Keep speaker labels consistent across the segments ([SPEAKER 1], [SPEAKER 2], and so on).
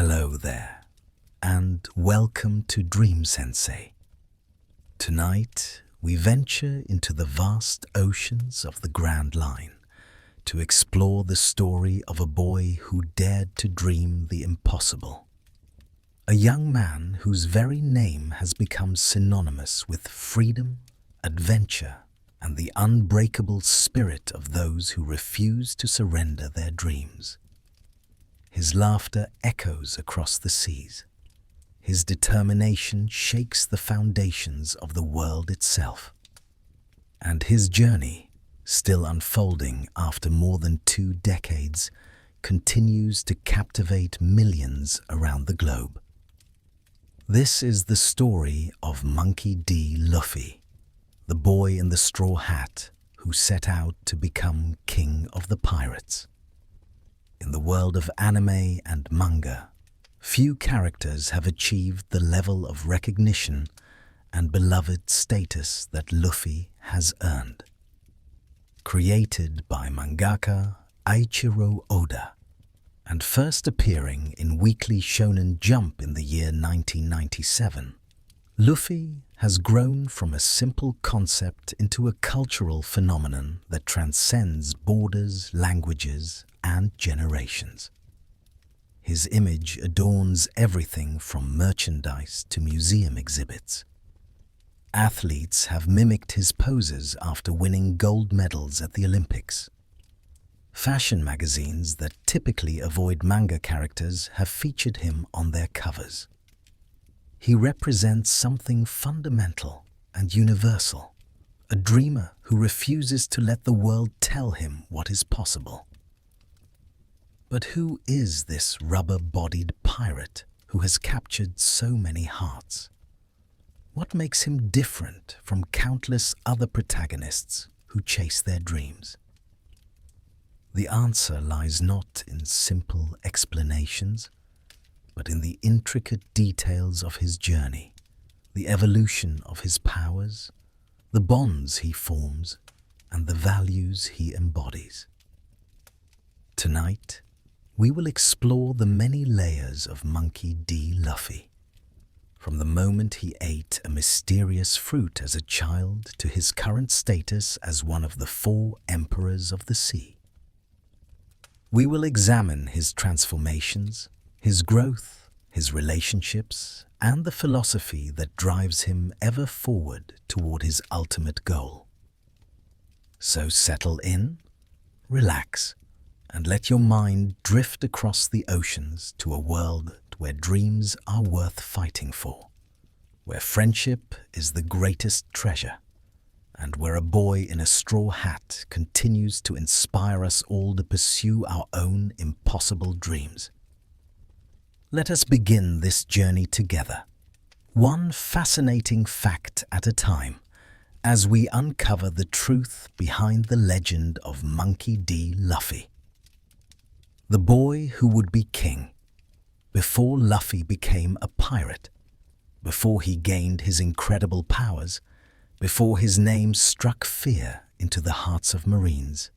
[SPEAKER 1] Hello there, and welcome to Dream Sensei. Tonight, we venture into the vast oceans of the Grand Line to explore the story of a boy who dared to dream the impossible. A young man whose very name has become synonymous with freedom, adventure, and the unbreakable spirit of those who refuse to surrender their dreams. His laughter echoes across the seas. His determination shakes the foundations of the world itself. And his journey, still unfolding after more than 2 decades, continues to captivate millions around the globe. This is the story of Monkey D. Luffy, the boy in the straw hat who set out to become king of the pirates. In the world of anime and manga, few characters have achieved the level of recognition and beloved status that Luffy has earned. Created by mangaka Eiichiro Oda, and first appearing in Weekly Shonen Jump in the year 1997, Luffy has grown from a simple concept into a cultural phenomenon that transcends borders, languages, and generations. His image adorns everything from merchandise to museum exhibits. Athletes have mimicked his poses after winning gold medals at the Olympics. Fashion magazines that typically avoid manga characters have featured him on their covers. He represents something fundamental and universal, a dreamer who refuses to let the world tell him what is possible. But who is this rubber-bodied pirate who has captured so many hearts? What makes him different from countless other protagonists who chase their dreams? The answer lies not in simple explanations, but in the intricate details of his journey, the evolution of his powers, the bonds he forms, and the values he embodies. Tonight, we will explore the many layers of Monkey D. Luffy, from the moment he ate a mysterious fruit as a child to his current status as one of the 4 emperors of the sea. We will examine his transformations, his growth, his relationships, and the philosophy that drives him ever forward toward his ultimate goal. So settle in, relax, and let your mind drift across the oceans to a world where dreams are worth fighting for, where friendship is the greatest treasure, and where a boy in a straw hat continues to inspire us all to pursue our own impossible dreams. Let us begin this journey together, one fascinating fact at a time, as we uncover the truth behind the legend of Monkey D. Luffy. The boy who would be king, before Luffy became a pirate, before he gained his incredible powers, before his name struck fear into the hearts of Marines,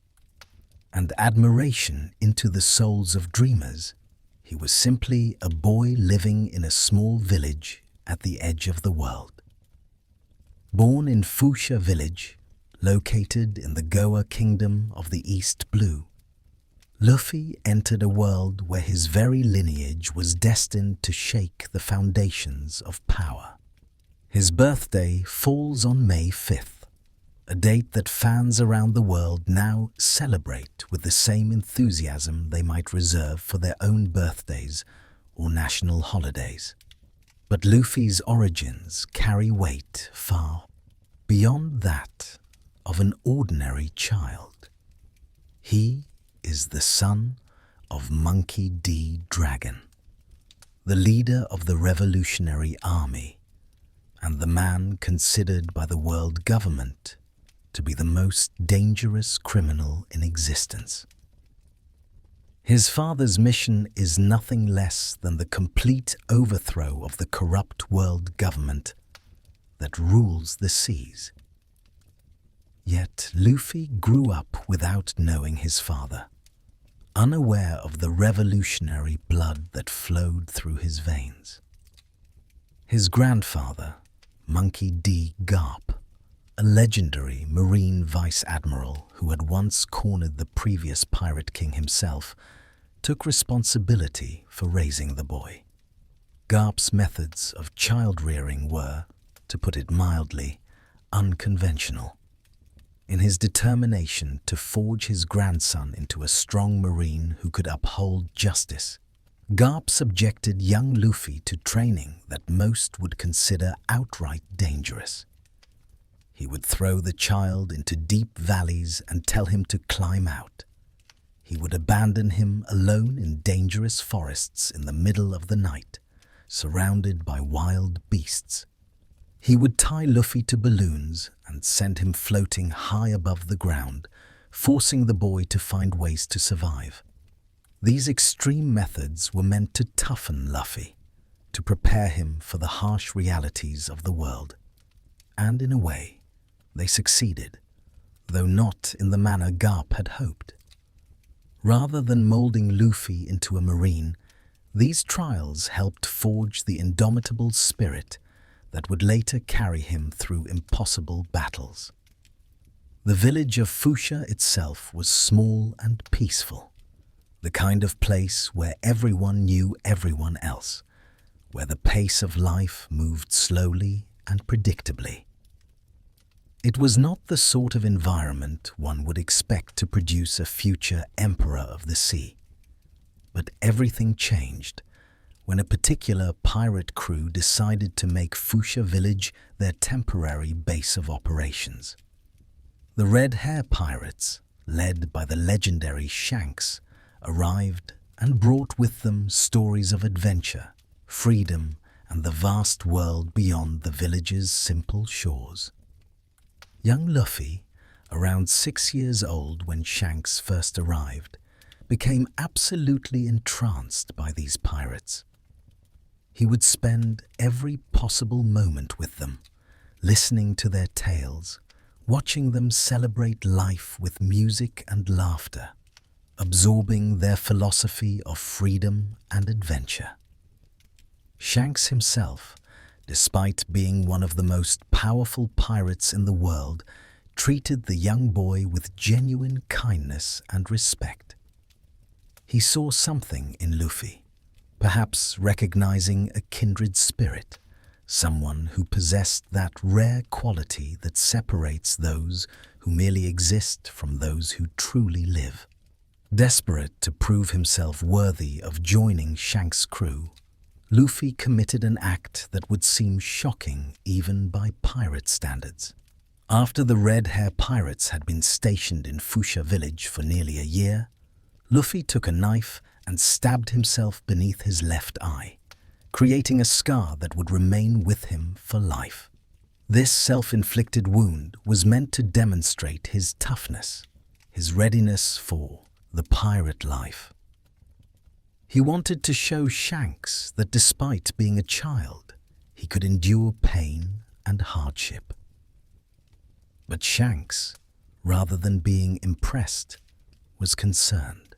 [SPEAKER 1] and admiration into the souls of dreamers. He was simply a boy living in a small village at the edge of the world. Born in Fuchsia Village, located in the Goa Kingdom of the East Blue, Luffy entered a world where his very lineage was destined to shake the foundations of power. His birthday falls on May 5th, a date that fans around the world now celebrate with the same enthusiasm they might reserve for their own birthdays or national holidays. But Luffy's origins carry weight far beyond that of an ordinary child. He is the son of Monkey D. Dragon, the leader of the Revolutionary Army, and the man considered by the world government to be the most dangerous criminal in existence. His father's mission is nothing less than the complete overthrow of the corrupt world government that rules the seas. Yet Luffy grew up without knowing his father, unaware of the revolutionary blood that flowed through his veins. His grandfather, Monkey D. Garp, a legendary Marine vice admiral who had once cornered the previous pirate king himself, took responsibility for raising the boy. Garp's methods of child-rearing were, to put it mildly, unconventional. In his determination to forge his grandson into a strong Marine who could uphold justice, Garp subjected young Luffy to training that most would consider outright dangerous. He would throw the child into deep valleys and tell him to climb out. He would abandon him alone in dangerous forests in the middle of the night, surrounded by wild beasts. He would tie Luffy to balloons and send him floating high above the ground, forcing the boy to find ways to survive. These extreme methods were meant to toughen Luffy, to prepare him for the harsh realities of the world. And in a way, they succeeded, though not in the manner Garp had hoped. Rather than molding Luffy into a Marine, these trials helped forge the indomitable spirit that would later carry him through impossible battles. The village of Fuchsia itself was small and peaceful, the kind of place where everyone knew everyone else, where the pace of life moved slowly and predictably. It was not the sort of environment one would expect to produce a future emperor of the sea. But everything changed when a particular pirate crew decided to make Fuchsia Village their temporary base of operations. The Red Hair Pirates, led by the legendary Shanks, arrived and brought with them stories of adventure, freedom, and the vast world beyond the village's simple shores. Young Luffy, around 6 years old when Shanks first arrived, became absolutely entranced by these pirates. He would spend every possible moment with them, listening to their tales, watching them celebrate life with music and laughter, absorbing their philosophy of freedom and adventure. Shanks himself, despite being one of the most powerful pirates in the world, treated the young boy with genuine kindness and respect. He saw something in Luffy, perhaps recognizing a kindred spirit, someone who possessed that rare quality that separates those who merely exist from those who truly live. Desperate to prove himself worthy of joining Shanks' crew, Luffy committed an act that would seem shocking even by pirate standards. After the Red Hair Pirates had been stationed in Fuchsia Village for nearly a year, Luffy took a knife and stabbed himself beneath his left eye, creating a scar that would remain with him for life. This self-inflicted wound was meant to demonstrate his toughness, his readiness for the pirate life. He wanted to show Shanks that despite being a child, he could endure pain and hardship. But Shanks, rather than being impressed, was concerned.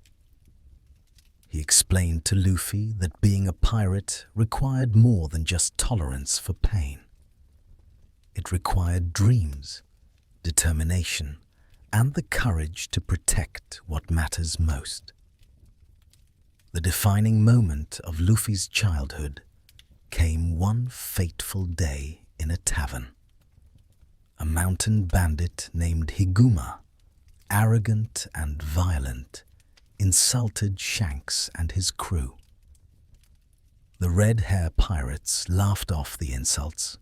[SPEAKER 1] He explained to Luffy that being a pirate required more than just tolerance for pain. It required dreams, determination, and the courage to protect what matters most. The defining moment of Luffy's childhood came one fateful day in a tavern. A mountain bandit named Higuma, arrogant and violent, insulted Shanks and his crew. The Red Hair Pirates laughed off the insults,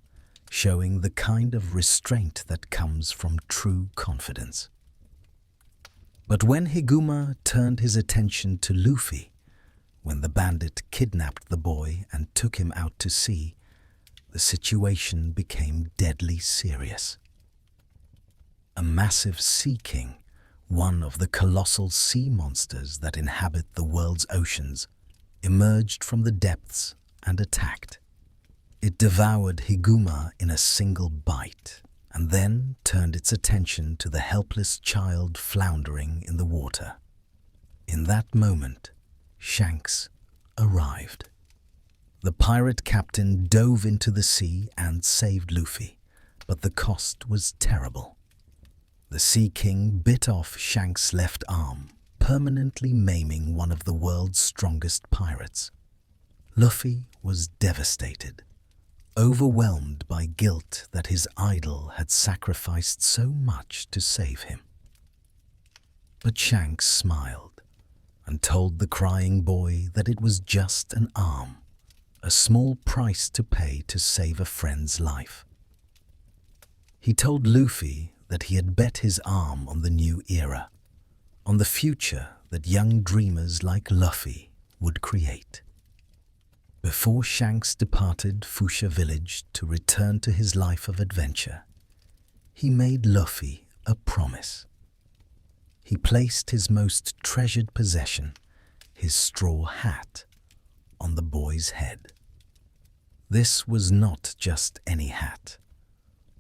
[SPEAKER 1] showing the kind of restraint that comes from true confidence. But when Higuma turned his attention to Luffy, when the bandit kidnapped the boy and took him out to sea, the situation became deadly serious. A massive sea king, one of the colossal sea monsters that inhabit the world's oceans, emerged from the depths and attacked. It devoured Higuma in a single bite, and then turned its attention to the helpless child floundering in the water. In that moment, Shanks arrived. The pirate captain dove into the sea and saved Luffy, but the cost was terrible. The Sea King bit off Shanks' left arm, permanently maiming one of the world's strongest pirates. Luffy was devastated, overwhelmed by guilt that his idol had sacrificed so much to save him. But Shanks smiled and told the crying boy that it was just an arm, a small price to pay to save a friend's life. He told Luffy that he had bet his arm on the new era, on the future that young dreamers like Luffy would create. Before Shanks departed Fuchsia Village to return to his life of adventure, he made Luffy a promise. He placed his most treasured possession, his straw hat, on the boy's head. This was not just any hat,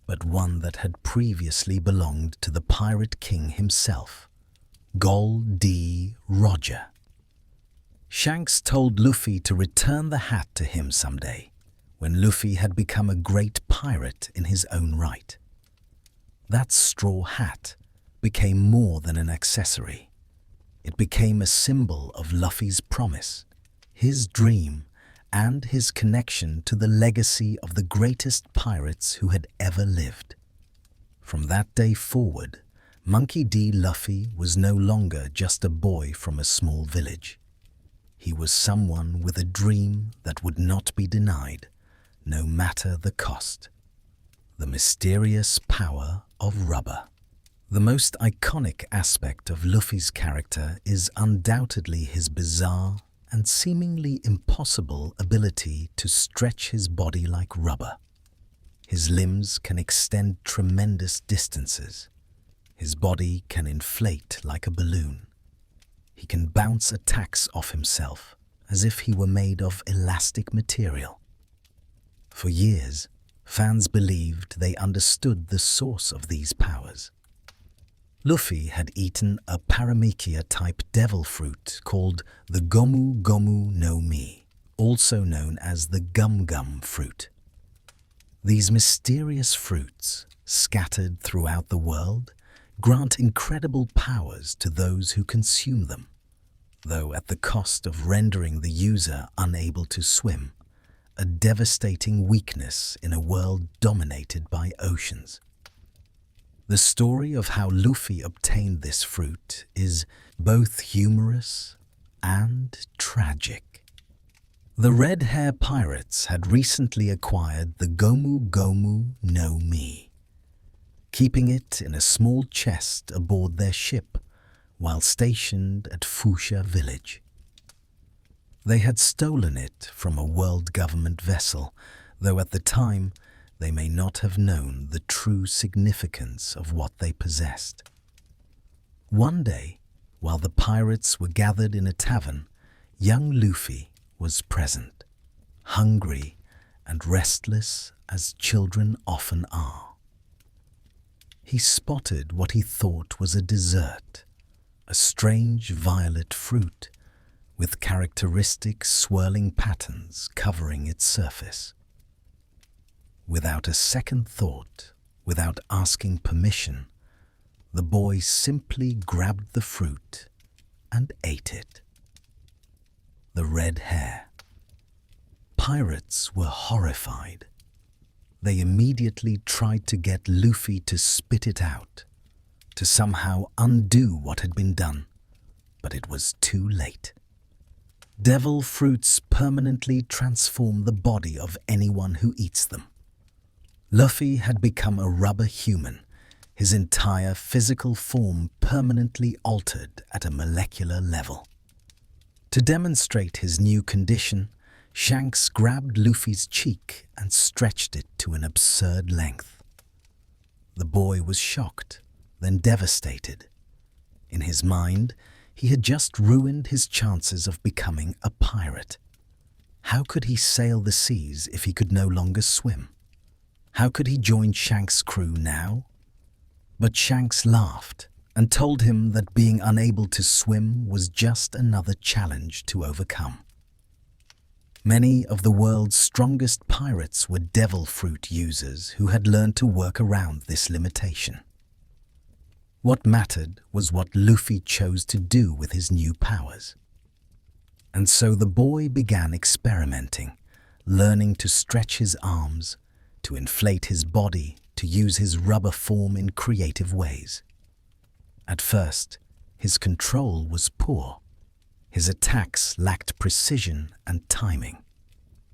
[SPEAKER 1] but one that had previously belonged to the Pirate King himself, Gol D. Roger. Shanks told Luffy to return the hat to him someday, when Luffy had become a great pirate in his own right. That straw hat became more than an accessory. It became a symbol of Luffy's promise, his dream, and his connection to the legacy of the greatest pirates who had ever lived. From that day forward, Monkey D. Luffy was no longer just a boy from a small village. He was someone with a dream that would not be denied, no matter the cost. The mysterious power of rubber. The most iconic aspect of Luffy's character is undoubtedly his bizarre and seemingly impossible ability to stretch his body like rubber. His limbs can extend tremendous distances. His body can inflate like a balloon. He can bounce attacks off himself as if he were made of elastic material. For years, fans believed they understood the source of these powers. Luffy had eaten a Paramecia-type devil fruit called the Gomu Gomu no Mi, also known as the Gum Gum fruit. These mysterious fruits, scattered throughout the world, grant incredible powers to those who consume them, though at the cost of rendering the user unable to swim, a devastating weakness in a world dominated by oceans. The story of how Luffy obtained this fruit is both humorous and tragic. The Red Hair Pirates had recently acquired the Gomu Gomu no Mi, keeping it in a small chest aboard their ship while stationed at Fuchsia Village. They had stolen it from a world government vessel, though at the time they may not have known the true significance of what they possessed. One day, while the pirates were gathered in a tavern, young Luffy was present, hungry and restless as children often are. He spotted what he thought was a dessert, a strange violet fruit with characteristic swirling patterns covering its surface. Without a second thought, without asking permission, the boy simply grabbed the fruit and ate it. The red hair. Pirates were horrified. They immediately tried to get Luffy to spit it out, to somehow undo what had been done, but it was too late. Devil fruits permanently transform the body of anyone who eats them. Luffy had become a rubber human, his entire physical form permanently altered at a molecular level. To demonstrate his new condition, Shanks grabbed Luffy's cheek and stretched it to an absurd length. The boy was shocked, then devastated. In his mind, he had just ruined his chances of becoming a pirate. How could he sail the seas if he could no longer swim? How could he join Shanks' crew now? But Shanks laughed and told him that being unable to swim was just another challenge to overcome. Many of the world's strongest pirates were devil fruit users who had learned to work around this limitation. What mattered was what Luffy chose to do with his new powers. And so the boy began experimenting, learning to stretch his arms, to inflate his body, to use his rubber form in creative ways. At first, his control was poor. His attacks lacked precision and timing.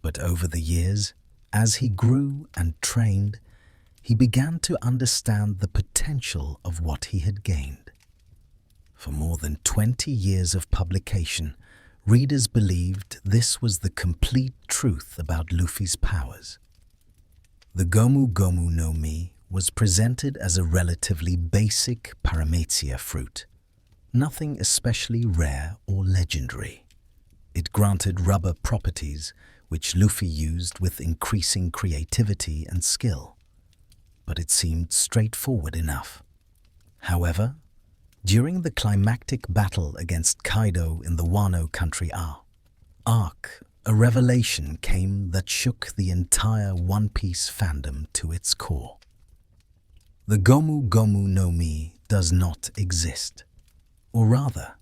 [SPEAKER 1] But over the years, as he grew and trained, he began to understand the potential of what he had gained. For more than 20 years of publication, readers believed this was the complete truth about Luffy's powers. The Gomu Gomu no Mi was presented as a relatively basic paramecia fruit, nothing especially rare or legendary. It granted rubber properties, which Luffy used with increasing creativity and skill. But it seemed straightforward enough. However, during the climactic battle against Kaido in the Wano country arc, a revelation came that shook the entire One Piece fandom to its core. The Gomu Gomu no Mi does not exist. Or rather,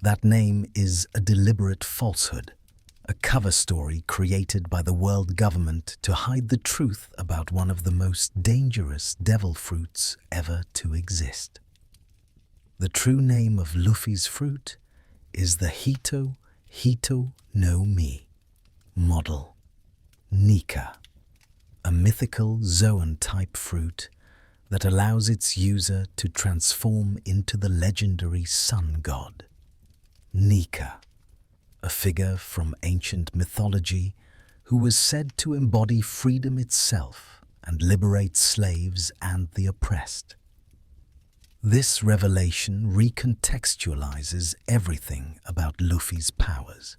[SPEAKER 1] that name is a deliberate falsehood, a cover story created by the world government to hide the truth about one of the most dangerous devil fruits ever to exist. The true name of Luffy's fruit is the Hito no Mi model, Nika, a mythical Zoan-type fruit that allows its user to transform into the legendary sun god. Nika, a figure from ancient mythology who was said to embody freedom itself and liberate slaves and the oppressed. This revelation recontextualizes everything about Luffy's powers.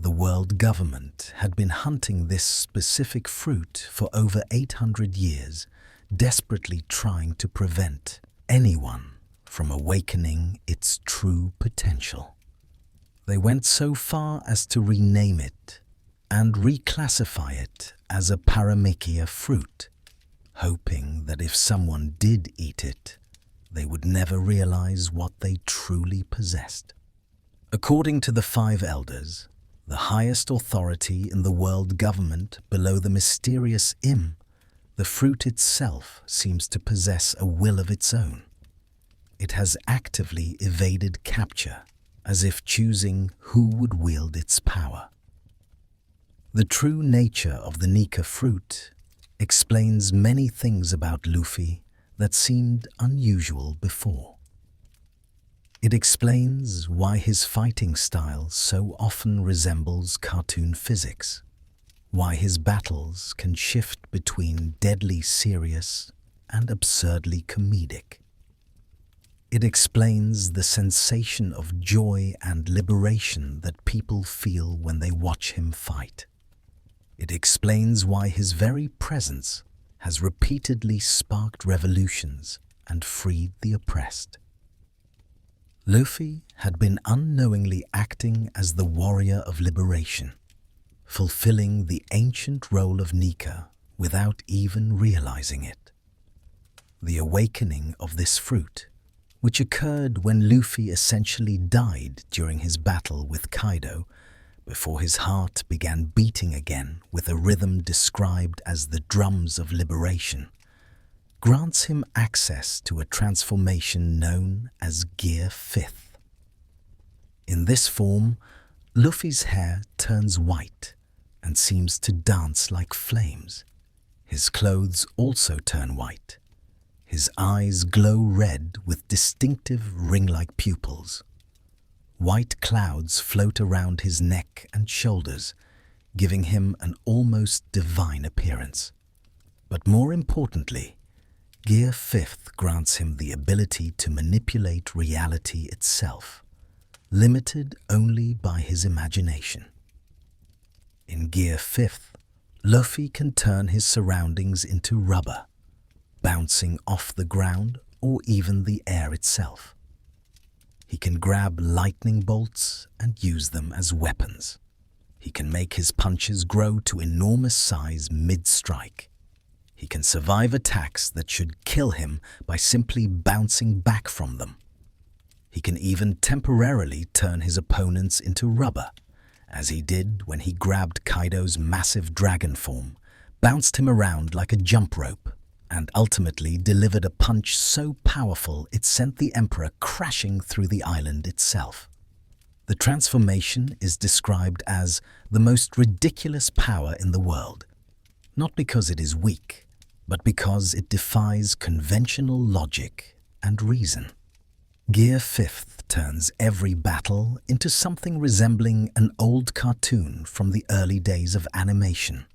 [SPEAKER 1] The world government had been hunting this specific fruit for over 800 years, desperately trying to prevent anyone from awakening its true potential. They went so far as to rename it and reclassify it as a paramecia fruit, hoping that if someone did eat it, they would never realize what they truly possessed. According to the Five Elders, the highest authority in the world government below the mysterious Im, the fruit itself seems to possess a will of its own. It has actively evaded capture, as if choosing who would wield its power. The true nature of the Nika fruit explains many things about Luffy that seemed unusual before. It explains why his fighting style so often resembles cartoon physics, why his battles can shift between deadly serious and absurdly comedic. It explains the sensation of joy and liberation that people feel when they watch him fight. It explains why his very presence has repeatedly sparked revolutions and freed the oppressed. Luffy had been unknowingly acting as the warrior of liberation, fulfilling the ancient role of Nika without even realizing it. The awakening of this fruit, which occurred when Luffy essentially died during his battle with Kaido, before his heart began beating again with a rhythm described as the drums of liberation, grants him access to a transformation known as Gear 5th. In this form, Luffy's hair turns white and seems to dance like flames. His clothes also turn white. His eyes glow red with distinctive ring-like pupils. White clouds float around his neck and shoulders, giving him an almost divine appearance. But more importantly, Gear 5th grants him the ability to manipulate reality itself, limited only by his imagination. In Gear 5th, Luffy can turn his surroundings into rubber, bouncing off the ground or even the air itself. He can grab lightning bolts and use them as weapons. He can make his punches grow to enormous size mid-strike. He can survive attacks that should kill him by simply bouncing back from them. He can even temporarily turn his opponents into rubber, as he did when he grabbed Kaido's massive dragon form, bounced him around like a jump rope, and ultimately delivered a punch so powerful it sent the Emperor crashing through the island itself. The transformation is described as the most ridiculous power in the world, not because it is weak, but because it defies conventional logic and reason. Gear 5th turns every battle into something resembling an old cartoon from the early days of animation,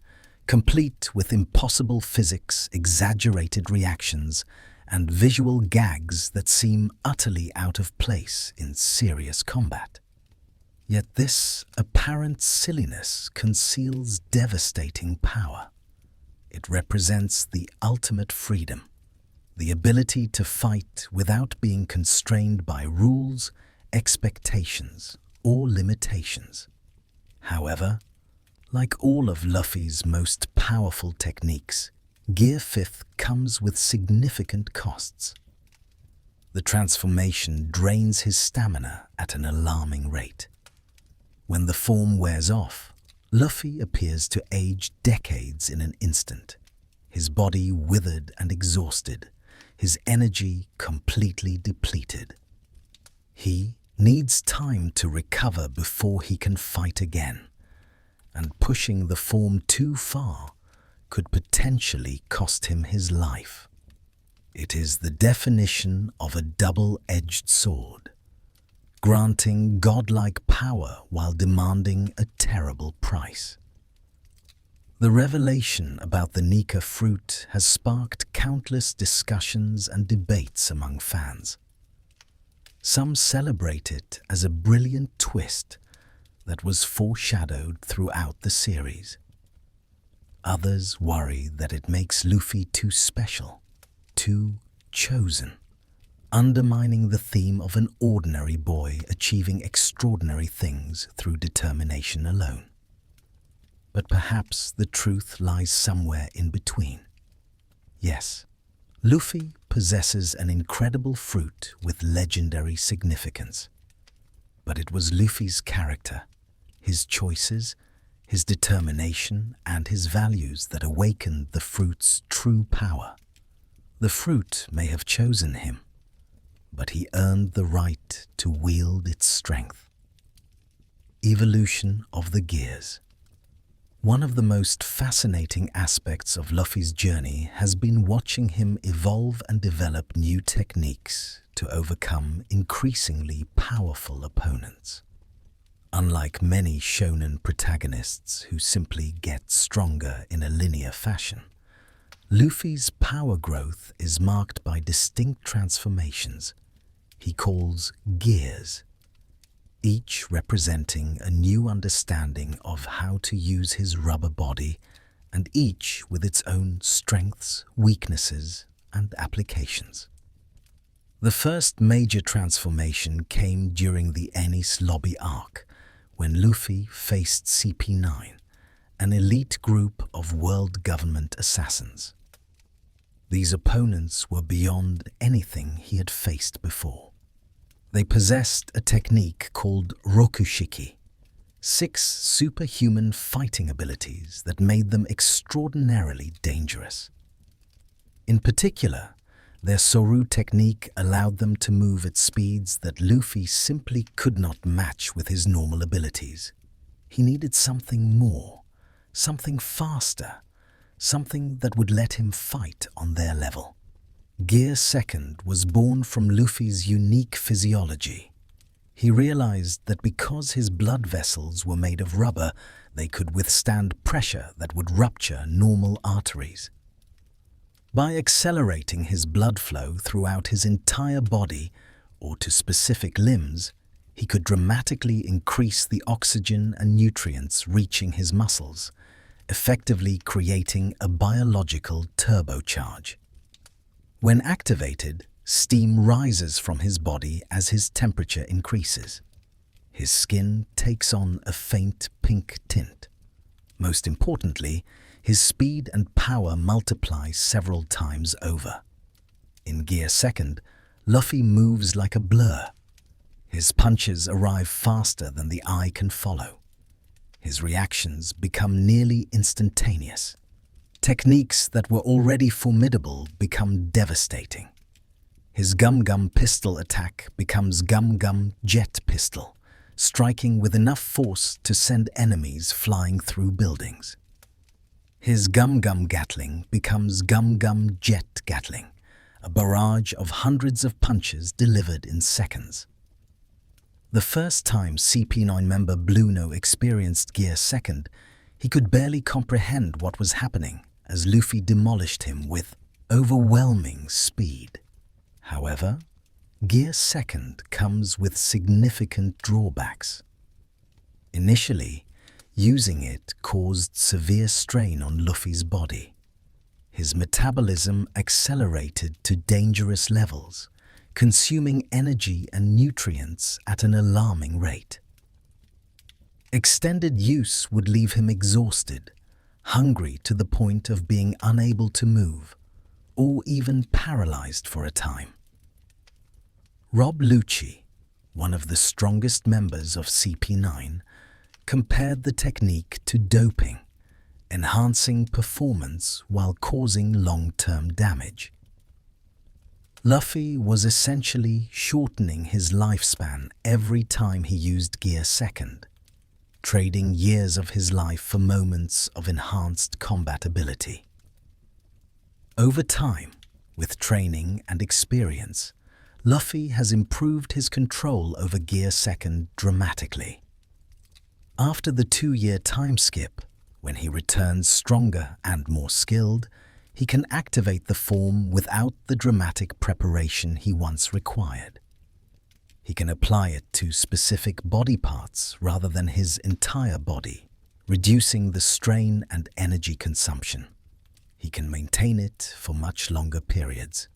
[SPEAKER 1] complete with impossible physics, exaggerated reactions, and visual gags that seem utterly out of place in serious combat. Yet this apparent silliness conceals devastating power. It represents the ultimate freedom, the ability to fight without being constrained by rules, expectations, or limitations. However, like all of Luffy's most powerful techniques, Gear 5th comes with significant costs. The transformation drains his stamina at an alarming rate. When the form wears off, Luffy appears to age decades in an instant, his body withered and exhausted, his energy completely depleted. He needs time to recover before he can fight again, and pushing the form too far could potentially cost him his life. It is the definition of a double-edged sword, granting godlike power while demanding a terrible price. The revelation about the Nika fruit has sparked countless discussions and debates among fans. Some celebrate it as a brilliant twist that was foreshadowed throughout the series. Others worry that it makes Luffy too special, too chosen, undermining the theme of an ordinary boy achieving extraordinary things through determination alone. But perhaps the truth lies somewhere in between. Yes, Luffy possesses an incredible fruit with legendary significance. But it was Luffy's character, his choices, his determination, and his values that awakened the fruit's true power. The fruit may have chosen him, but he earned the right to wield its strength. Evolution of the gears. One of the most fascinating aspects of Luffy's journey has been watching him evolve and develop new techniques to overcome increasingly powerful opponents. Unlike many shonen protagonists who simply get stronger in a linear fashion, Luffy's power growth is marked by distinct transformations he calls gears, each representing a new understanding of how to use his rubber body, and each with its own strengths, weaknesses, and applications. The first major transformation came during the Enies Lobby arc, when Luffy faced CP9, an elite group of world government assassins. These opponents were beyond anything he had faced before. They possessed a technique called Rokushiki, 6 superhuman fighting abilities that made them extraordinarily dangerous. In particular, their Soru technique allowed them to move at speeds that Luffy simply could not match with his normal abilities. He needed something more, something faster, something that would let him fight on their level. Gear 2nd was born from Luffy's unique physiology. He realized that because his blood vessels were made of rubber, they could withstand pressure that would rupture normal arteries. By accelerating his blood flow throughout his entire body or to specific limbs, he could dramatically increase the oxygen and nutrients reaching his muscles, effectively creating a biological turbocharge. When activated, Steam rises from his body as his temperature increases. His skin takes on a faint pink tint. Most importantly, his speed and power multiply several times over. In Gear Second, Luffy moves like a blur. His punches arrive faster than the eye can follow. His reactions become nearly instantaneous. Techniques that were already formidable become devastating. His Gum Gum pistol attack becomes Gum Gum jet pistol, striking with enough force to send enemies flying through buildings. His Gum Gum Gatling becomes Gum Gum jet Gatling, a barrage of hundreds of punches delivered in seconds. The first time CP9 member Blueno experienced Gear Second, he could barely comprehend what was happening as Luffy demolished him with overwhelming speed. However, Gear Second comes with significant drawbacks. Initially, using it caused severe strain on Luffy's body. His metabolism accelerated to dangerous levels, consuming energy and nutrients at an alarming rate. Extended use would leave him exhausted, hungry to the point of being unable to move, or even paralyzed for a time. Rob Lucci, one of the strongest members of CP9, compared the technique to doping, enhancing performance while causing long-term damage. Luffy was essentially shortening his lifespan every time he used Gear Second, trading years of his life for moments of enhanced combat ability. Over time, with training and experience, Luffy has improved his control over Gear Second dramatically. After the 2-year time skip, when he returns stronger and more skilled, he can activate the form without the dramatic preparation he once required. He can apply it to specific body parts rather than his entire body, reducing the strain and energy consumption. He can maintain it for much longer periods.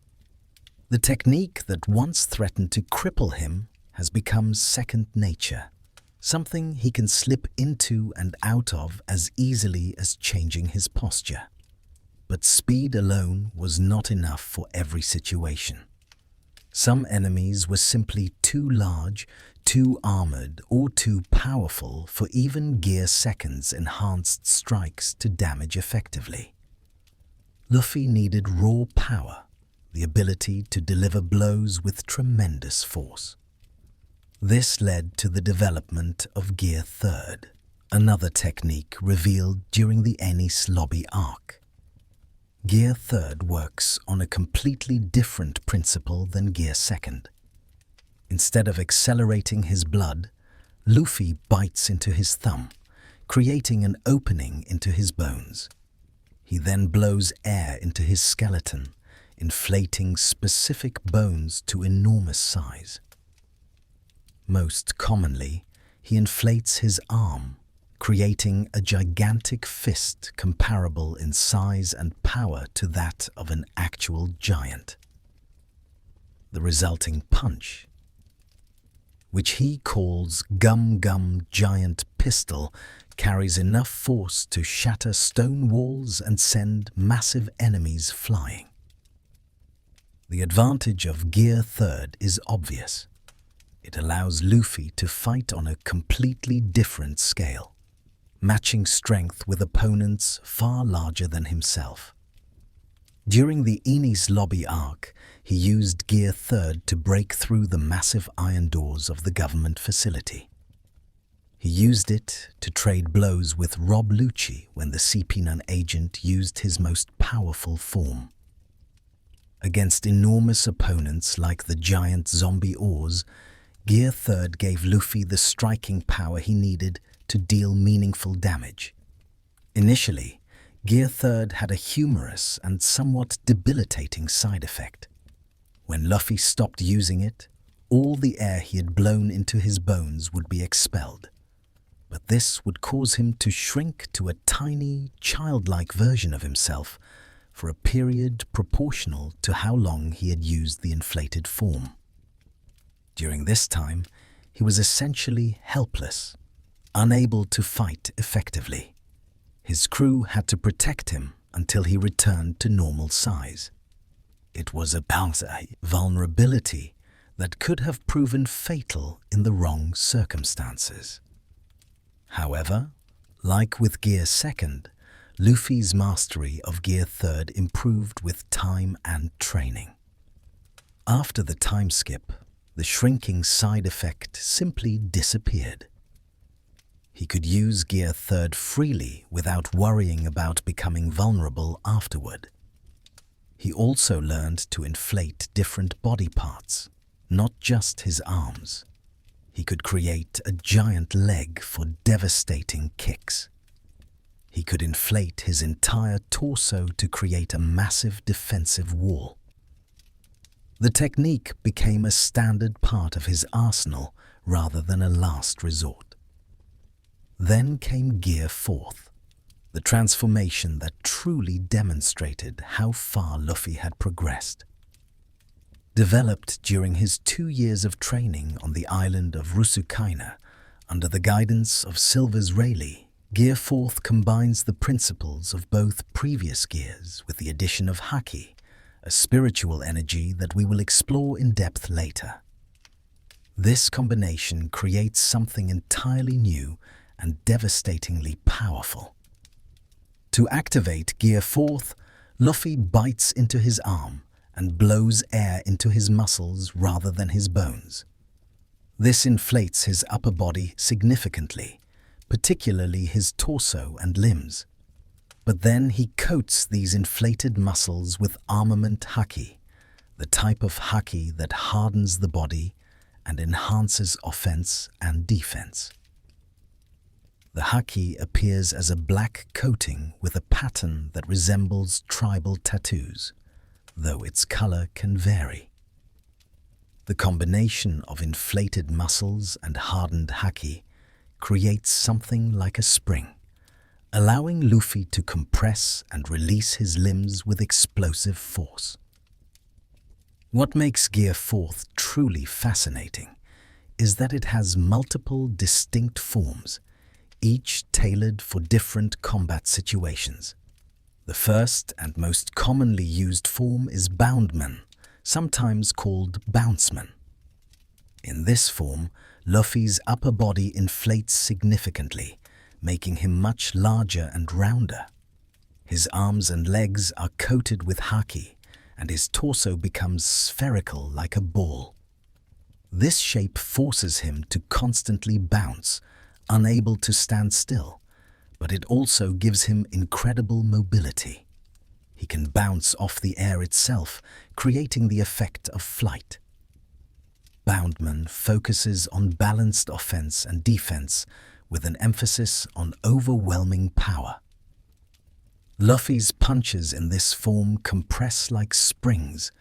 [SPEAKER 1] The technique that once threatened to cripple him has become second nature, something he can slip into and out of as easily as changing his posture. But speed alone was not enough for every situation. Some enemies were simply too large, too armored, or too powerful for even Gear Second's enhanced strikes to damage effectively. Luffy needed raw power, the ability to deliver blows with tremendous force. This led to the development of Gear Third, another technique revealed during the Enies Lobby arc. Gear Third works on a completely different principle than Gear Second. Instead of accelerating his blood, Luffy bites into his thumb, creating an opening into his bones. He then blows air into his skeleton, inflating specific bones to enormous size. Most commonly, he inflates his arm, creating a gigantic fist comparable in size and power to that of an actual giant. The resulting punch, which he calls Gum Gum Giant Pistol, carries enough force to shatter stone walls and send massive enemies flying. The advantage of Gear Third is obvious. It allows Luffy to fight on a completely different scale, matching strength with opponents far larger than himself. During the Enies Lobby arc, he used Gear Third to break through the massive iron doors of the government facility. He used it to trade blows with Rob Lucci when the CP9 agent used his most powerful form. Against enormous opponents like the giant zombie Oars, Gear Third gave Luffy the striking power he needed to deal meaningful damage. Initially, Gear Third had a humorous and somewhat debilitating side effect. When Luffy stopped using it, all the air he had blown into his bones would be expelled. But this would cause him to shrink to a tiny, childlike version of himself, for a period proportional to how long he had used the inflated form. During this time, he was essentially helpless, unable to fight effectively. His crew had to protect him until he returned to normal size. It was a vulnerability that could have proven fatal in the wrong circumstances. However, like with Gear 2nd, Luffy's mastery of Gear 3rd improved with time and training. After the time skip, the shrinking side effect simply disappeared. He could use Gear 3rd freely without worrying about becoming vulnerable afterward. He also learned to inflate different body parts, not just his arms. He could create a giant leg for devastating kicks. He could inflate his entire torso to create a massive defensive wall. The technique became a standard part of his arsenal rather than a last resort. Then came Gear 4th, the transformation that truly demonstrated how far Luffy had progressed. Developed during his 2 years of training on the island of Rusukaina under the guidance of Silver's Rayleigh, Gear 4th combines the principles of both previous gears with the addition of Haki, a spiritual energy that we will explore in depth later. This combination creates something entirely new and devastatingly powerful. To activate Gear 4th, Luffy bites into his arm and blows air into his muscles rather than his bones. This inflates his upper body significantly, particularly his torso and limbs. But then he coats these inflated muscles with armament Haki, the type of Haki that hardens the body and enhances offense and defense. The Haki appears as a black coating with a pattern that resembles tribal tattoos, though its color can vary. The combination of inflated muscles and hardened Haki creates something like a spring, allowing Luffy to compress and release his limbs with explosive force. What makes Gear 4th truly fascinating is that it has multiple distinct forms, each tailored for different combat situations. The first and most commonly used form is Boundman, sometimes called Bounceman. In this form, Luffy's upper body inflates significantly, making him much larger and rounder. His arms and legs are coated with Haki, and his torso becomes spherical like a ball. This shape forces him to constantly bounce, unable to stand still, but it also gives him incredible mobility. He can bounce off the air itself, creating the effect of flight. Boundman focuses on balanced offense and defense with an emphasis on overwhelming power. Luffy's punches in this form compress like springs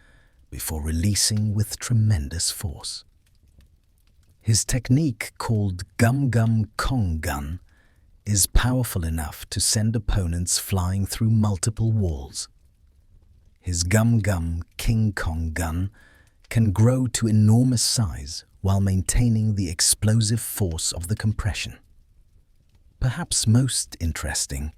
[SPEAKER 1] before releasing with tremendous force. His technique, called Gum Gum Kong Gun, is powerful enough to send opponents flying through multiple walls. His Gum Gum King Kong Gun can grow to enormous size while maintaining the explosive force of the compression. Perhaps most interesting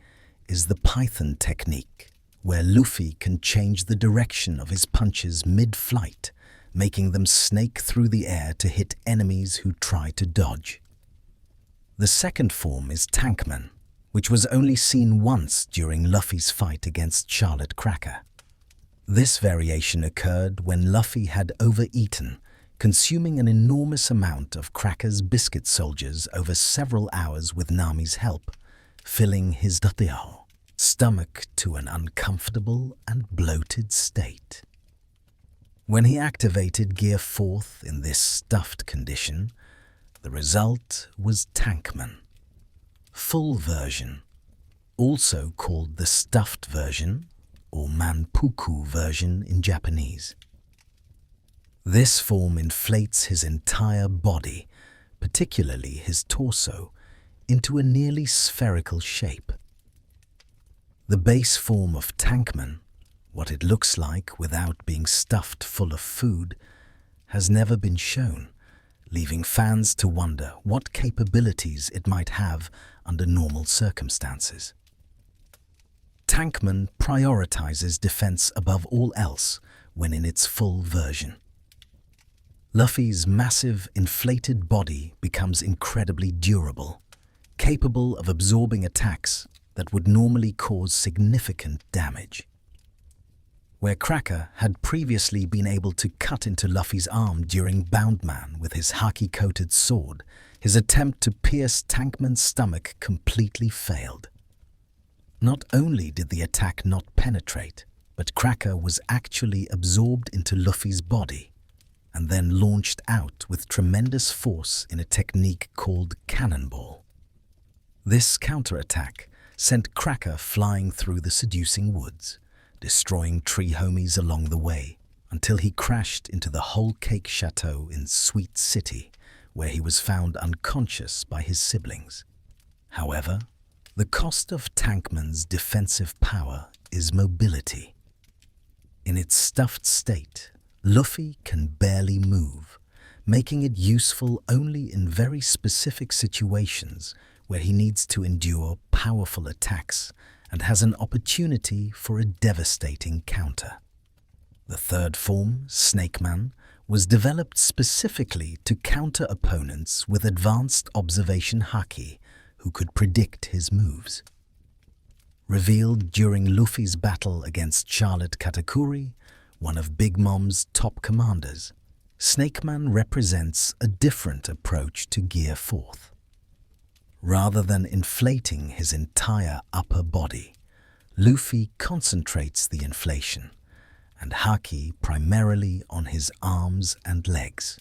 [SPEAKER 1] is the Python technique, where Luffy can change the direction of his punches mid-flight, making them snake through the air to hit enemies who try to dodge. The second form is Tankman, which was only seen once during Luffy's fight against Charlotte Cracker. This variation occurred when Luffy had overeaten, consuming an enormous amount of Cracker's biscuit soldiers over several hours with Nami's help, filling his stomach to an uncomfortable and bloated state. When he activated Gear 4th in this stuffed condition, the result was Tankman. Full version, also called the stuffed version or Manpuku version in Japanese. This form inflates his entire body, particularly his torso, into a nearly spherical shape. The base form of Tankman, What it looks like without being stuffed full of food has never been shown, leaving fans to wonder what capabilities it might have under normal circumstances. Tankman prioritizes defense above all else when in its full version. Luffy's massive, inflated body becomes incredibly durable, capable of absorbing attacks that would normally cause significant damage. Where Cracker had previously been able to cut into Luffy's arm during Boundman with his haki-coated sword, his attempt to pierce Tankman's stomach completely failed. Not only did the attack not penetrate, but Cracker was actually absorbed into Luffy's body and then launched out with tremendous force in a technique called Cannonball. This counterattack sent Cracker flying through the seducing woods, destroying tree homies along the way until he crashed into the Whole Cake Chateau in Sweet City, where he was found unconscious by his siblings. However, the cost of Tankman's defensive power is mobility. In its stuffed state, Luffy can barely move, making it useful only in very specific situations where he needs to endure powerful attacks and has an opportunity for a devastating counter. The third form, Snake Man, was developed specifically to counter opponents with advanced observation haki who could predict his moves. Revealed during Luffy's battle against Charlotte Katakuri, one of Big Mom's top commanders, Snake Man represents a different approach to Gear 4th. Rather than inflating his entire upper body, Luffy concentrates the inflation and haki primarily on his arms and legs.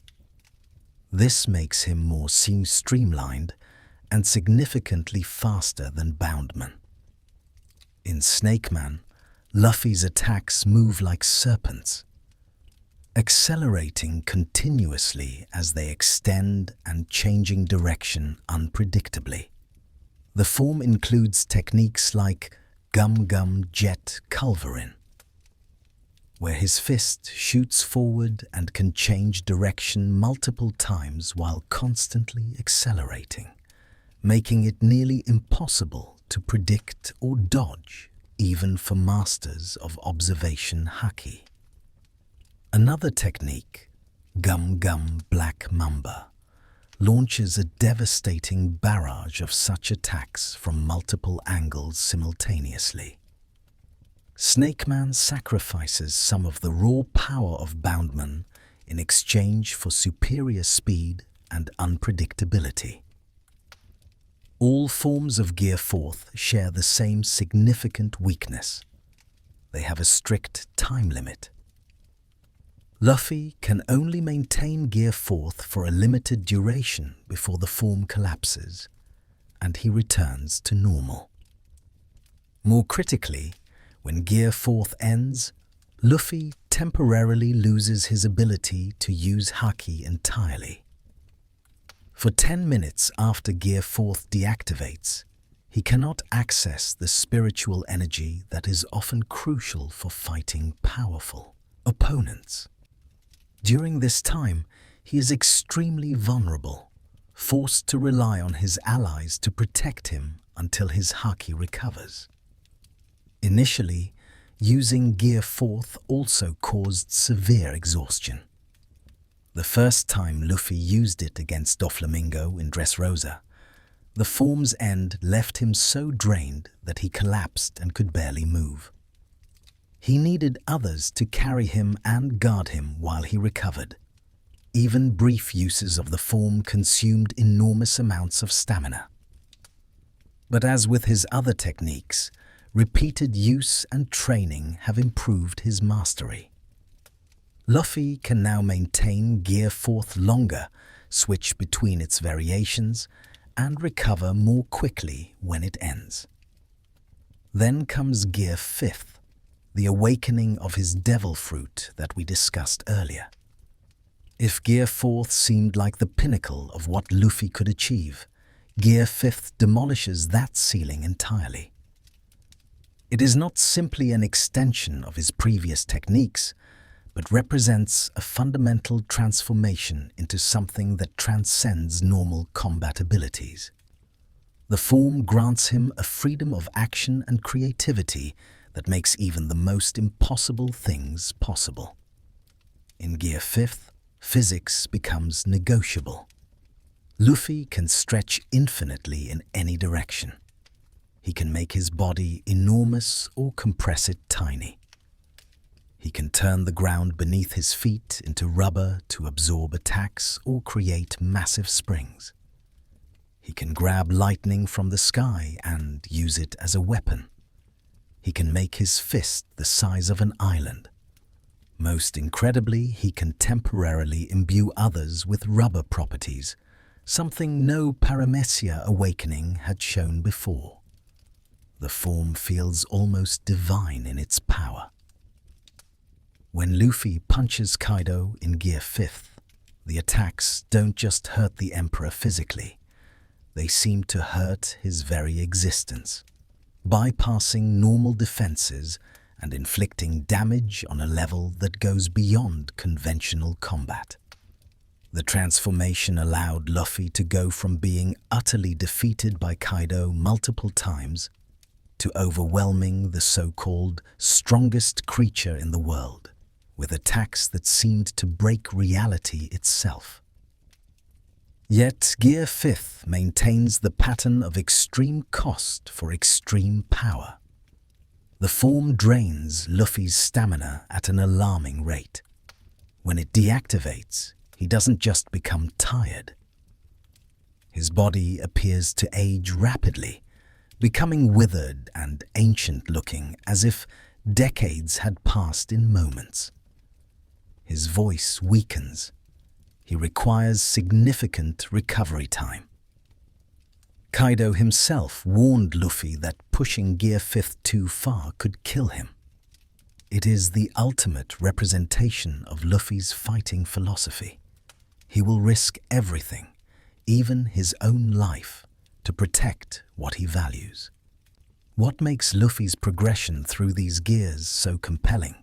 [SPEAKER 1] This makes him more streamlined and significantly faster than Boundman. In Snake Man, Luffy's attacks move like serpents, accelerating continuously as they extend and changing direction unpredictably. The form includes techniques like Gum Gum Jet Culverin, where his fist shoots forward and can change direction multiple times while constantly accelerating, making it nearly impossible to predict or dodge even for masters of observation haki. Another technique, Gum Gum Black Mamba, launches a devastating barrage of such attacks from multiple angles simultaneously. Snake Man sacrifices some of the raw power of Boundman in exchange for superior speed and unpredictability. All forms of Gear 4th share the same significant weakness. They have a strict time limit. Luffy can only maintain Gear 4th for a limited duration before the form collapses, and he returns to normal. More critically, when Gear 4th ends, Luffy temporarily loses his ability to use haki entirely. For 10 minutes after Gear 4th deactivates, he cannot access the spiritual energy that is often crucial for fighting powerful opponents. During this time, he is extremely vulnerable, forced to rely on his allies to protect him until his haki recovers. Initially, using Gear 4th also caused severe exhaustion. The first time Luffy used it against Doflamingo in Dressrosa, the form's end left him so drained that he collapsed and could barely move. He needed others to carry him and guard him while he recovered. Even brief uses of the form consumed enormous amounts of stamina. But as with his other techniques, repeated use and training have improved his mastery. Luffy can now maintain Gear 4th longer, switch between its variations, and recover more quickly when it ends. Then comes Gear 5th, the awakening of his devil fruit that we discussed earlier. If Gear 4th seemed like the pinnacle of what Luffy could achieve, Gear 5th demolishes that ceiling entirely. It is not simply an extension of his previous techniques, but represents a fundamental transformation into something that transcends normal combat abilities. The form grants him a freedom of action and creativity that makes even the most impossible things possible. In Gear 5th, physics becomes negotiable. Luffy can stretch infinitely in any direction. He can make his body enormous or compress it tiny. He can turn the ground beneath his feet into rubber to absorb attacks or create massive springs. He can grab lightning from the sky and use it as a weapon. He can make his fist the size of an island. Most incredibly, he can temporarily imbue others with rubber properties, something no Paramecia awakening had shown before. The form feels almost divine in its power. When Luffy punches Kaido in Gear 5th, the attacks don't just hurt the Emperor physically, they seem to hurt his very existence, bypassing normal defenses and inflicting damage on a level that goes beyond conventional combat. The transformation allowed Luffy to go from being utterly defeated by Kaido multiple times to overwhelming the so-called strongest creature in the world, with attacks that seemed to break reality itself. Yet Gear 5th maintains the pattern of extreme cost for extreme power. The form drains Luffy's stamina at an alarming rate. When it deactivates, he doesn't just become tired. His body appears to age rapidly, becoming withered and ancient-looking as if decades had passed in moments. His voice weakens. He requires significant recovery time. Kaido himself warned Luffy that pushing Gear 5th too far could kill him. It is the ultimate representation of Luffy's fighting philosophy. He will risk everything, even his own life, to protect what he values. What makes Luffy's progression through these gears so compelling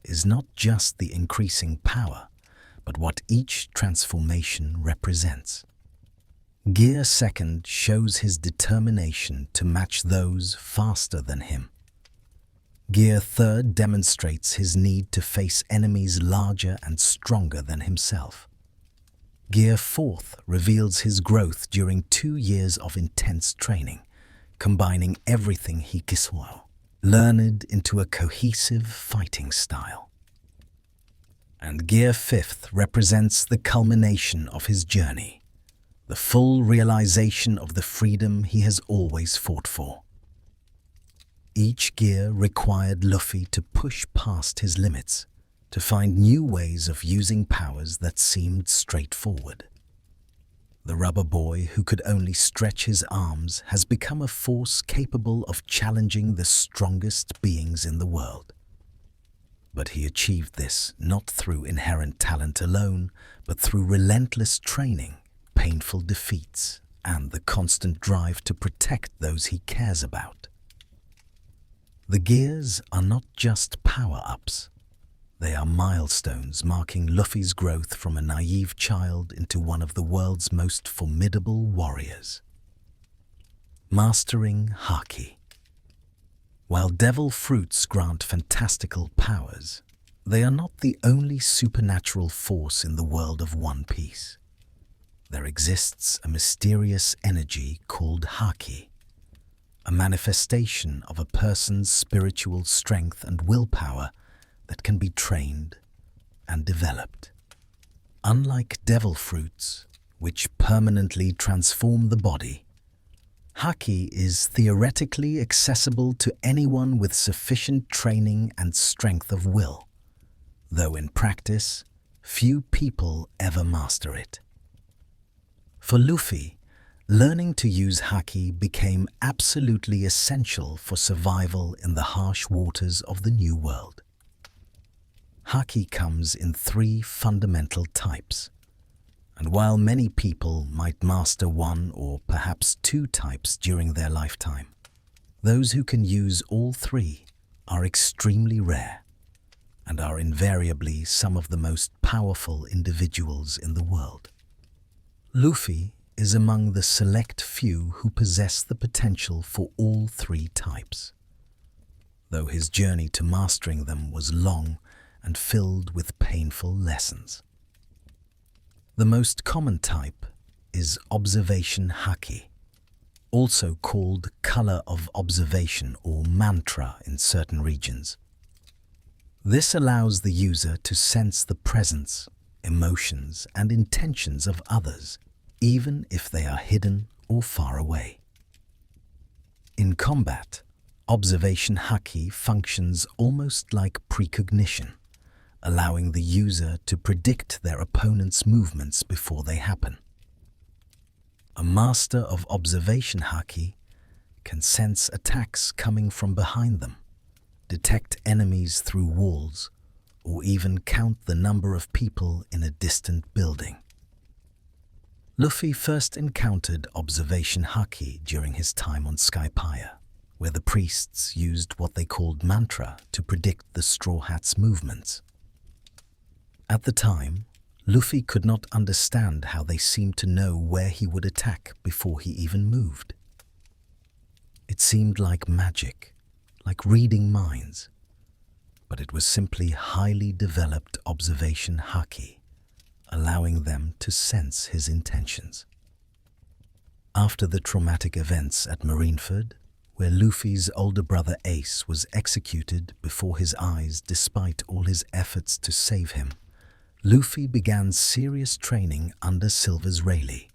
[SPEAKER 1] is not just the increasing power, but what each transformation represents. Gear 2nd shows his determination to match those faster than him. Gear 3rd demonstrates his need to face enemies larger and stronger than himself. Gear 4th reveals his growth during 2 years of intense training, combining everything he learned into a cohesive fighting style. And Gear 5th represents the culmination of his journey, the full realization of the freedom he has always fought for. Each gear required Luffy to push past his limits, to find new ways of using powers that seemed straightforward. The rubber boy who could only stretch his arms has become a force capable of challenging the strongest beings in the world. But he achieved this not through inherent talent alone, but through relentless training, painful defeats, and the constant drive to protect those he cares about. The gears are not just power-ups. They are milestones marking Luffy's growth from a naive child into one of the world's most formidable warriors. Mastering Haki. While devil fruits grant fantastical powers, they are not the only supernatural force in the world of One Piece. There exists a mysterious energy called Haki, a manifestation of a person's spiritual strength and willpower that can be trained and developed. Unlike devil fruits, which permanently transform the body, Haki is theoretically accessible to anyone with sufficient training and strength of will, though in practice, few people ever master it. For Luffy, learning to use Haki became absolutely essential for survival in the harsh waters of the New World. Haki comes in 3 fundamental types, and while many people might master 1 or perhaps 2 types during their lifetime, Those who can use all three are extremely rare and are invariably some of the most powerful individuals in the world. Luffy is among the select few who possess the potential for all three types, though his journey to mastering them was long and filled with painful lessons. The most common type is observation haki, also called color of observation or mantra in certain regions. This allows the user to sense the presence, emotions, and intentions of others, even if they are hidden or far away. In combat, observation haki functions almost like precognition, allowing the user to predict their opponent's movements before they happen. A master of observation haki can sense attacks coming from behind them, detect enemies through walls, or even count the number of people in a distant building. Luffy first encountered observation haki during his time on Skypiea, where the priests used what they called mantra to predict the Straw Hat's movements. At the time, Luffy could not understand how they seemed to know where he would attack before he even moved. It seemed like magic, like reading minds, but it was simply highly developed observation haki, allowing them to sense his intentions. After the traumatic events at Marineford, where Luffy's older brother Ace was executed before his eyes despite all his efforts to save him, Luffy began serious training under Silver's Rayleigh,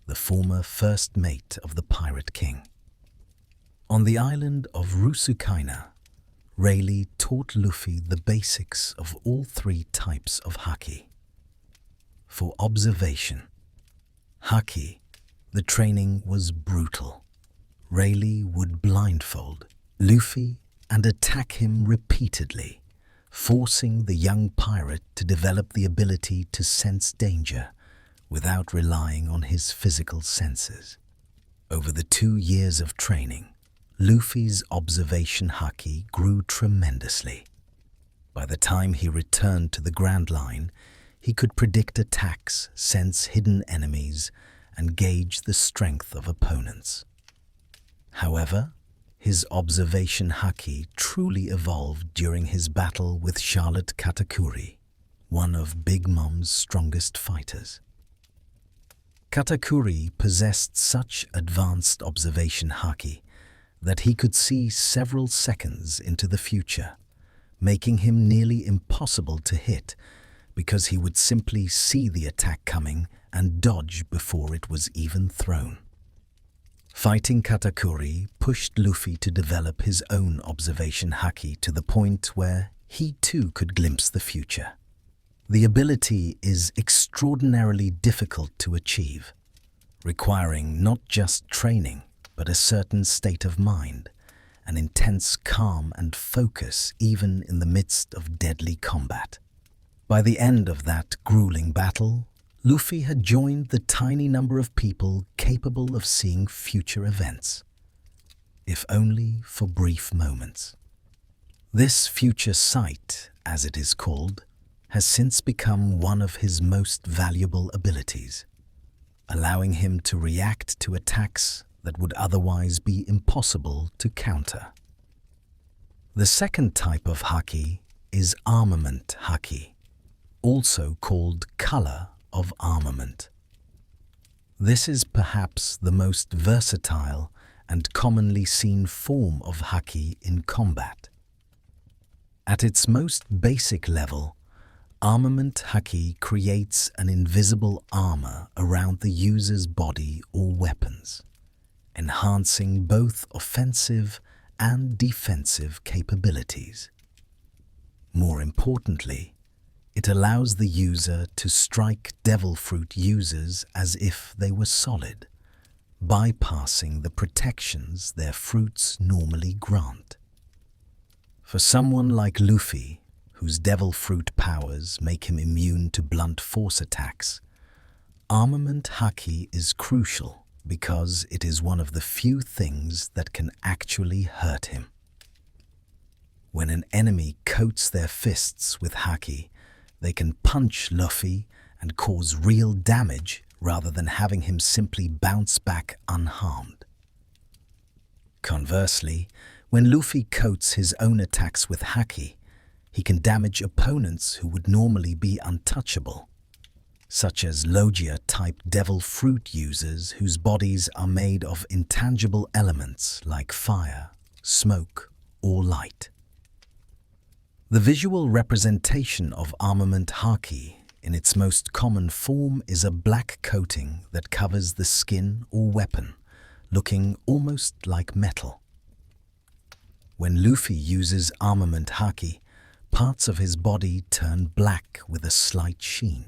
[SPEAKER 1] the former first mate of the Pirate King. On the island of Rusukaina, Rayleigh taught Luffy the basics of all three types of haki. For observation haki, the training was brutal. Rayleigh would blindfold Luffy and attack him repeatedly, forcing the young pirate to develop the ability to sense danger without relying on his physical senses. Over the 2 years of training, Luffy's observation haki grew tremendously. By the time he returned to the Grand Line, he could predict attacks, sense hidden enemies, and gauge the strength of opponents. However, his observation haki truly evolved during his battle with Charlotte Katakuri, one of Big Mom's strongest fighters. Katakuri possessed such advanced observation haki that he could see several seconds into the future, making him nearly impossible to hit because he would simply see the attack coming and dodge before it was even thrown. Fighting Katakuri pushed Luffy to develop his own observation haki to the point where he too could glimpse the future. The ability is extraordinarily difficult to achieve, requiring not just training but a certain state of mind, an intense calm and focus even in the midst of deadly combat. By the end of that grueling battle, Luffy had joined the tiny number of people capable of seeing future events, if only for brief moments. This future sight, as it is called, has since become one of his most valuable abilities, allowing him to react to attacks that would otherwise be impossible to counter. The second type of haki is armament haki, also called color of armament. This is perhaps the most versatile and commonly seen form of haki in combat. At its most basic level, armament haki creates an invisible armor around the user's body or weapons, enhancing both offensive and defensive capabilities. More importantly, it allows the user to strike Devil Fruit users as if they were solid, bypassing the protections their fruits normally grant. For someone like Luffy, whose Devil Fruit powers make him immune to blunt force attacks, armament haki is crucial, because it is one of the few things that can actually hurt him. When an enemy coats their fists with haki, they can punch Luffy and cause real damage rather than having him simply bounce back unharmed. Conversely, when Luffy coats his own attacks with haki, he can damage opponents who would normally be untouchable, such as Logia-type devil fruit users whose bodies are made of intangible elements like fire, smoke, or light. The visual representation of armament haki in its most common form is a black coating that covers the skin or weapon, looking almost like metal. When Luffy uses armament haki, parts of his body turn black with a slight sheen,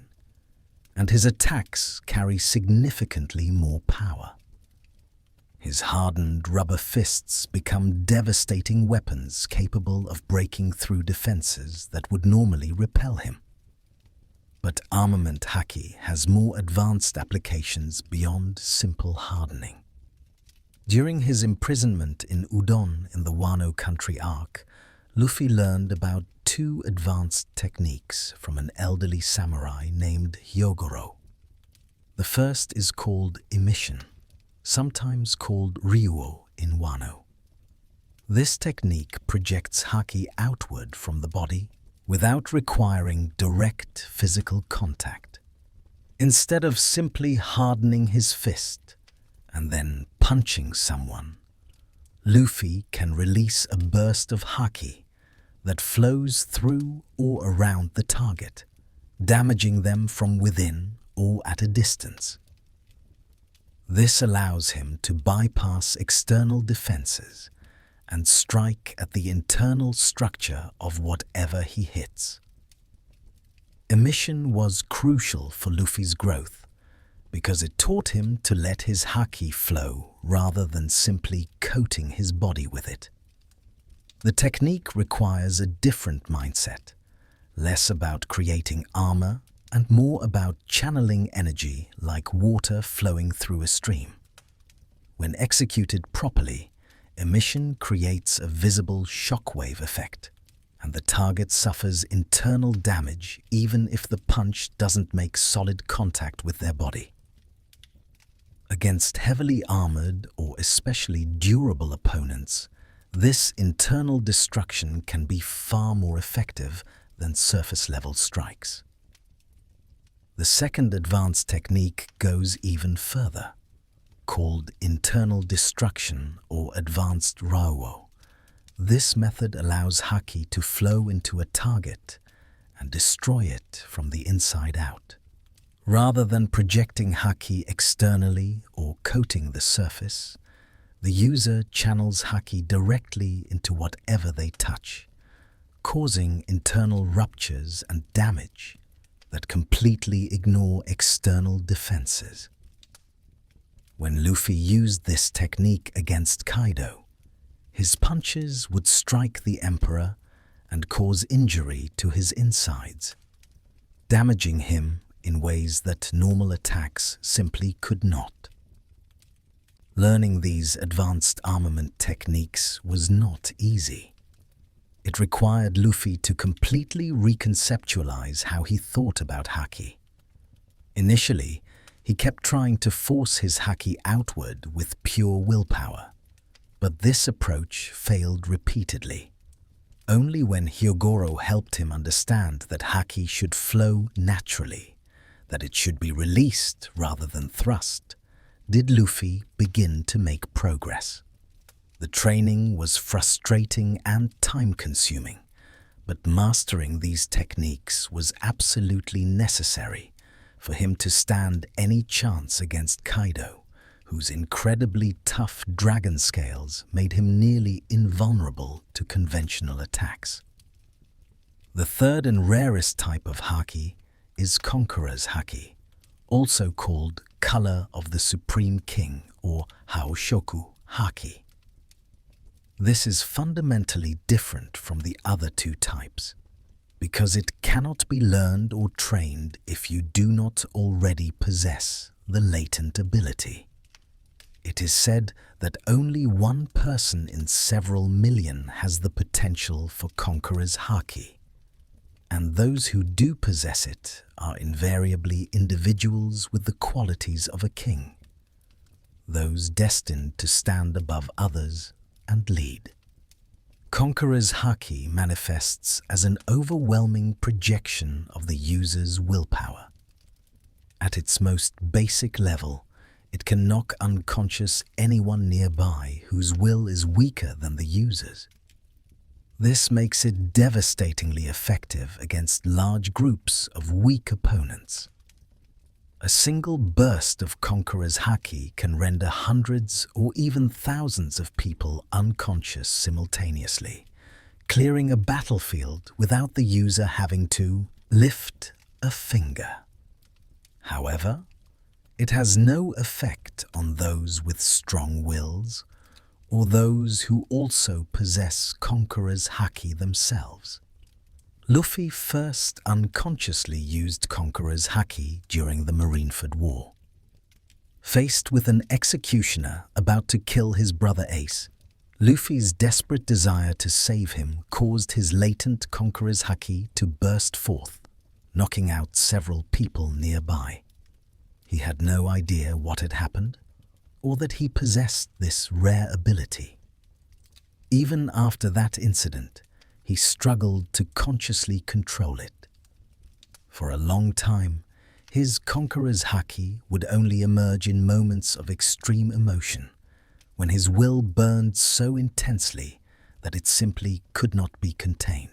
[SPEAKER 1] and his attacks carry significantly more power. His hardened rubber fists become devastating weapons capable of breaking through defenses that would normally repel him. But armament haki has more advanced applications beyond simple hardening. During his imprisonment in Udon in the Wano Country arc, Luffy learned about two advanced techniques from an elderly samurai named Hyogoro. The first is called emission, sometimes called Ryuo in Wano. This technique projects haki outward from the body without requiring direct physical contact. Instead of simply hardening his fist and then punching someone, Luffy can release a burst of haki that flows through or around the target, damaging them from within or at a distance. This allows him to bypass external defenses and strike at the internal structure of whatever he hits. Emission was crucial for Luffy's growth because it taught him to let his haki flow rather than simply coating his body with it. The technique requires a different mindset, less about creating armor and more about channeling energy like water flowing through a stream. When executed properly, emission creates a visible shockwave effect, and the target suffers internal damage even if the punch doesn't make solid contact with their body. Against heavily armored or especially durable opponents, this internal destruction can be far more effective than surface-level strikes. The second advanced technique goes even further, called internal destruction or advanced Ryuo. This method allows haki to flow into a target and destroy it from the inside out. Rather than projecting haki externally or coating the surface, the user channels haki directly into whatever they touch, causing internal ruptures and damage that completely ignore external defenses. When Luffy used this technique against Kaido, his punches would strike the Emperor and cause injury to his insides, damaging him in ways that normal attacks simply could not. Learning these advanced armament techniques was not easy. It required Luffy to completely reconceptualize how he thought about haki. Initially, he kept trying to force his haki outward with pure willpower, but this approach failed repeatedly. Only when Hyogoro helped him understand that haki should flow naturally, that it should be released rather than thrust, did Luffy begin to make progress. The training was frustrating and time-consuming, but mastering these techniques was absolutely necessary for him to stand any chance against Kaido, whose incredibly tough dragon scales made him nearly invulnerable to conventional attacks. The third and rarest type of haki is Conqueror's haki, also called Color of the Supreme King or Haoshoku haki. This is fundamentally different from the other two types, because it cannot be learned or trained if you do not already possess the latent ability. It is said that only one person in several million has the potential for Conqueror's Haki, and those who do possess it are invariably individuals with the qualities of a king, those destined to stand above others and lead. Conqueror's Haki manifests as an overwhelming projection of the user's willpower. At its most basic level, it can knock unconscious anyone nearby whose will is weaker than the user's. This makes it devastatingly effective against large groups of weak opponents. A single burst of Conqueror's Haki can render hundreds or even thousands of people unconscious simultaneously, clearing a battlefield without the user having to lift a finger. However, it has no effect on those with strong wills or those who also possess Conqueror's Haki themselves. Luffy first unconsciously used Conqueror's Haki during the Marineford War. Faced with an executioner about to kill his brother Ace, Luffy's desperate desire to save him caused his latent Conqueror's Haki to burst forth, knocking out several people nearby. He had no idea what had happened, or that he possessed this rare ability. Even after that incident, he struggled to consciously control it. For a long time, his Conqueror's Haki would only emerge in moments of extreme emotion, when his will burned so intensely that it simply could not be contained.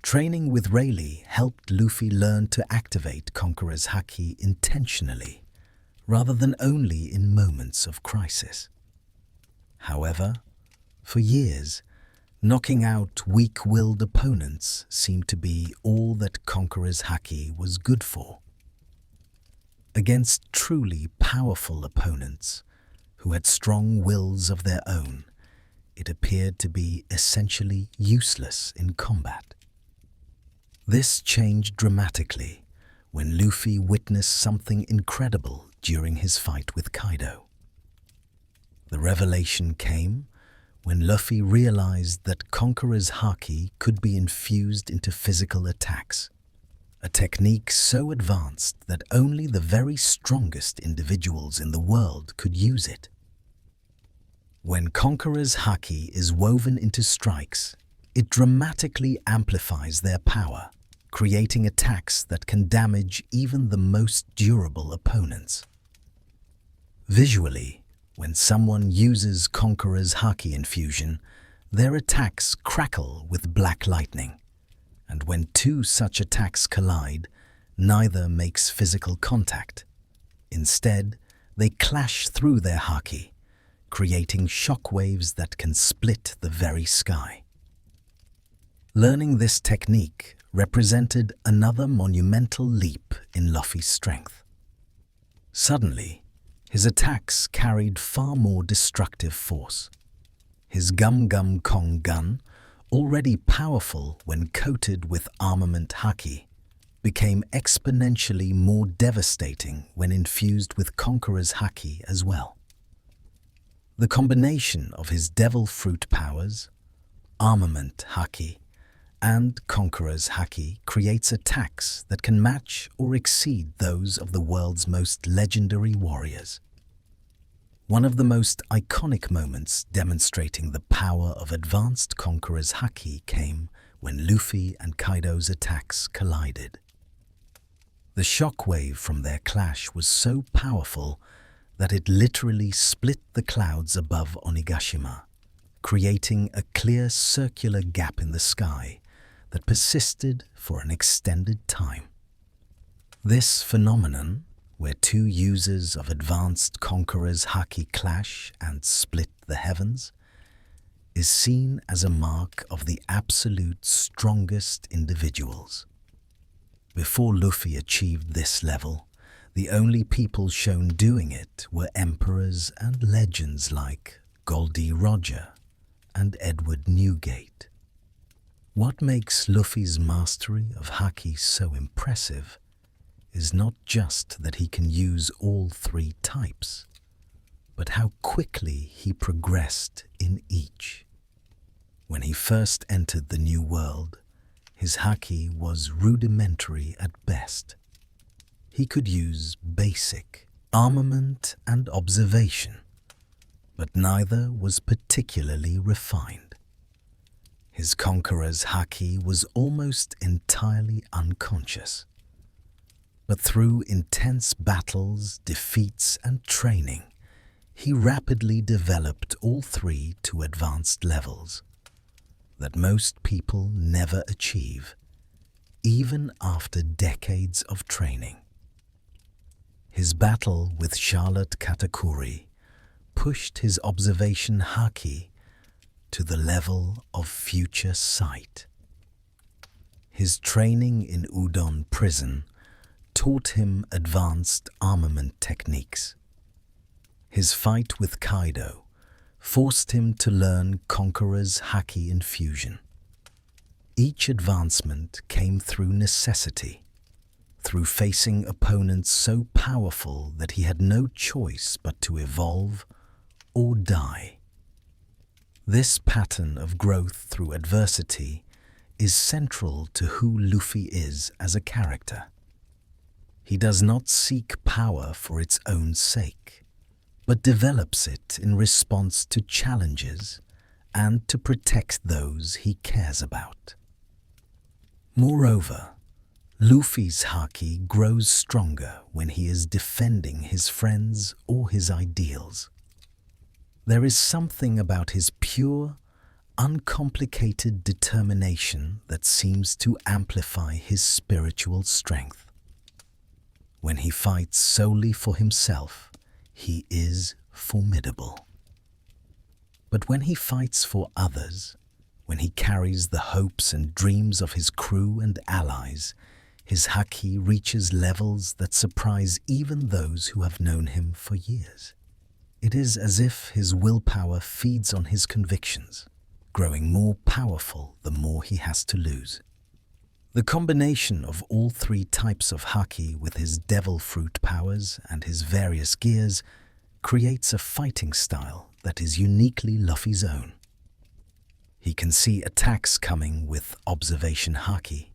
[SPEAKER 1] Training with Rayleigh helped Luffy learn to activate Conqueror's Haki intentionally, rather than only in moments of crisis. However, for years, knocking out weak-willed opponents seemed to be all that Conqueror's Haki was good for. Against truly powerful opponents, who had strong wills of their own, it appeared to be essentially useless in combat. This changed dramatically when Luffy witnessed something incredible during his fight with Kaido. The revelation came when Luffy realized that Conqueror's Haki could be infused into physical attacks, a technique so advanced that only the very strongest individuals in the world could use it. When Conqueror's Haki is woven into strikes, it dramatically amplifies their power, creating attacks that can damage even the most durable opponents. Visually, when someone uses Conqueror's Haki infusion, their attacks crackle with black lightning, and when two such attacks collide, neither makes physical contact. Instead, they clash through their Haki, creating shockwaves that can split the very sky. Learning this technique represented another monumental leap in Luffy's strength. Suddenly, his attacks carried far more destructive force. His Gum Gum Kong gun, already powerful when coated with armament Haki, became exponentially more devastating when infused with Conqueror's Haki as well. The combination of his Devil Fruit powers, armament Haki, and Conqueror's Haki creates attacks that can match or exceed those of the world's most legendary warriors. One of the most iconic moments demonstrating the power of advanced Conqueror's Haki came when Luffy and Kaido's attacks collided. The shockwave from their clash was so powerful that it literally split the clouds above Onigashima, creating a clear circular gap in the sky that persisted for an extended time. This phenomenon, where two users of advanced Conqueror's Haki clash and split the heavens, is seen as a mark of the absolute strongest individuals. Before Luffy achieved this level, the only people shown doing it were emperors and legends like Goldie Roger and Edward Newgate. What makes Luffy's mastery of Haki so impressive is not just that he can use all three types, but how quickly he progressed in each. When he first entered the new world, his haki was rudimentary at best. He could use basic armament and observation, but neither was particularly refined. His conqueror's haki was almost entirely unconscious. But through intense battles, defeats, and training, he rapidly developed all three to advanced levels that most people never achieve, even after decades of training. His battle with Charlotte Katakuri pushed his observation haki to the level of future sight. His training in Udon prison taught him advanced armament techniques. His fight with Kaido forced him to learn Conqueror's haki infusion. Each advancement came through necessity, through facing opponents so powerful that he had no choice but to evolve or die. This pattern of growth through adversity is central to who Luffy is as a character. He does not seek power for its own sake, but develops it in response to challenges and to protect those he cares about. Moreover, Luffy's haki grows stronger when he is defending his friends or his ideals. There is something about his pure, uncomplicated determination that seems to amplify his spiritual strength. When he fights solely for himself, he is formidable. But when he fights for others, when he carries the hopes and dreams of his crew and allies, his haki reaches levels that surprise even those who have known him for years. It is as if his willpower feeds on his convictions, growing more powerful the more he has to lose. The combination of all three types of haki with his devil fruit powers and his various gears creates a fighting style that is uniquely Luffy's own. He can see attacks coming with observation haki,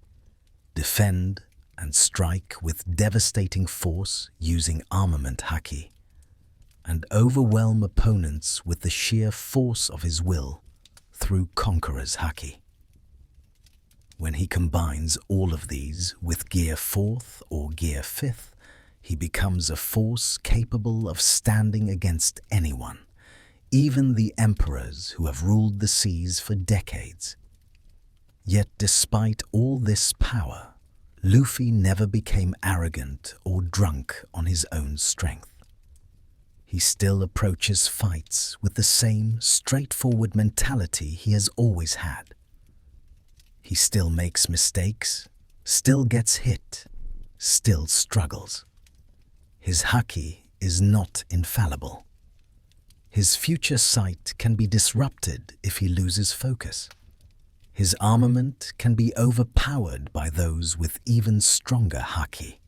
[SPEAKER 1] defend and strike with devastating force using armament haki, and overwhelm opponents with the sheer force of his will through Conqueror's haki. When he combines all of these with Gear 4th or Gear 5th, he becomes a force capable of standing against anyone, even the emperors who have ruled the seas for decades. Yet despite all this power, Luffy never became arrogant or drunk on his own strength. He still approaches fights with the same straightforward mentality he has always had. He still makes mistakes, still gets hit, still struggles. His haki is not infallible. His future sight can be disrupted if he loses focus. His armament can be overpowered by those with even stronger haki.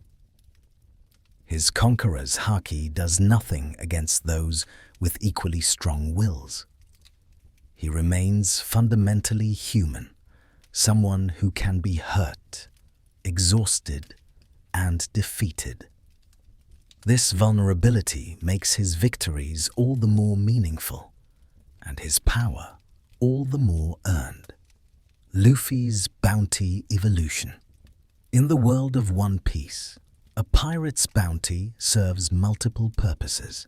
[SPEAKER 1] His conqueror's haki does nothing against those with equally strong wills. He remains fundamentally human, someone who can be hurt, exhausted, and defeated. This vulnerability makes his victories all the more meaningful, and his power all the more earned. Luffy's bounty evolution. In the world of One Piece, a pirate's bounty serves multiple purposes.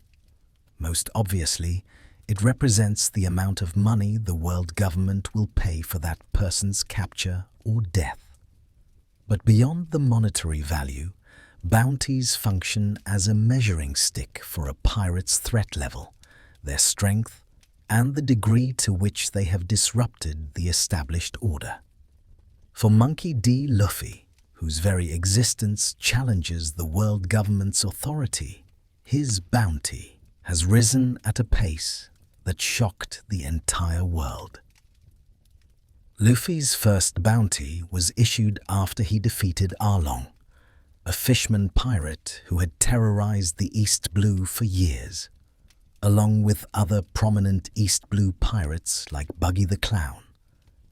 [SPEAKER 1] Most obviously, it represents the amount of money the world government will pay for that person's capture or death. But beyond the monetary value, bounties function as a measuring stick for a pirate's threat level, their strength, and the degree to which they have disrupted the established order. For Monkey D. Luffy, whose very existence challenges the world government's authority, his bounty has risen at a pace that shocked the entire world. Luffy's first bounty was issued after he defeated Arlong, a fisherman pirate who had terrorized the East Blue for years. along with other prominent East Blue pirates like Buggy the Clown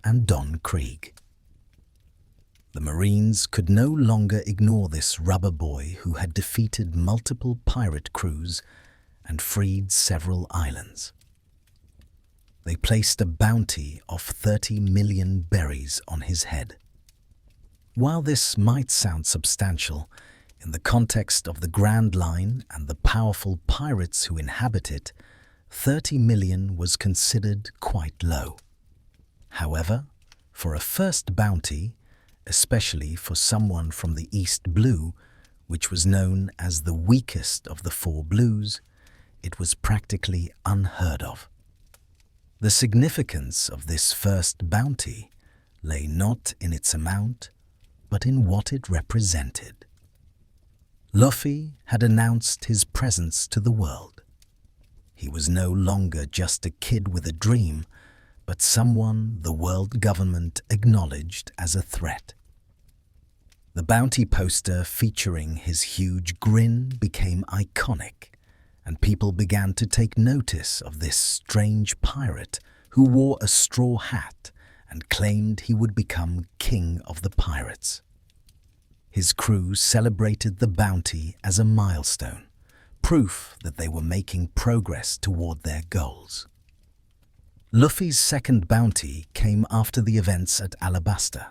[SPEAKER 1] and Don Krieg. The Marines could no longer ignore this rubber boy who had defeated multiple pirate crews and freed several islands. They placed a bounty of 30 million berries on his head. While this might sound substantial, in the context of the Grand Line and the powerful pirates who inhabit it, 30 million was considered quite low. However, for a first bounty, especially for someone from the East Blue, which was known as the weakest of the four blues, it was practically unheard of. The significance of this first bounty lay not in its amount, but in what it represented. Luffy had announced his presence to the world. He was no longer just a kid with a dream, but someone the world government acknowledged as a threat. The bounty poster featuring his huge grin became iconic, and people began to take notice of this strange pirate who wore a straw hat and claimed he would become king of the pirates. His crew celebrated the bounty as a milestone, proof that they were making progress toward their goals. Luffy's second bounty came after the events at Alabasta,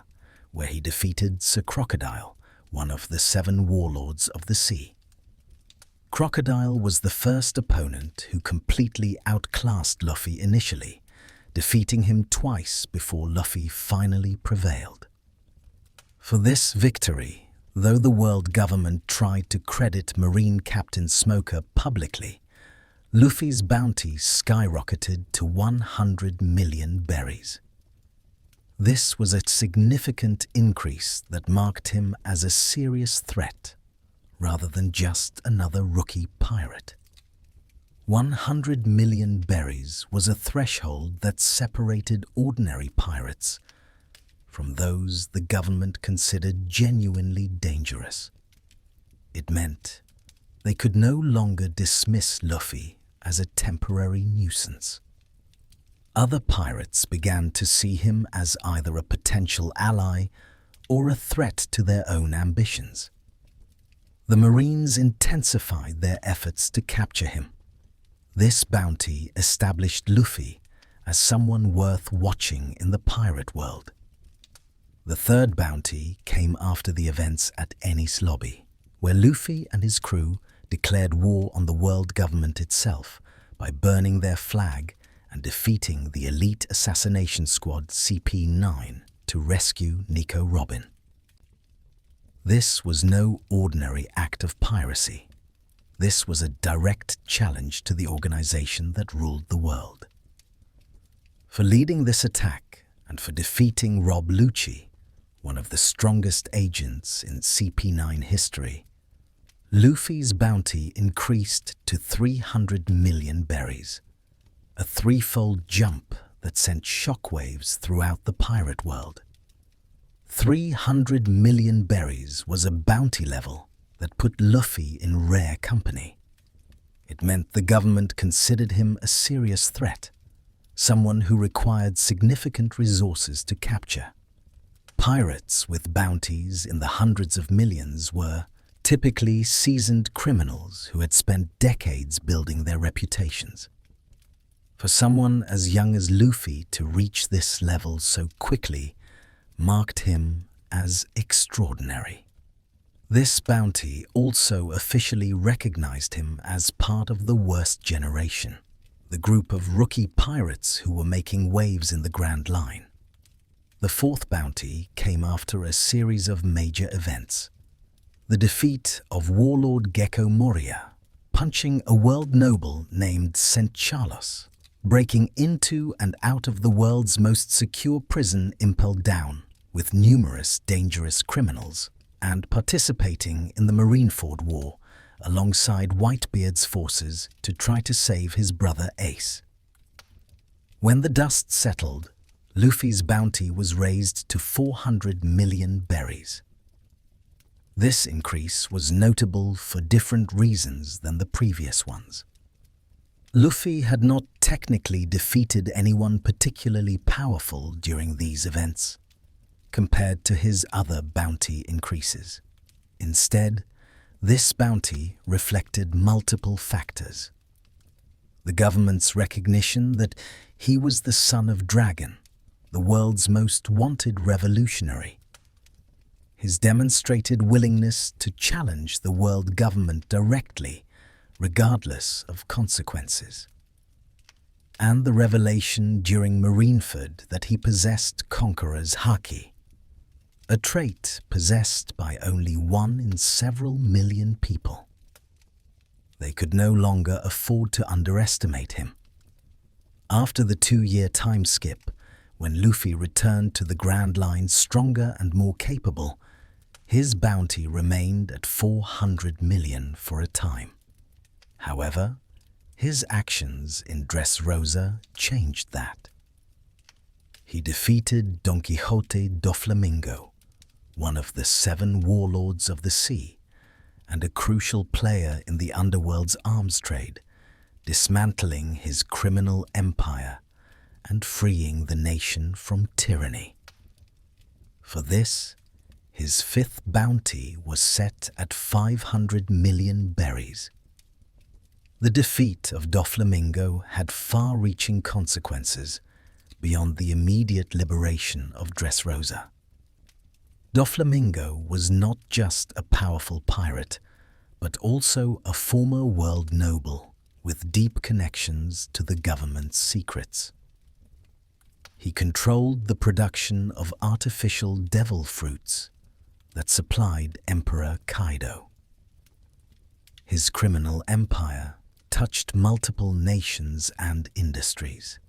[SPEAKER 1] where he defeated Sir Crocodile, one of the 7 warlords of the sea. Crocodile was the first opponent who completely outclassed Luffy initially, defeating him twice before Luffy finally prevailed. For this victory, though the world government tried to credit Marine Captain Smoker publicly, Luffy's bounty skyrocketed to 100 million berries. This was a significant increase that marked him as a serious threat, rather than just another rookie pirate. 100 million berries was a threshold that separated ordinary pirates from those the government considered genuinely dangerous. It meant they could no longer dismiss Luffy as a temporary nuisance. Other pirates began to see him as either a potential ally or a threat to their own ambitions. The Marines intensified their efforts to capture him. This bounty established Luffy as someone worth watching in the pirate world. The third bounty came after the events at Enies Lobby, where Luffy and his crew declared war on the world government itself by burning their flag and defeating the elite assassination squad CP9 to rescue Nico Robin. This was no ordinary act of piracy. This was a direct challenge to the organization that ruled the world. For leading this attack and for defeating Rob Lucci, one of the strongest agents in CP9 history, Luffy's bounty increased to 300 million berries, a threefold jump that sent shockwaves throughout the pirate world. 300 million berries was a bounty level that put Luffy in rare company. It meant the government considered him a serious threat, someone who required significant resources to capture. Pirates with bounties in the hundreds of millions were typically seasoned criminals who had spent decades building their reputations. For someone as young as Luffy to reach this level so quickly marked him as extraordinary. This bounty also officially recognized him as part of the worst generation, the group of rookie pirates who were making waves in the Grand Line. The fourth bounty came after a series of major events. The defeat of warlord Gecko Moria, punching a world noble named St. Charlos, breaking into and out of the world's most secure prison Impel Down with numerous dangerous criminals, and participating in the Marineford War alongside Whitebeard's forces to try to save his brother Ace. When the dust settled, Luffy's bounty was raised to 400 million berries. This increase was notable for different reasons than the previous ones. Luffy had not technically defeated anyone particularly powerful during these events, compared to his other bounty increases. Instead, this bounty reflected multiple factors. The government's recognition that he was the son of Dragon, the world's most wanted revolutionary. His demonstrated willingness to challenge the world government directly, regardless of consequences. And the revelation during Marineford that he possessed Conqueror's Haki, a trait possessed by only one in several million people. They could no longer afford to underestimate him. After the 2-year time skip, when Luffy returned to the Grand Line stronger and more capable, his bounty remained at 400 million for a time. However, his actions in Dressrosa changed that. He defeated Don Quixote do Flamingo, one of the 7 warlords of the sea, and a crucial player in the underworld's arms trade, dismantling his criminal empire and freeing the nation from tyranny. For this, his 5th bounty was set at 500 million berries. The defeat of Doflamingo had far-reaching consequences beyond the immediate liberation of Dressrosa. Doflamingo was not just a powerful pirate, but also a former world noble with deep connections to the government's secrets. He controlled the production of artificial devil fruits that supplied Emperor Kaido. His criminal empire touched multiple nations and industries.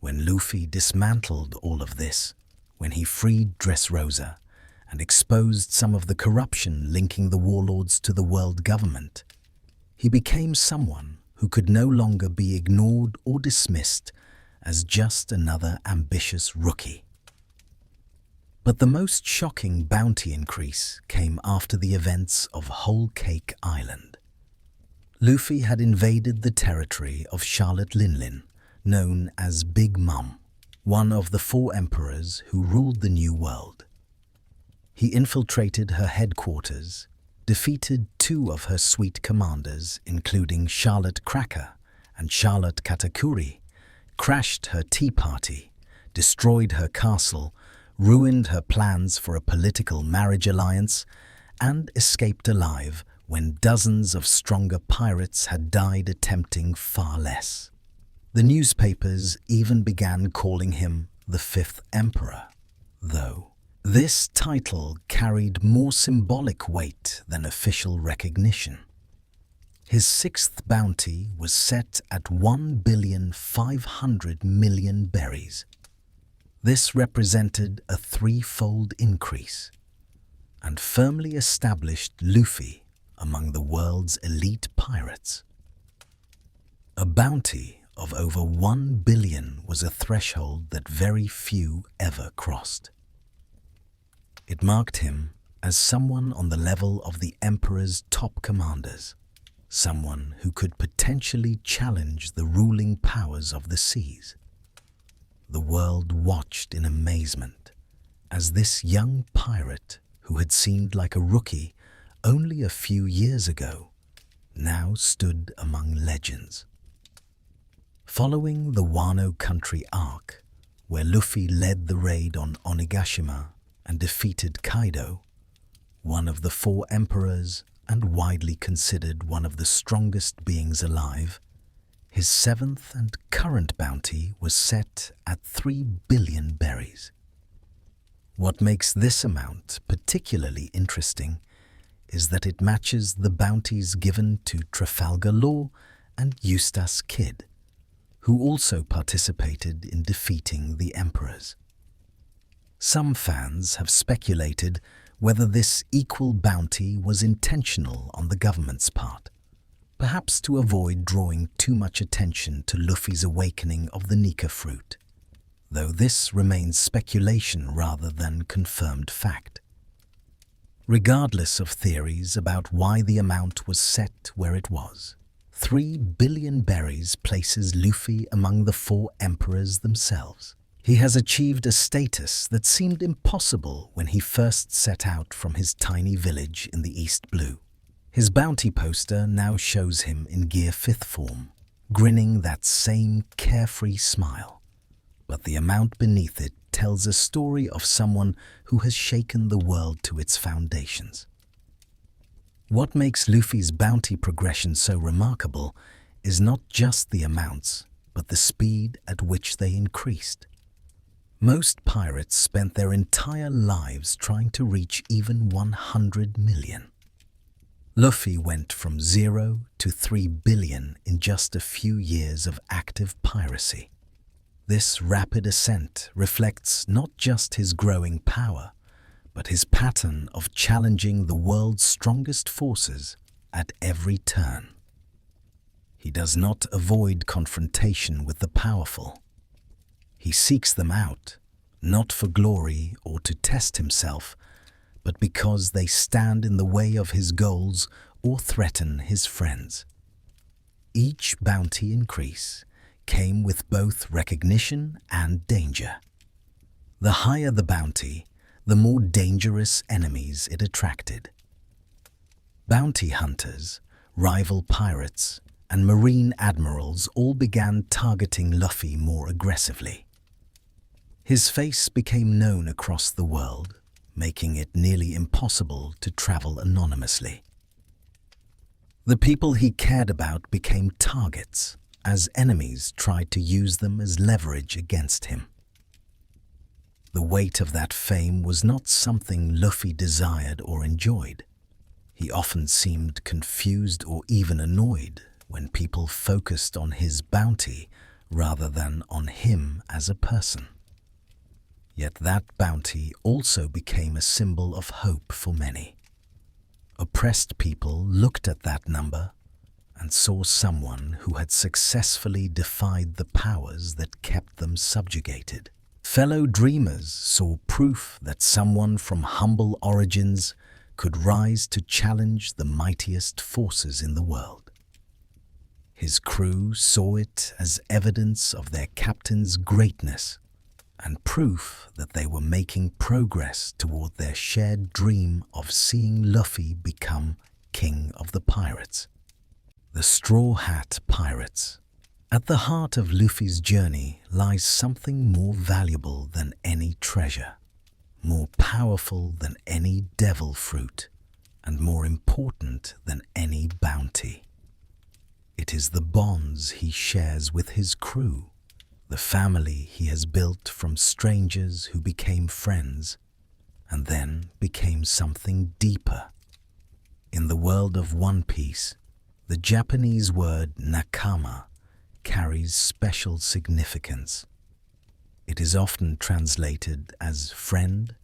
[SPEAKER 1] When Luffy dismantled all of this, when he freed Dressrosa and exposed some of the corruption linking the warlords to the world government, he became someone who could no longer be ignored or dismissed as just another ambitious rookie. But the most shocking bounty increase came after the events of Whole Cake Island. Luffy had invaded the territory of Charlotte Linlin, known as Big Mom, one of the 4 emperors who ruled the New World. He infiltrated her headquarters, defeated 2 of her suite commanders, including Charlotte Cracker and Charlotte Katakuri, crashed her tea party, destroyed her castle, ruined her plans for a political marriage alliance, and escaped alive when dozens of stronger pirates had died attempting far less. The newspapers even began calling him the 5th Emperor, though this title carried more symbolic weight than official recognition. His 6th bounty was set at 1,500 million berries. This represented a 3-fold increase and firmly established Luffy among the world's elite pirates. A bounty of over 1 billion was a threshold that very few ever crossed. It marked him as someone on the level of the Emperor's top commanders, someone who could potentially challenge the ruling powers of the seas. The world watched in amazement as this young pirate, who had seemed like a rookie only a few years ago, now stood among legends. Following the Wano Country arc, where Luffy led the raid on Onigashima and defeated Kaido, one of the 4 emperors and widely considered one of the strongest beings alive, his 7th and current bounty was set at 3 billion berries. What makes this amount particularly interesting is that it matches the bounties given to Trafalgar Law and Eustace Kidd, who also participated in defeating the emperors. Some fans have speculated whether this equal bounty was intentional on the government's part, perhaps to avoid drawing too much attention to Luffy's awakening of the Nika fruit, though this remains speculation rather than confirmed fact. Regardless of theories about why the amount was set where it was, 3 billion berries places Luffy among the 4 emperors themselves. He has achieved a status that seemed impossible when he first set out from his tiny village in the East Blue. His bounty poster now shows him in Gear 5th form, grinning that same carefree smile. But the amount beneath it tells a story of someone who has shaken the world to its foundations. What makes Luffy's bounty progression so remarkable is not just the amounts, but the speed at which they increased. Most pirates spent their entire lives trying to reach even 100 million. Luffy went from 0 to 3 billion in just a few years of active piracy. This rapid ascent reflects not just his growing power, but his pattern of challenging the world's strongest forces at every turn. He does not avoid confrontation with the powerful. He seeks them out, not for glory or to test himself, but because they stand in the way of his goals or threaten his friends. Each bounty increase came with both recognition and danger. The higher the bounty, the more dangerous enemies it attracted. Bounty hunters, rival pirates, and marine admirals all began targeting Luffy more aggressively. His face became known across the world, making it nearly impossible to travel anonymously. The people he cared about became targets, as enemies tried to use them as leverage against him. The weight of that fame was not something Luffy desired or enjoyed. He often seemed confused or even annoyed when people focused on his bounty rather than on him as a person. Yet that bounty also became a symbol of hope for many. Oppressed people looked at that number and saw someone who had successfully defied the powers that kept them subjugated. Fellow dreamers saw proof that someone from humble origins could rise to challenge the mightiest forces in the world. His crew saw it as evidence of their captain's greatness and proof that they were making progress toward their shared dream of seeing Luffy become king of the pirates. The Straw Hat Pirates. At the heart of Luffy's journey lies something more valuable than any treasure, more powerful than any devil fruit, and more important than any bounty. It is the bonds he shares with his crew, the family he has built from strangers who became friends and then became something deeper. In the world of One Piece, the Japanese word nakama carries special significance. It is often translated as friend,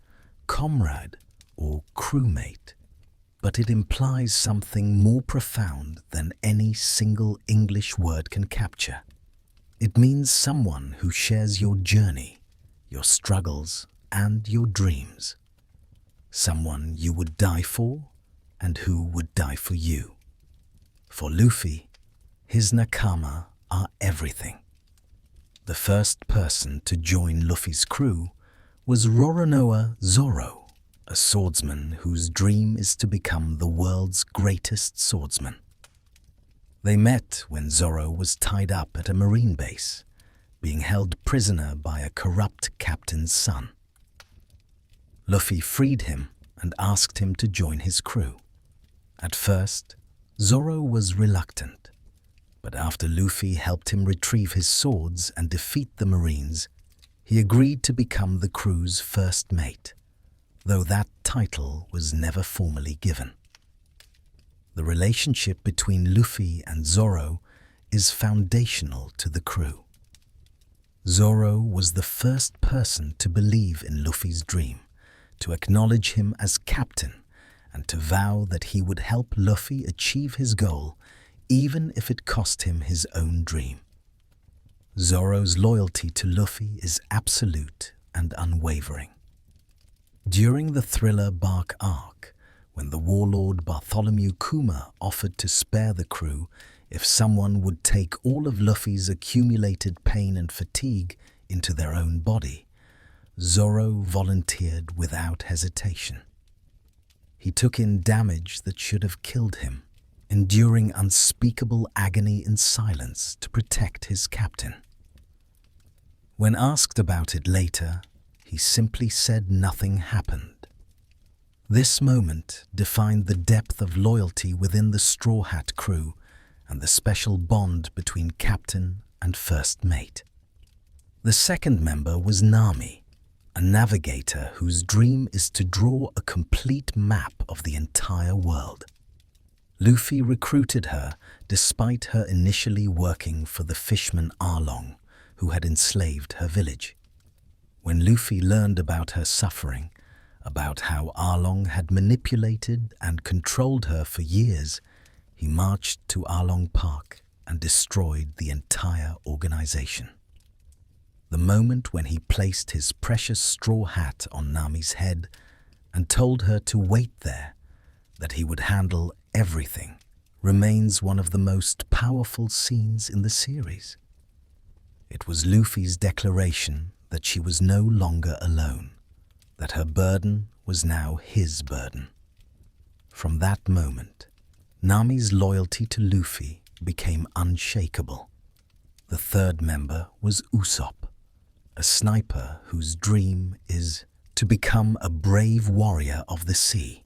[SPEAKER 1] comrade, or crewmate, but it implies something more profound than any single English word can capture. It means someone who shares your journey, your struggles, and your dreams. Someone you would die for and who would die for you. For Luffy, his nakama are everything. The first person to join Luffy's crew was Roronoa Zoro, a swordsman whose dream is to become the world's greatest swordsman. They met when Zoro was tied up at a marine base, being held prisoner by a corrupt captain's son. Luffy freed him and asked him to join his crew. At first, Zoro was reluctant, but after Luffy helped him retrieve his swords and defeat the Marines, he agreed to become the crew's first mate, though that title was never formally given. The relationship between Luffy and Zoro is foundational to the crew. Zoro was the first person to believe in Luffy's dream, to acknowledge him as captain, and to vow that he would help Luffy achieve his goal, even if it cost him his own dream. Zoro's loyalty to Luffy is absolute and unwavering. During the Thriller Bark arc, when the warlord Bartholomew Kuma offered to spare the crew if someone would take all of Luffy's accumulated pain and fatigue into their own body, Zoro volunteered without hesitation. He took in damage that should have killed him, enduring unspeakable agony in silence to protect his captain. When asked about it later, he simply said nothing happened. This moment defined the depth of loyalty within the Straw Hat crew and the special bond between captain and first mate. The second member was Nami, a navigator whose dream is to draw a complete map of the entire world. Luffy recruited her despite her initially working for the fisherman Arlong, who had enslaved her village. When Luffy learned about her suffering, about how Arlong had manipulated and controlled her for years, he marched to Arlong Park and destroyed the entire organization. The moment when he placed his precious straw hat on Nami's head and told her to wait there, that he would handle everything, remains one of the most powerful scenes in the series. It was Luffy's declaration that she was no longer alone, that her burden was now his burden. From that moment, Nami's loyalty to Luffy became unshakable. The third member was Usopp, a sniper whose dream is to become a brave warrior of the sea.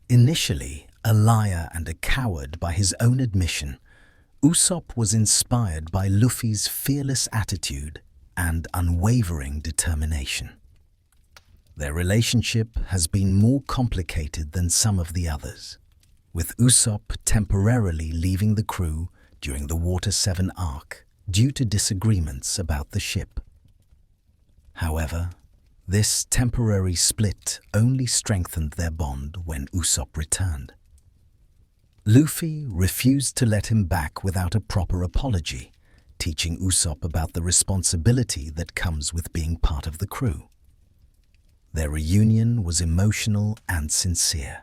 [SPEAKER 1] Initially a liar and a coward by his own admission, Usopp was inspired by Luffy's fearless attitude and unwavering determination. Their relationship has been more complicated than some of the others, with Usopp temporarily leaving the crew during the Water 7 arc due to disagreements about the ship. However, this temporary split only strengthened their bond when Usopp returned. Luffy refused to let him back without a proper apology, teaching Usopp about the responsibility that comes with being part of the crew. Their reunion was emotional and sincere,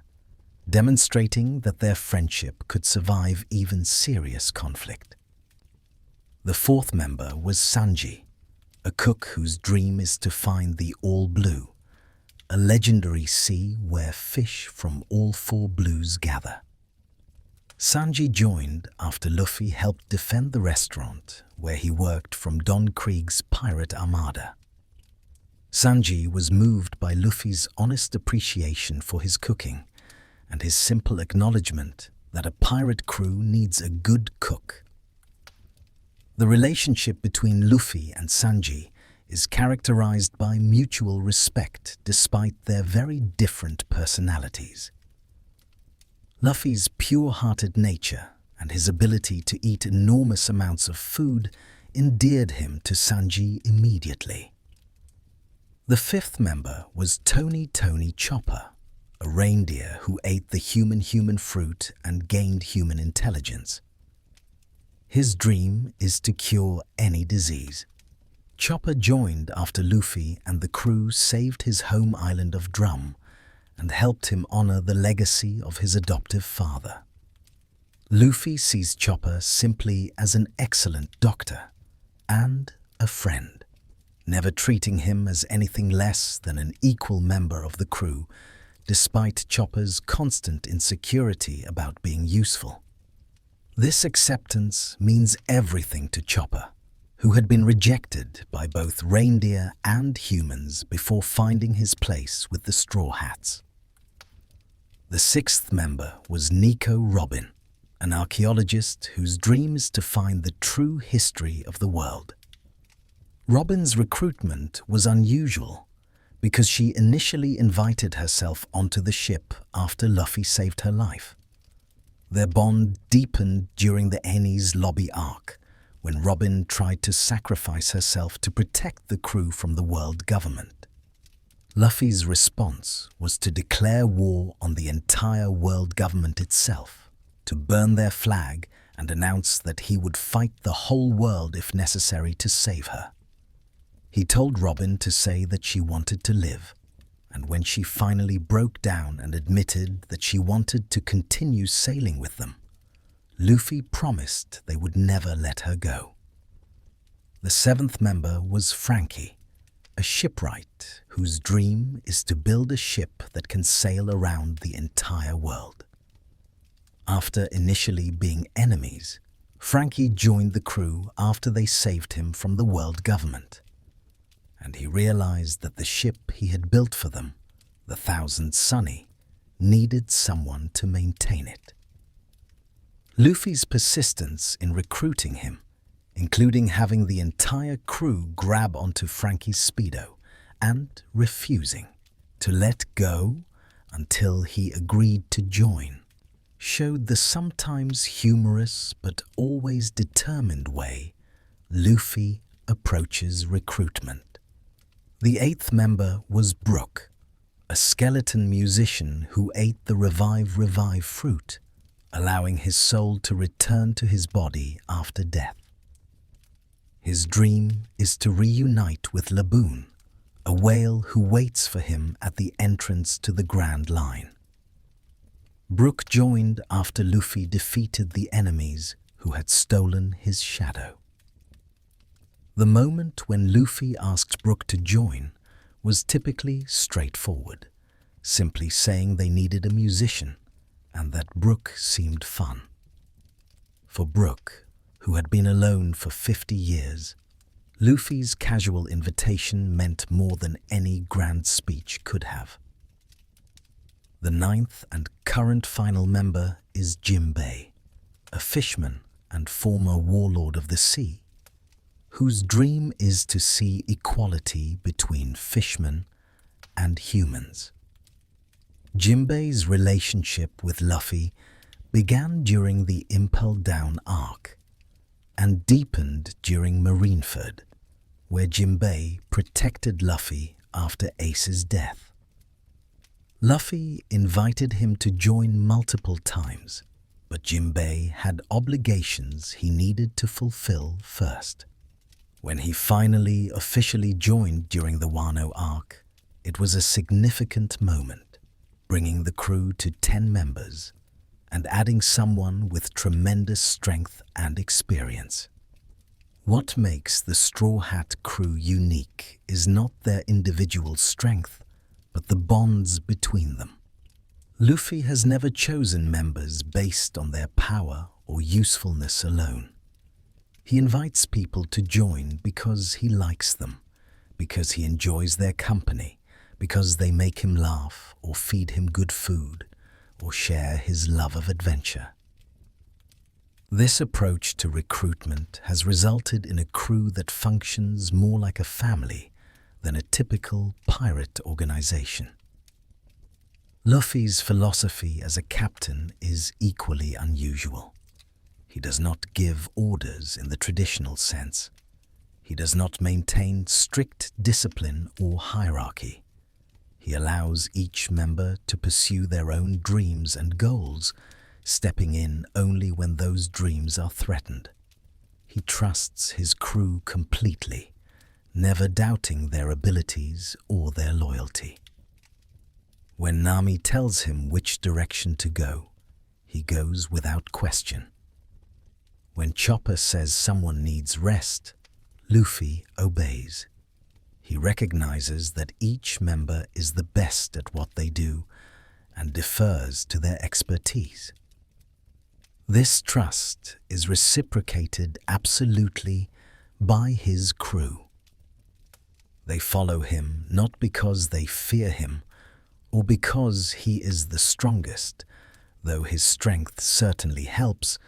[SPEAKER 1] demonstrating that their friendship could survive even serious conflict. The fourth member was Sanji, a cook whose dream is to find the All Blue, a legendary sea where fish from all four blues gather. Sanji joined after Luffy helped defend the restaurant where he worked from Don Krieg's pirate armada. Sanji was moved by Luffy's honest appreciation for his cooking and his simple acknowledgement that a pirate crew needs a good cook. The relationship between Luffy and Sanji is characterized by mutual respect despite their very different personalities. Luffy's pure-hearted nature and his ability to eat enormous amounts of food endeared him to Sanji immediately. The fifth member was Tony Chopper, a reindeer who ate the human fruit and gained human intelligence. His dream is to cure any disease. Chopper joined after Luffy and the crew saved his home island of Drum and helped him honor the legacy of his adoptive father. Luffy sees Chopper simply as an excellent doctor and a friend, never treating him as anything less than an equal member of the crew, despite Chopper's constant insecurity about being useful. This acceptance means everything to Chopper, who had been rejected by both reindeer and humans before finding his place with the Straw Hats. The sixth member was Nico Robin, an archaeologist whose dream is to find the true history of the world. Robin's recruitment was unusual because she initially invited herself onto the ship after Luffy saved her life. Their bond deepened during the Enies Lobby arc, when Robin tried to sacrifice herself to protect the crew from the world government. Luffy's response was to declare war on the entire world government itself, to burn their flag and announce that he would fight the whole world if necessary to save her. He told Robin to say that she wanted to live, and when she finally broke down and admitted that she wanted to continue sailing with them, Luffy promised they would never let her go. The seventh member was Frankie, a shipwright whose dream is to build a ship that can sail around the entire world. After initially being enemies, Frankie joined the crew after they saved him from the world government, and he realized that the ship he had built for them, the Thousand Sunny, needed someone to maintain it. Luffy's persistence in recruiting him, including having the entire crew grab onto Frankie's speedo and refusing to let go until he agreed to join, showed the sometimes humorous but always determined way Luffy approaches recruitment. The eighth member was Brook, a skeleton musician who ate the revive fruit, allowing his soul to return to his body after death. His dream is to reunite with Laboon, a whale who waits for him at the entrance to the Grand Line. Brook joined after Luffy defeated the enemies who had stolen his shadow. The moment when Luffy asked Brook to join was typically straightforward, simply saying they needed a musician and that Brook seemed fun. For Brook, who had been alone for 50 years, Luffy's casual invitation meant more than any grand speech could have. The ninth and current final member is Jinbei, a fisherman and former warlord of the sea, whose dream is to see equality between fishmen and humans. Jinbei's relationship with Luffy began during the Impel Down arc and deepened during Marineford, where Jinbei protected Luffy after Ace's death. Luffy invited him to join multiple times, but Jinbei had obligations he needed to fulfill first. When he finally officially joined during the Wano arc, it was a significant moment, bringing the crew to 10 members and adding someone with tremendous strength and experience. What makes the Straw Hat crew unique is not their individual strength, but the bonds between them. Luffy has never chosen members based on their power or usefulness alone. He invites people to join because he likes them, because he enjoys their company, because they make him laugh or feed him good food or share his love of adventure. This approach to recruitment has resulted in a crew that functions more like a family than a typical pirate organization. Luffy's philosophy as a captain is equally unusual. He does not give orders in the traditional sense. He does not maintain strict discipline or hierarchy. He allows each member to pursue their own dreams and goals, stepping in only when those dreams are threatened. He trusts his crew completely, never doubting their abilities or their loyalty. When Nami tells him which direction to go, he goes without question. When Chopper says someone needs rest, Luffy obeys. He recognizes that each member is the best at what they do and defers to their expertise. This trust is reciprocated absolutely by his crew. They follow him not because they fear him or because he is the strongest, though his strength certainly helps,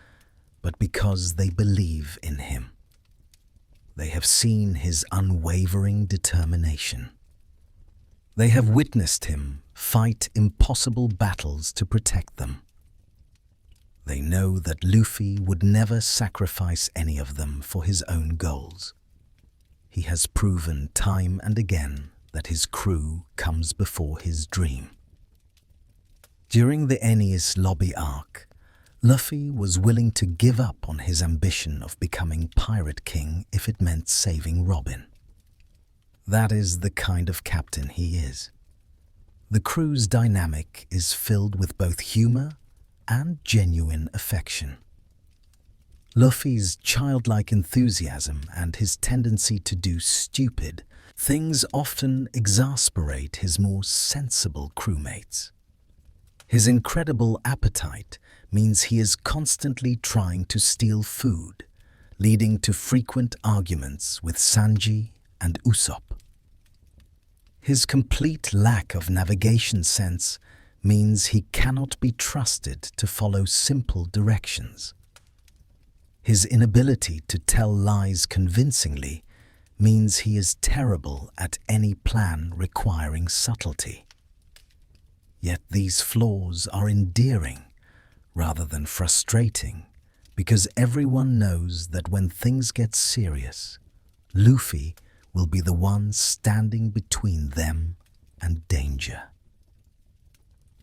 [SPEAKER 1] but because they believe in him. They have seen his unwavering determination. They have witnessed him fight impossible battles to protect them. They know that Luffy would never sacrifice any of them for his own goals. He has proven time and again that his crew comes before his dream. During the Enies Lobby arc, Luffy was willing to give up on his ambition of becoming Pirate King if it meant saving Robin. That is the kind of captain he is. The crew's dynamic is filled with both humor and genuine affection. Luffy's childlike enthusiasm and his tendency to do stupid things often exasperate his more sensible crewmates. His incredible appetite means he is constantly trying to steal food, leading to frequent arguments with Sanji and Usopp. His complete lack of navigation sense means he cannot be trusted to follow simple directions. His inability to tell lies convincingly means he is terrible at any plan requiring subtlety. Yet these flaws are endearing rather than frustrating, because everyone knows that when things get serious, Luffy will be the one standing between them and danger.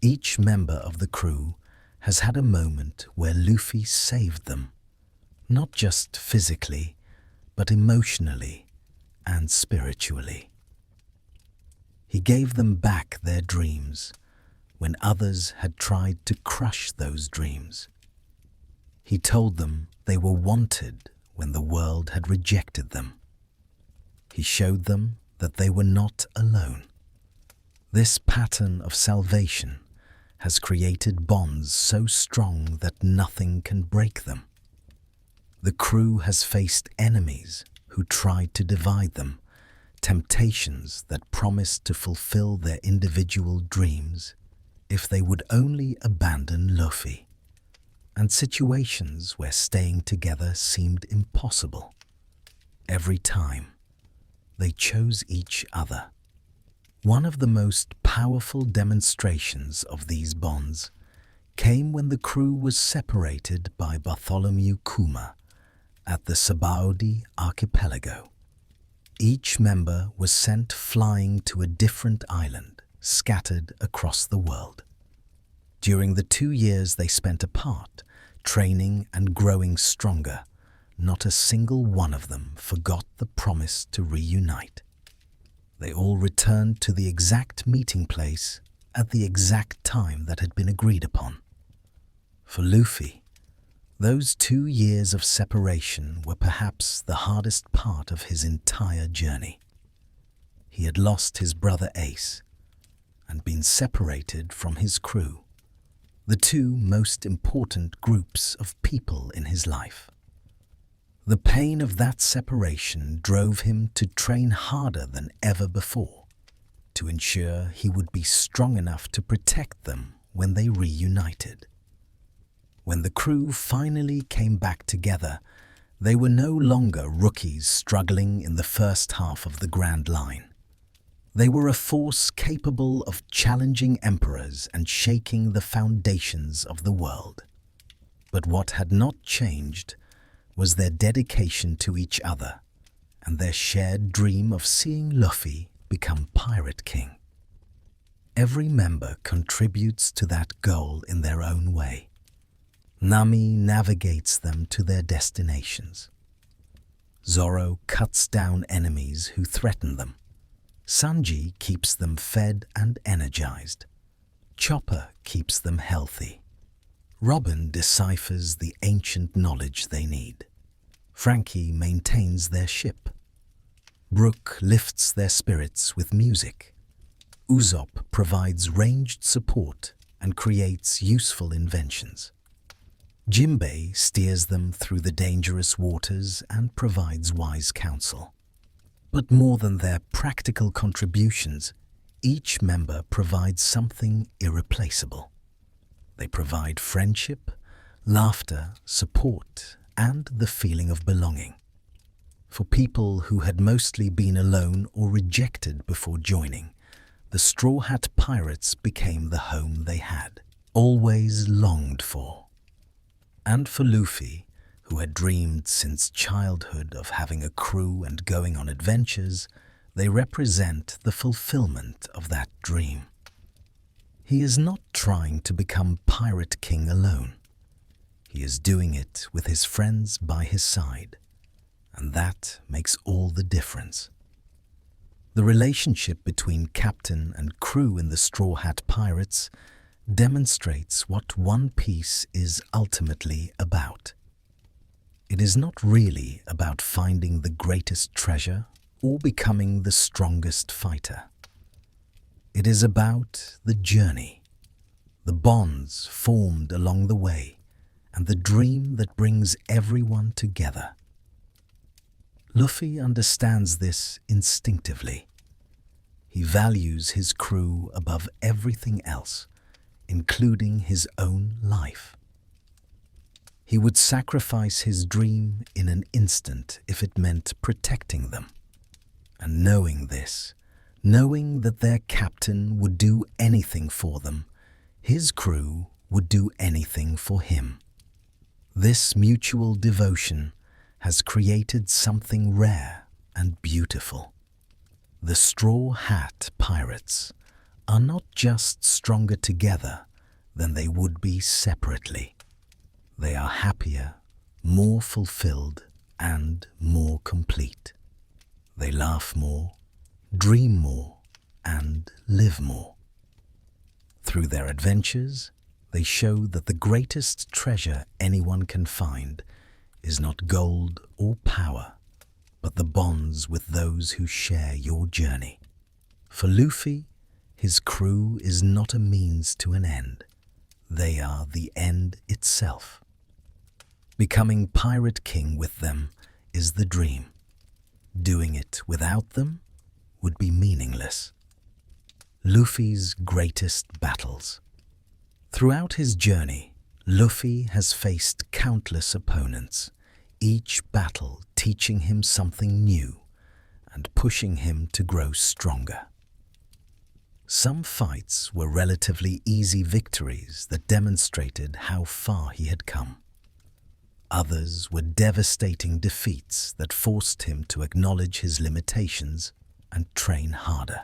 [SPEAKER 1] Each member of the crew has had a moment where Luffy saved them, not just physically, but emotionally and spiritually. He gave them back their dreams when others had tried to crush those dreams. He told them they were wanted when the world had rejected them. He showed them that they were not alone. This pattern of salvation has created bonds so strong that nothing can break them. The crew has faced enemies who tried to divide them, temptations that promised to fulfill their individual dreams if they would only abandon Luffy, and situations where staying together seemed impossible. Every time, they chose each other. One of the most powerful demonstrations of these bonds came when the crew was separated by Bartholomew Kuma at the Sabaody archipelago. Each member was sent flying to a different island, scattered across the world. During the 2 years they spent apart, training and growing stronger, not a single one of them forgot the promise to reunite. They all returned to the exact meeting place at the exact time that had been agreed upon. For Luffy, those 2 years of separation were perhaps the hardest part of his entire journey. He had lost his brother Ace and been separated from his crew, the 2 most important groups of people in his life. The pain of that separation drove him to train harder than ever before, to ensure he would be strong enough to protect them when they reunited. When the crew finally came back together, they were no longer rookies struggling in the first half of the Grand Line. They were a force capable of challenging emperors and shaking the foundations of the world. But what had not changed was their dedication to each other and their shared dream of seeing Luffy become Pirate King. Every member contributes to that goal in their own way. Nami navigates them to their destinations. Zoro cuts down enemies who threaten them. Sanji keeps them fed and energized. Chopper keeps them healthy. Robin deciphers the ancient knowledge they need. Frankie maintains their ship. Brook lifts their spirits with music. Usopp provides ranged support and creates useful inventions. Jinbei steers them through the dangerous waters and provides wise counsel. But more than their practical contributions, each member provides something irreplaceable. They provide friendship, laughter, support, and the feeling of belonging. For people who had mostly been alone or rejected before joining, the Straw Hat Pirates became the home they had always longed for. And for Luffy, who had dreamed since childhood of having a crew and going on adventures, they represent the fulfillment of that dream. He is not trying to become Pirate King alone. He is doing it with his friends by his side, and that makes all the difference. The relationship between captain and crew in the Straw Hat Pirates demonstrates what One Piece is ultimately about. It is not really about finding the greatest treasure or becoming the strongest fighter. It is about the journey, the bonds formed along the way, and the dream that brings everyone together. Luffy understands this instinctively. He values his crew above everything else, including his own life. He would sacrifice his dream in an instant if it meant protecting them. And knowing this, knowing that their captain would do anything for them, his crew would do anything for him. This mutual devotion has created something rare and beautiful. The Straw Hat Pirates are not just stronger together than they would be separately. They are happier, more fulfilled, and more complete. They laugh more, dream more, and live more. Through their adventures, they show that the greatest treasure anyone can find is not gold or power, but the bonds with those who share your journey. For Luffy, his crew is not a means to an end. They are the end itself. Becoming Pirate King with them is the dream. Doing it without them would be meaningless. Luffy's greatest battles. Throughout his journey, Luffy has faced countless opponents, each battle teaching him something new and pushing him to grow stronger. Some fights were relatively easy victories that demonstrated how far he had come. Others were devastating defeats that forced him to acknowledge his limitations and train harder.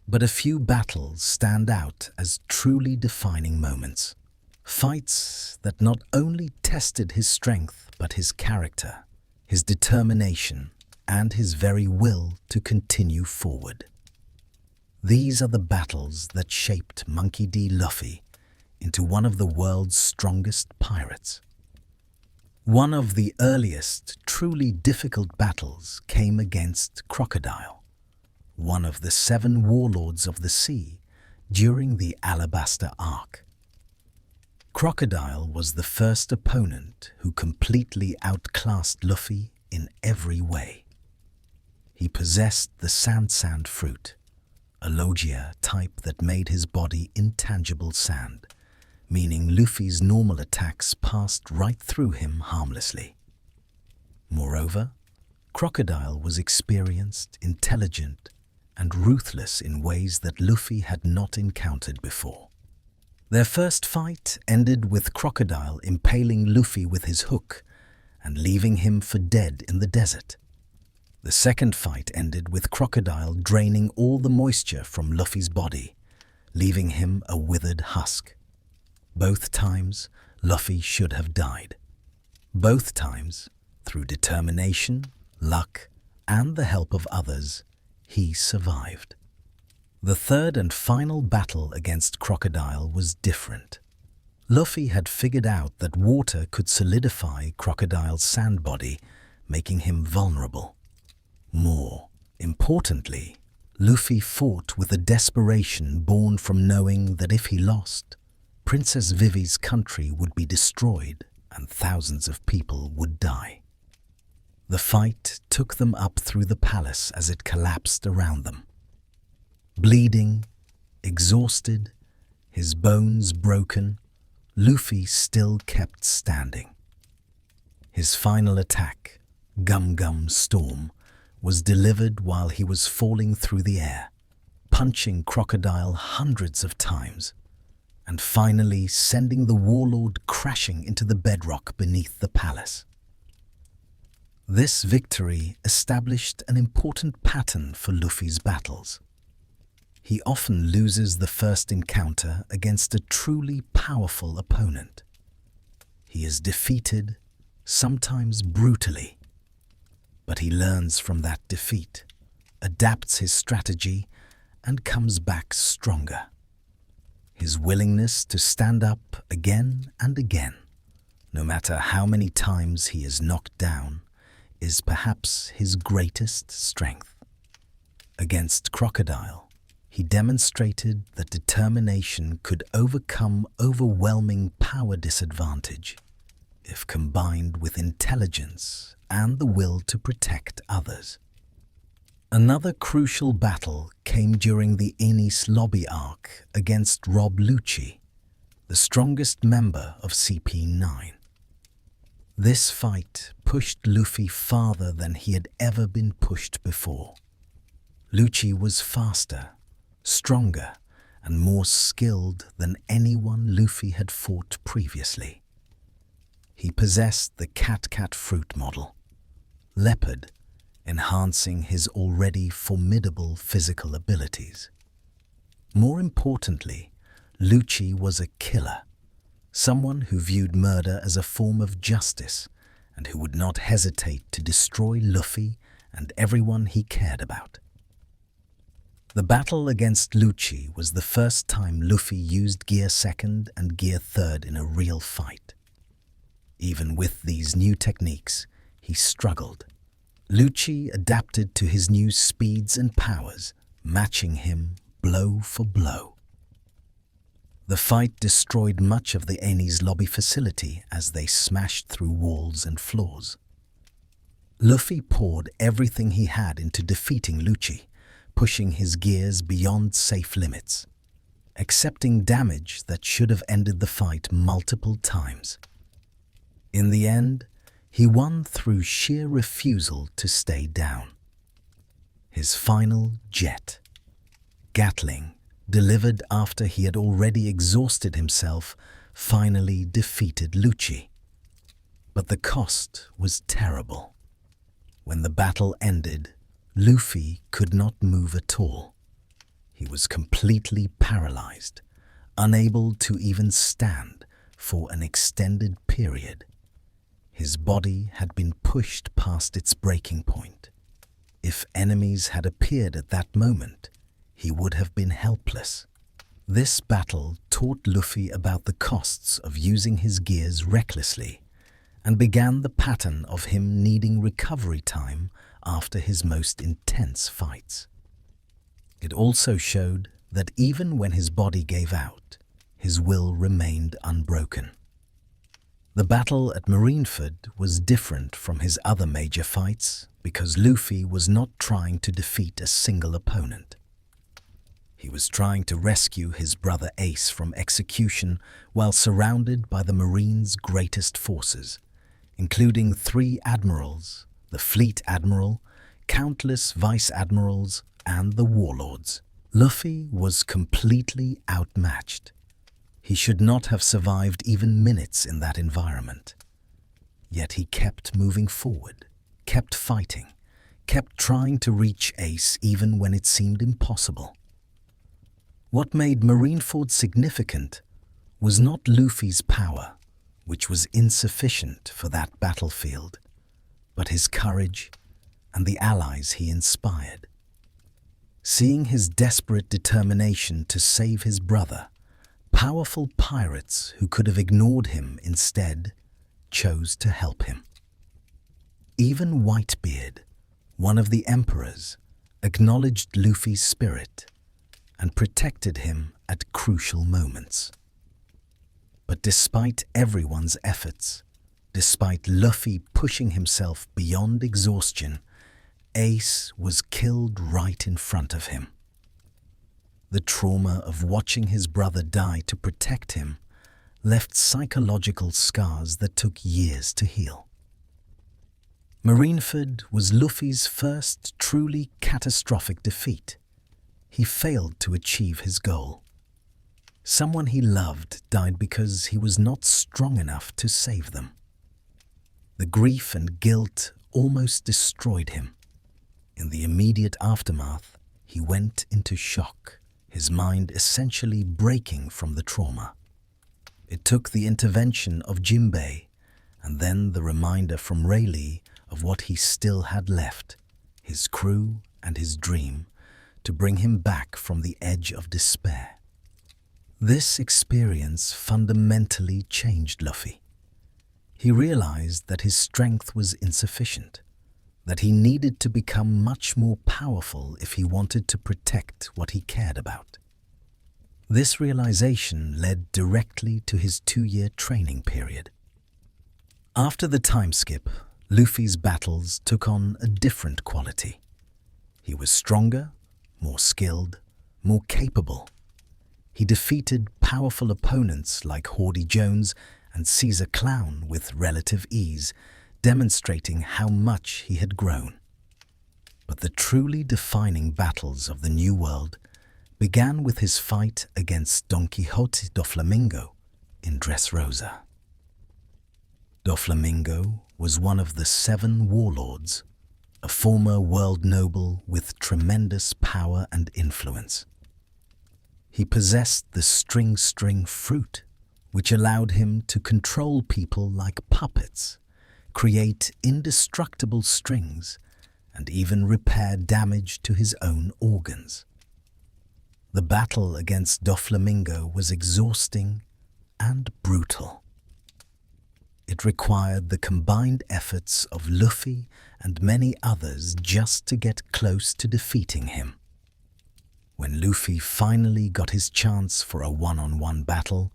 [SPEAKER 1] But a few battles stand out as truly defining moments. Fights that not only tested his strength but his character, his determination, and his very will to continue forward. These are the battles that shaped Monkey D. Luffy into one of the world's strongest pirates. One of the earliest, truly difficult battles came against Crocodile, one of the 7 warlords of the sea during the Alabasta arc. Crocodile was the first opponent who completely outclassed Luffy in every way. He possessed the sand fruit, a Logia type that made his body intangible sand, meaning Luffy's normal attacks passed right through him harmlessly. Moreover, Crocodile was experienced, intelligent, and ruthless in ways that Luffy had not encountered before. Their first fight ended with Crocodile impaling Luffy with his hook and leaving him for dead in the desert. The second fight ended with Crocodile draining all the moisture from Luffy's body, leaving him a withered husk. Both times, Luffy should have died. Both times, through determination, luck, and the help of others, he survived. The third and final battle against Crocodile was different. Luffy had figured out that water could solidify Crocodile's sand body, making him vulnerable. More importantly, Luffy fought with a desperation born from knowing that if he lost, Princess Vivi's country would be destroyed and thousands of people would die. The fight took them up through the palace as it collapsed around them. Bleeding, exhausted, his bones broken, Luffy still kept standing. His final attack, Gum Gum Storm, was delivered while he was falling through the air, punching Crocodile hundreds of times, and finally sending the warlord crashing into the bedrock beneath the palace. This victory established an important pattern for Luffy's battles. He often loses the first encounter against a truly powerful opponent. He is defeated, sometimes brutally, but he learns from that defeat, adapts his strategy, and comes back stronger. His willingness to stand up again and again, no matter how many times he is knocked down, is perhaps his greatest strength. Against Crocodile, he demonstrated that determination could overcome overwhelming power disadvantage if combined with intelligence and the will to protect others. Another crucial battle came during the Enies lobby arc against Rob Lucci, the strongest member of CP9. This fight pushed Luffy farther than he had ever been pushed before. Lucci was faster, stronger, and more skilled than anyone Luffy had fought previously. He possessed the Cat-Cat fruit model, Leopard, enhancing his already formidable physical abilities. More importantly, Lucci was a killer, someone who viewed murder as a form of justice and who would not hesitate to destroy Luffy and everyone he cared about. The battle against Lucci was the first time Luffy used Gear 2nd and Gear 3rd in a real fight. Even with these new techniques, he struggled. Lucci adapted to his new speeds and powers, matching him blow for blow. The fight destroyed much of the Enies lobby facility as they smashed through walls and floors. Luffy poured everything he had into defeating Lucci, pushing his gears beyond safe limits, accepting damage that should have ended the fight multiple times. In the end, he won through sheer refusal to stay down. His final jet, Gatling, delivered after he had already exhausted himself, finally defeated Lucci. But the cost was terrible. When the battle ended, Luffy could not move at all. He was completely paralyzed, unable to even stand for an extended period. His body had been pushed past its breaking point. If enemies had appeared at that moment, he would have been helpless. This battle taught Luffy about the costs of using his gears recklessly and began the pattern of him needing recovery time after his most intense fights. It also showed that even when his body gave out, his will remained unbroken. The battle at Marineford was different from his other major fights because Luffy was not trying to defeat a single opponent. He was trying to rescue his brother Ace from execution while surrounded by the Marines' greatest forces, including 3 admirals, the Fleet Admiral, countless Vice Admirals, and the Warlords. Luffy was completely outmatched. He should not have survived even minutes in that environment. Yet he kept moving forward, kept fighting, kept trying to reach Ace even when it seemed impossible. What made Marineford significant was not Luffy's power, which was insufficient for that battlefield, but his courage and the allies he inspired. Seeing his desperate determination to save his brother, powerful pirates who could have ignored him instead chose to help him. Even Whitebeard, one of the emperors, acknowledged Luffy's spirit and protected him at crucial moments. But despite everyone's efforts, despite Luffy pushing himself beyond exhaustion, Ace was killed right in front of him. The trauma of watching his brother die to protect him left psychological scars that took years to heal. Marineford was Luffy's first truly catastrophic defeat. He failed to achieve his goal. Someone he loved died because he was not strong enough to save them. The grief and guilt almost destroyed him. In the immediate aftermath, he went into shock, his mind essentially breaking from the trauma. It took the intervention of Jinbei and then the reminder from Rayleigh of what he still had left, his crew and his dream, to bring him back from the edge of despair. This experience fundamentally changed Luffy. He realized that his strength was insufficient, that he needed to become much more powerful if he wanted to protect what he cared about. This realization led directly to his 2-year training period. After the time skip, Luffy's battles took on a different quality. He was stronger, more skilled, more capable. He defeated powerful opponents like Hawdy Jones and Caesar Clown with relative ease, demonstrating how much he had grown. But the truly defining battles of the New World began with his fight against Don Quixote Doflamingo in Dressrosa. Doflamingo was one of the 7 warlords, a former world noble with tremendous power and influence. He possessed the string fruit, which allowed him to control people like puppets, create indestructible strings, and even repair damage to his own organs. The battle against Doflamingo was exhausting and brutal. It required the combined efforts of Luffy and many others just to get close to defeating him. When Luffy finally got his chance for a one-on-one battle,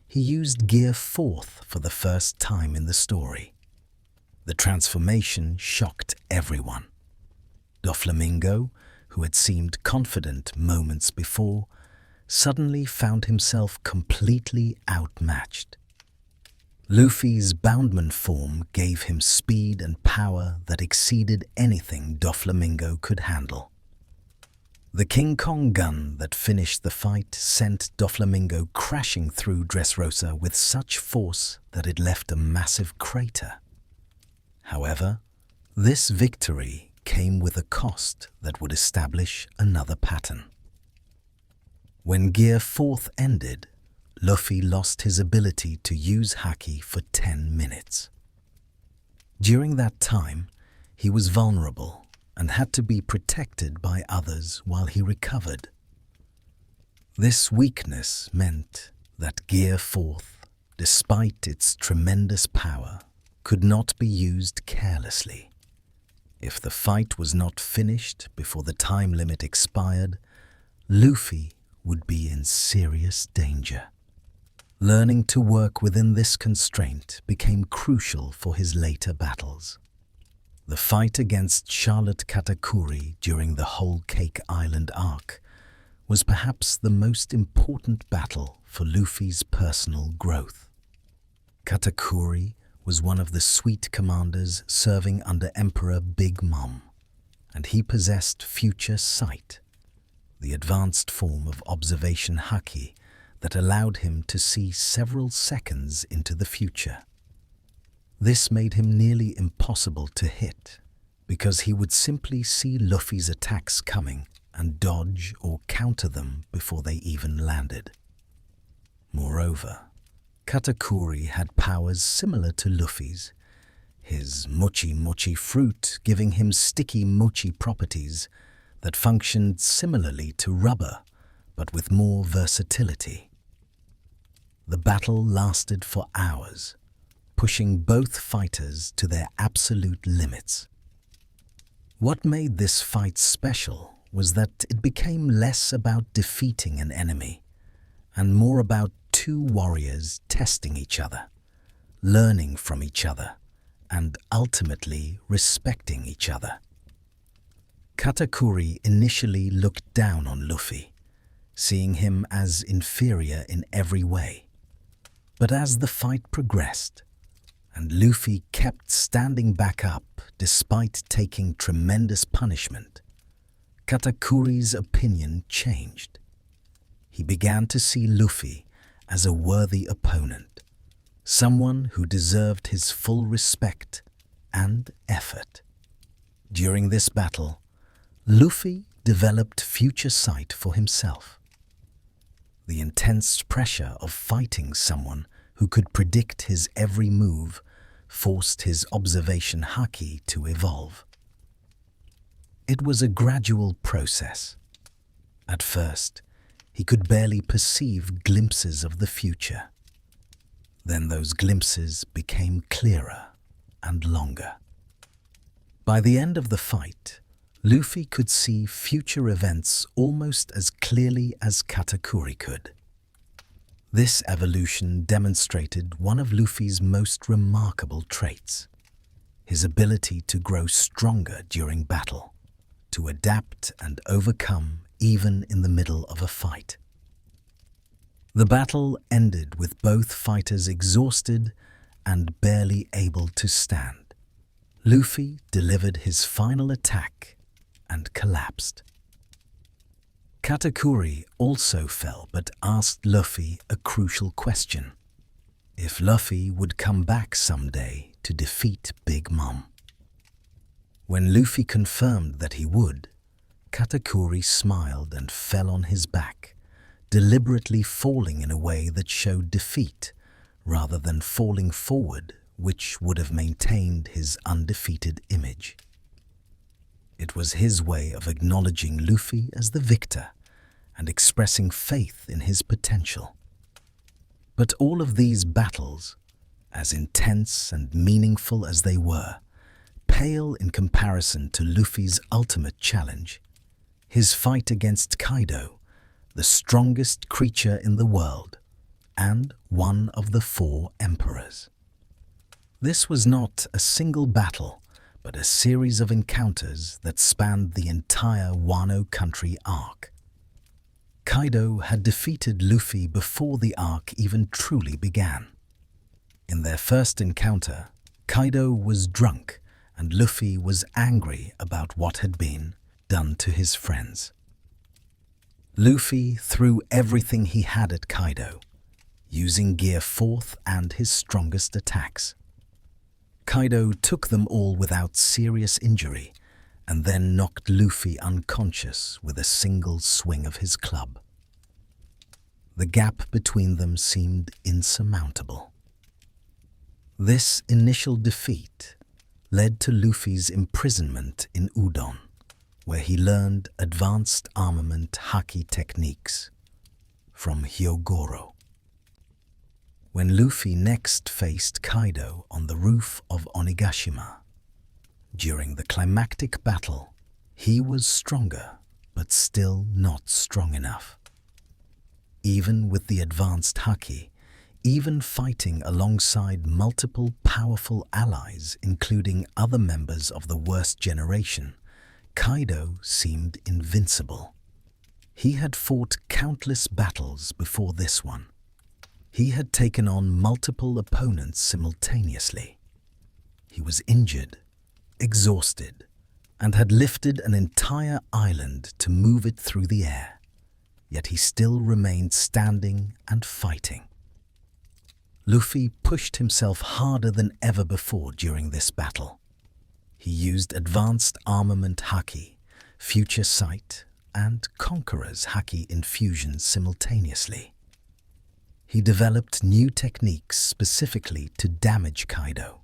[SPEAKER 1] he used Gear 4th for the first time in the story. The transformation shocked everyone. Doflamingo, who had seemed confident moments before, suddenly found himself completely outmatched. Luffy's Boundman form gave him speed and power that exceeded anything Doflamingo could handle. The King Kong gun that finished the fight sent Doflamingo crashing through Dressrosa with such force that it left a massive crater. However, this victory came with a cost that would establish another pattern. When Gear 4th ended, Luffy lost his ability to use Haki for 10 minutes. During that time, he was vulnerable and had to be protected by others while he recovered. This weakness meant that Gear 4th, despite its tremendous power, could not be used carelessly. If the fight was not finished before the time limit expired, Luffy would be in serious danger. Learning to work within this constraint became crucial for his later battles. The fight against Charlotte Katakuri during the Whole Cake Island arc was perhaps the most important battle for Luffy's personal growth. Katakuri was one of the sweet commanders serving under Emperor Big Mom, and he possessed Future Sight, the advanced form of observation Haki that allowed him to see several seconds into the future. This made him nearly impossible to hit, because he would simply see Luffy's attacks coming and dodge or counter them before they even landed. Moreover, Katakuri had powers similar to Luffy's, his Mochi Mochi fruit giving him sticky mochi properties that functioned similarly to rubber, but with more versatility. The battle lasted for hours, pushing both fighters to their absolute limits. What made this fight special was that it became less about defeating an enemy and more about 2 warriors testing each other, learning from each other, and ultimately respecting each other. Katakuri initially looked down on Luffy, seeing him as inferior in every way. But as the fight progressed, and Luffy kept standing back up despite taking tremendous punishment, Katakuri's opinion changed. He began to see Luffy as a worthy opponent, someone who deserved his full respect and effort. During this battle, Luffy developed Future Sight for himself. The intense pressure of fighting someone who could predict his every move forced his observation Haki to evolve. It was a gradual process. At first, he could barely perceive glimpses of the future. Then those glimpses became clearer and longer. By the end of the fight, Luffy could see future events almost as clearly as Katakuri could. This evolution demonstrated one of Luffy's most remarkable traits: his ability to grow stronger during battle, to adapt and overcome even in the middle of a fight. The battle ended with both fighters exhausted and barely able to stand. Luffy delivered his final attack and collapsed. Katakuri also fell but asked Luffy a crucial question: if Luffy would come back someday to defeat Big Mom. When Luffy confirmed that he would, Katakuri smiled and fell on his back, deliberately falling in a way that showed defeat rather than falling forward, which would have maintained his undefeated image. It was his way of acknowledging Luffy as the victor and expressing faith in his potential. But all of these battles, as intense and meaningful as they were, pale in comparison to Luffy's ultimate challenge, his fight against Kaido, the strongest creature in the world, and one of the 4 emperors. This was not a single battle, but a series of encounters that spanned the entire Wano Country arc. Kaido had defeated Luffy before the arc even truly began. In their first encounter, Kaido was drunk and Luffy was angry about what had been done to his friends. Luffy threw everything he had at Kaido, using Gear 4th and his strongest attacks. Kaido took them all without serious injury and then knocked Luffy unconscious with a single swing of his club. The gap between them seemed insurmountable. This initial defeat led to Luffy's imprisonment in Udon, where he learned advanced armament haki techniques from Hyogoro. When Luffy next faced Kaido on the roof of Onigashima, during the climactic battle, he was stronger, but still not strong enough. Even with the advanced haki, even fighting alongside multiple powerful allies, including other members of the worst generation, Kaido seemed invincible. He had fought countless battles before this one. He had taken on multiple opponents simultaneously. He was injured, exhausted, and had lifted an entire island to move it through the air. Yet he still remained standing and fighting. Luffy pushed himself harder than ever before during this battle. He used advanced armament haki, future sight, and conqueror's haki infusions simultaneously. He developed new techniques specifically to damage Kaido.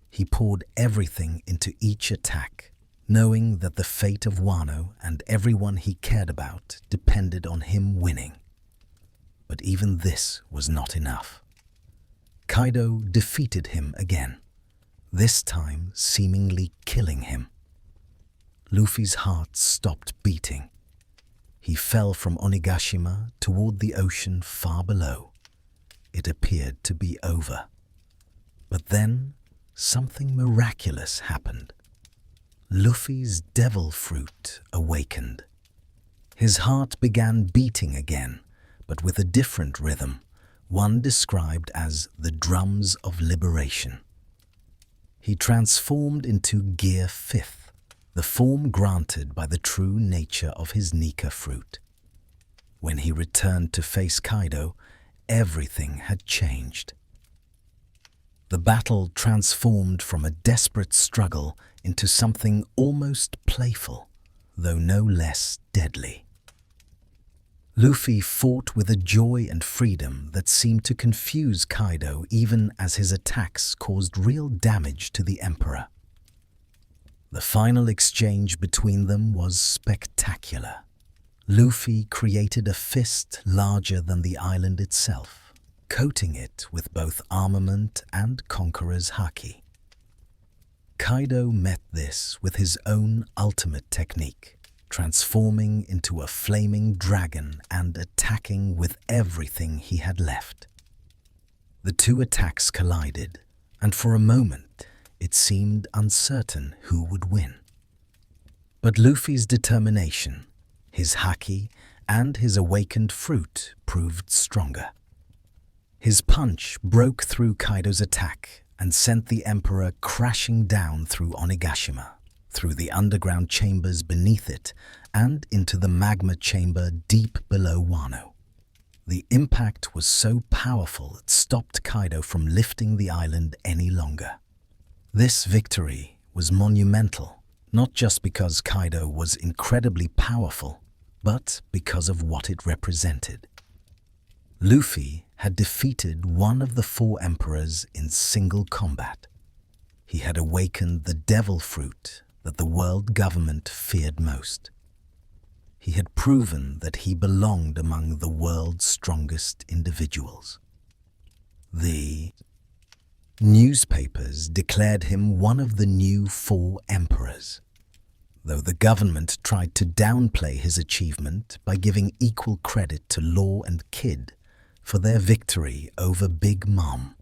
[SPEAKER 1] He poured everything into each attack, knowing that the fate of Wano and everyone he cared about depended on him winning. But even this was not enough. Kaido defeated him again, this time seemingly killing him. Luffy's heart stopped beating. He fell from Onigashima toward the ocean far below. It appeared to be over. But then something miraculous happened. Luffy's devil fruit awakened. His heart began beating again, but with a different rhythm, one described as the drums of liberation. He transformed into Gear 5th, the form granted by the true nature of his Nika fruit. When he returned to face Kaido, everything had changed. The battle transformed from a desperate struggle into something almost playful, though no less deadly. Luffy fought with a joy and freedom that seemed to confuse Kaido even as his attacks caused real damage to the Emperor. The final exchange between them was spectacular. Luffy created a fist larger than the island itself. coating it with both armament and conqueror's haki. Kaido met this with his own ultimate technique, transforming into a flaming dragon and attacking with everything he had left. The two attacks collided, and for a moment it seemed uncertain who would win. But Luffy's determination, his haki, and his awakened fruit proved stronger. His punch broke through Kaido's attack and sent the Emperor crashing down through Onigashima, through the underground chambers beneath it, and into the magma chamber deep below Wano. The impact was so powerful it stopped Kaido from lifting the island any longer. This victory was monumental, not just because Kaido was incredibly powerful, but because of what it represented. Luffy had defeated one of the four emperors in single combat. He had awakened the devil fruit that the world government feared most. He had proven that he belonged among the world's strongest individuals. The newspapers declared him one of the new four emperors, though the government tried to downplay his achievement by giving equal credit to Law and Kid for their victory over Big Mom.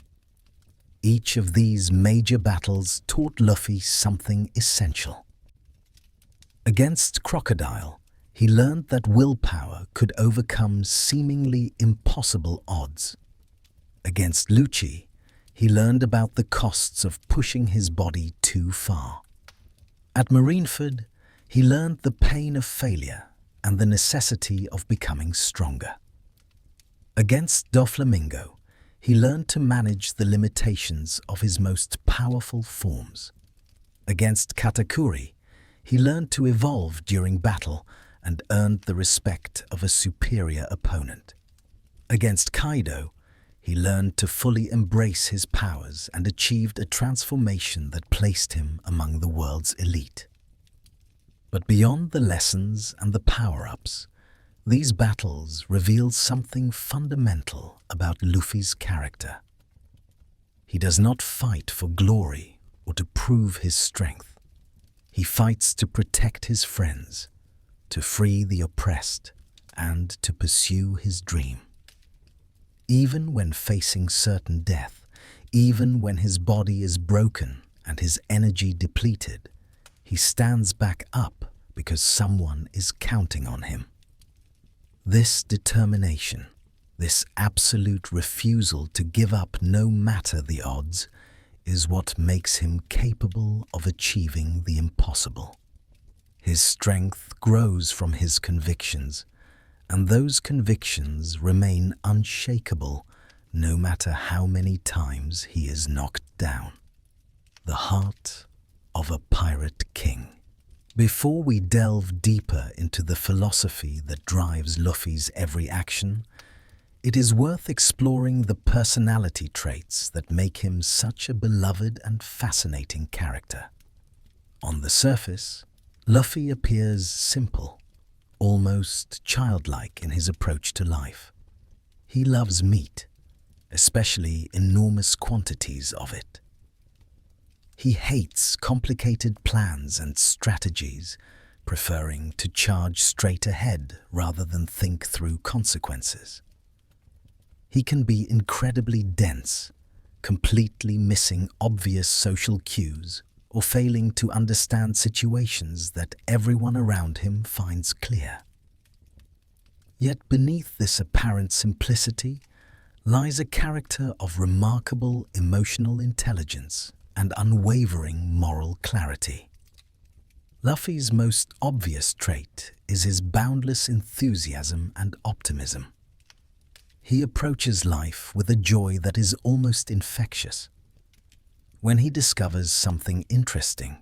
[SPEAKER 1] Each of these major battles taught Luffy something essential. Against Crocodile, he learned that willpower could overcome seemingly impossible odds. Against Lucci, he learned about the costs of pushing his body too far. At Marineford, he learned the pain of failure and the necessity of becoming stronger. Against Doflamingo, he learned to manage the limitations of his most powerful forms. Against Katakuri, he learned to evolve during battle and earned the respect of a superior opponent. Against Kaido, he learned to fully embrace his powers and achieved a transformation that placed him among the world's elite. But beyond the lessons and the power-ups, these battles reveal something fundamental about Luffy's character. He does not fight for glory or to prove his strength. He fights to protect his friends, to free the oppressed, and to pursue his dream. Even when facing certain death, even when his body is broken and his energy depleted, he stands back up because someone is counting on him. This determination, this absolute refusal to give up no matter the odds, is what makes him capable of achieving the impossible. His strength grows from his convictions, and those convictions remain unshakable no matter how many times he is knocked down. The heart of a pirate king. Before we delve deeper into the philosophy that drives Luffy's every action, it is worth exploring the personality traits that make him such a beloved and fascinating character. On the surface, Luffy appears simple, almost childlike in his approach to life. He loves meat, especially enormous quantities of it. He hates complicated plans and strategies, preferring to charge straight ahead rather than think through consequences. He can be incredibly dense, completely missing obvious social cues or failing to understand situations that everyone around him finds clear. Yet beneath this apparent simplicity lies a character of remarkable emotional intelligence and unwavering moral clarity. Luffy's most obvious trait is his boundless enthusiasm and optimism. He approaches life with a joy that is almost infectious. When he discovers something interesting,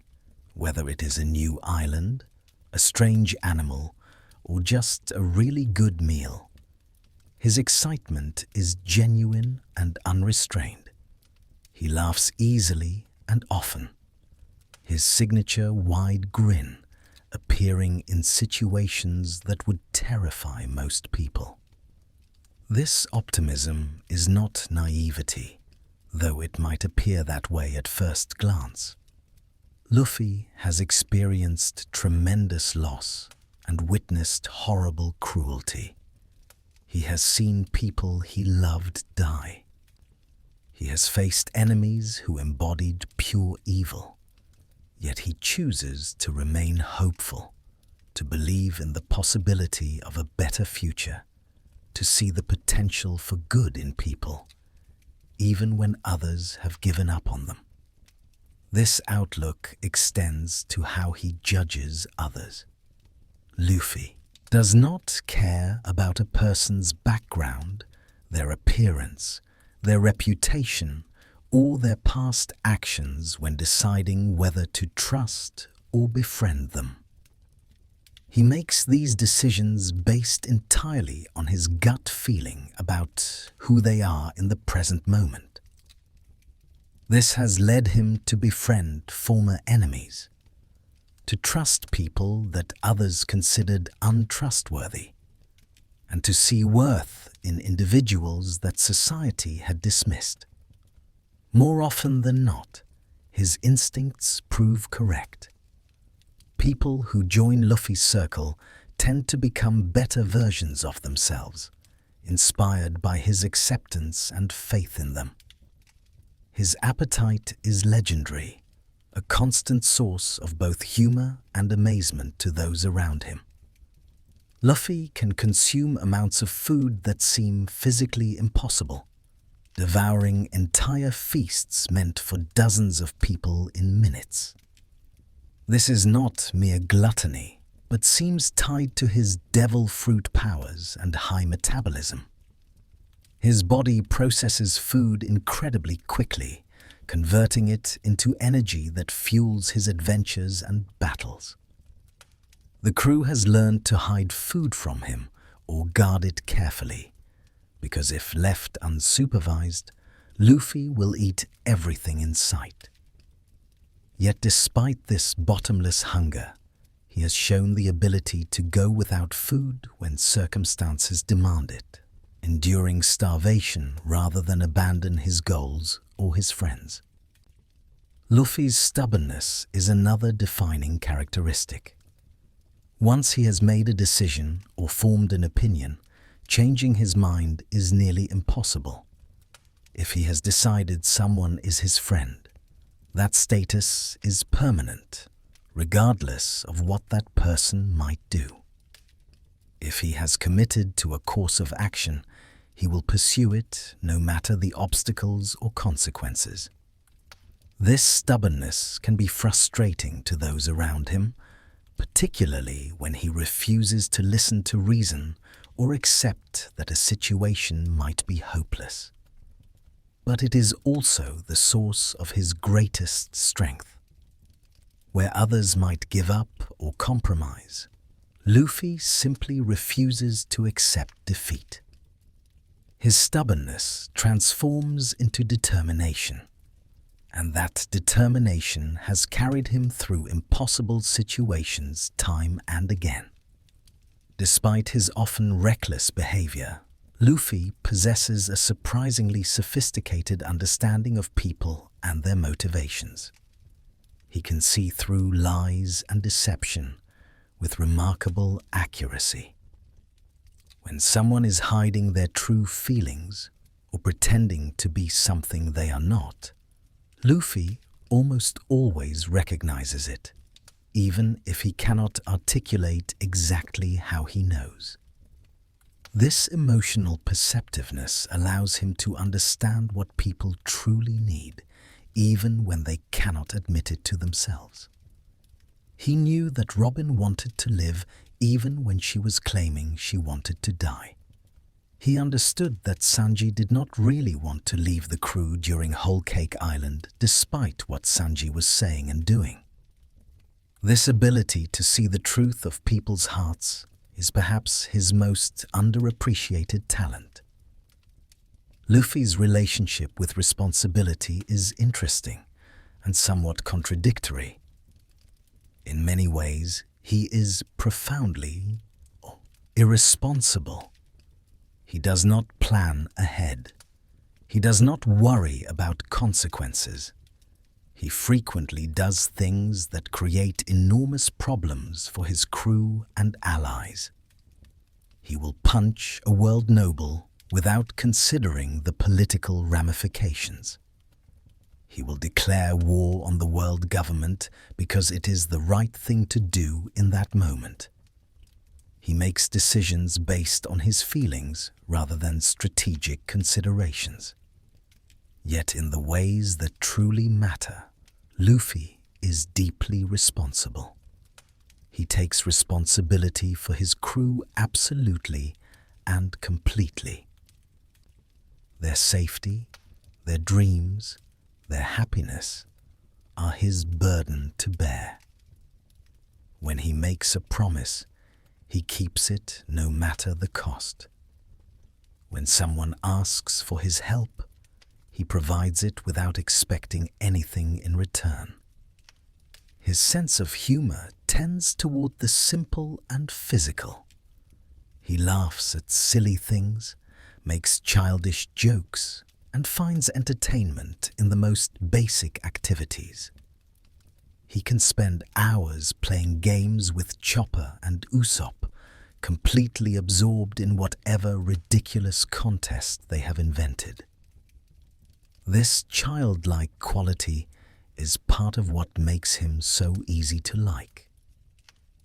[SPEAKER 1] whether it is a new island, a strange animal, or just a really good meal, his excitement is genuine and unrestrained. He laughs easily and often, his signature wide grin appearing in situations that would terrify most people. This optimism is not naivety, though it might appear that way at first glance. Luffy has experienced tremendous loss and witnessed horrible cruelty. He has seen people he loved die. He has faced enemies who embodied pure evil. Yet he chooses to remain hopeful, to believe in the possibility of a better future, to see the potential for good in people, even when others have given up on them. This outlook extends to how he judges others. Luffy does not care about a person's background, their appearance, their reputation, or their past actions when deciding whether to trust or befriend them. He makes these decisions based entirely on his gut feeling about who they are in the present moment. This has led him to befriend former enemies, to trust people that others considered untrustworthy, and to see worth in individuals that society had dismissed. More often than not, his instincts prove correct. People who join Luffy's circle tend to become better versions of themselves, inspired by his acceptance and faith in them. His appetite is legendary, a constant source of both humor and amazement to those around him. Luffy can consume amounts of food that seem physically impossible, devouring entire feasts meant for dozens of people in minutes. This is not mere gluttony, but seems tied to his devil fruit powers and high metabolism. His body processes food incredibly quickly, converting it into energy that fuels his adventures and battles. The crew has learned to hide food from him or guard it carefully, because if left unsupervised, Luffy will eat everything in sight. Yet despite this bottomless hunger, he has shown the ability to go without food when circumstances demand it, enduring starvation rather than abandon his goals or his friends. Luffy's stubbornness is another defining characteristic. Once he has made a decision or formed an opinion, changing his mind is nearly impossible. If he has decided someone is his friend, that status is permanent, regardless of what that person might do. If he has committed to a course of action, he will pursue it no matter the obstacles or consequences. This stubbornness can be frustrating to those around him, particularly when he refuses to listen to reason or accept that a situation might be hopeless. But it is also the source of his greatest strength. Where others might give up or compromise, Luffy simply refuses to accept defeat. His stubbornness transforms into determination, and that determination has carried him through impossible situations time and again. Despite his often reckless behavior, Luffy possesses a surprisingly sophisticated understanding of people and their motivations. He can see through lies and deception with remarkable accuracy. When someone is hiding their true feelings or pretending to be something they are not, Luffy almost always recognizes it, even if he cannot articulate exactly how he knows. This emotional perceptiveness allows him to understand what people truly need, even when they cannot admit it to themselves. He knew that Robin wanted to live even when she was claiming she wanted to die. He understood that Sanji did not really want to leave the crew during Whole Cake Island despite what Sanji was saying and doing. This ability to see the truth of people's hearts is perhaps his most underappreciated talent. Luffy's relationship with responsibility is interesting and somewhat contradictory. In many ways, he is profoundly irresponsible. He does not plan ahead. He does not worry about consequences. He frequently does things that create enormous problems for his crew and allies. He will punch a world noble without considering the political ramifications. He will declare war on the world government because it is the right thing to do in that moment. He makes decisions based on his feelings rather than strategic considerations. Yet in the ways that truly matter, Luffy is deeply responsible. He takes responsibility for his crew absolutely and completely. Their safety, their dreams, their happiness are his burden to bear. When he makes a promise, he keeps it no matter the cost. When someone asks for his help, he provides it without expecting anything in return. His sense of humor tends toward the simple and physical. He laughs at silly things, makes childish jokes, and finds entertainment in the most basic activities. He can spend hours playing games with Chopper and Usopp, completely absorbed in whatever ridiculous contest they have invented. This childlike quality is part of what makes him so easy to like.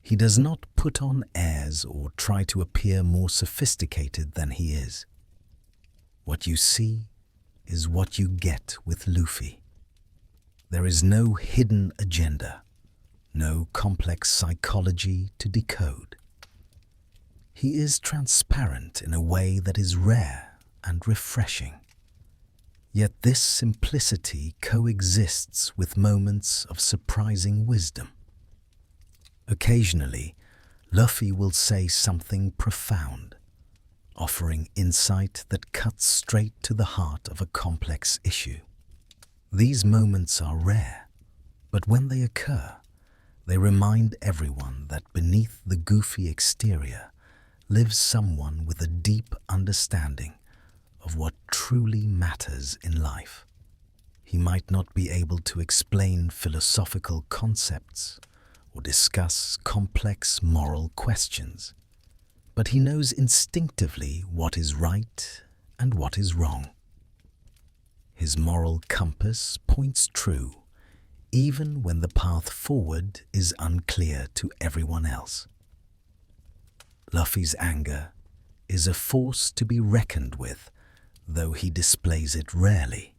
[SPEAKER 1] He does not put on airs or try to appear more sophisticated than he is. What you see is what you get with Luffy. There is no hidden agenda, no complex psychology to decode. He is transparent in a way that is rare and refreshing. Yet this simplicity coexists with moments of surprising wisdom. Occasionally, Luffy will say something profound, offering insight that cuts straight to the heart of a complex issue. These moments are rare, but when they occur, they remind everyone that beneath the goofy exterior lives someone with a deep understanding of what truly matters in life. He might not be able to explain philosophical concepts or discuss complex moral questions, but he knows instinctively what is right and what is wrong. His moral compass points true, even when the path forward is unclear to everyone else. Luffy's anger is a force to be reckoned with, though he displays it rarely.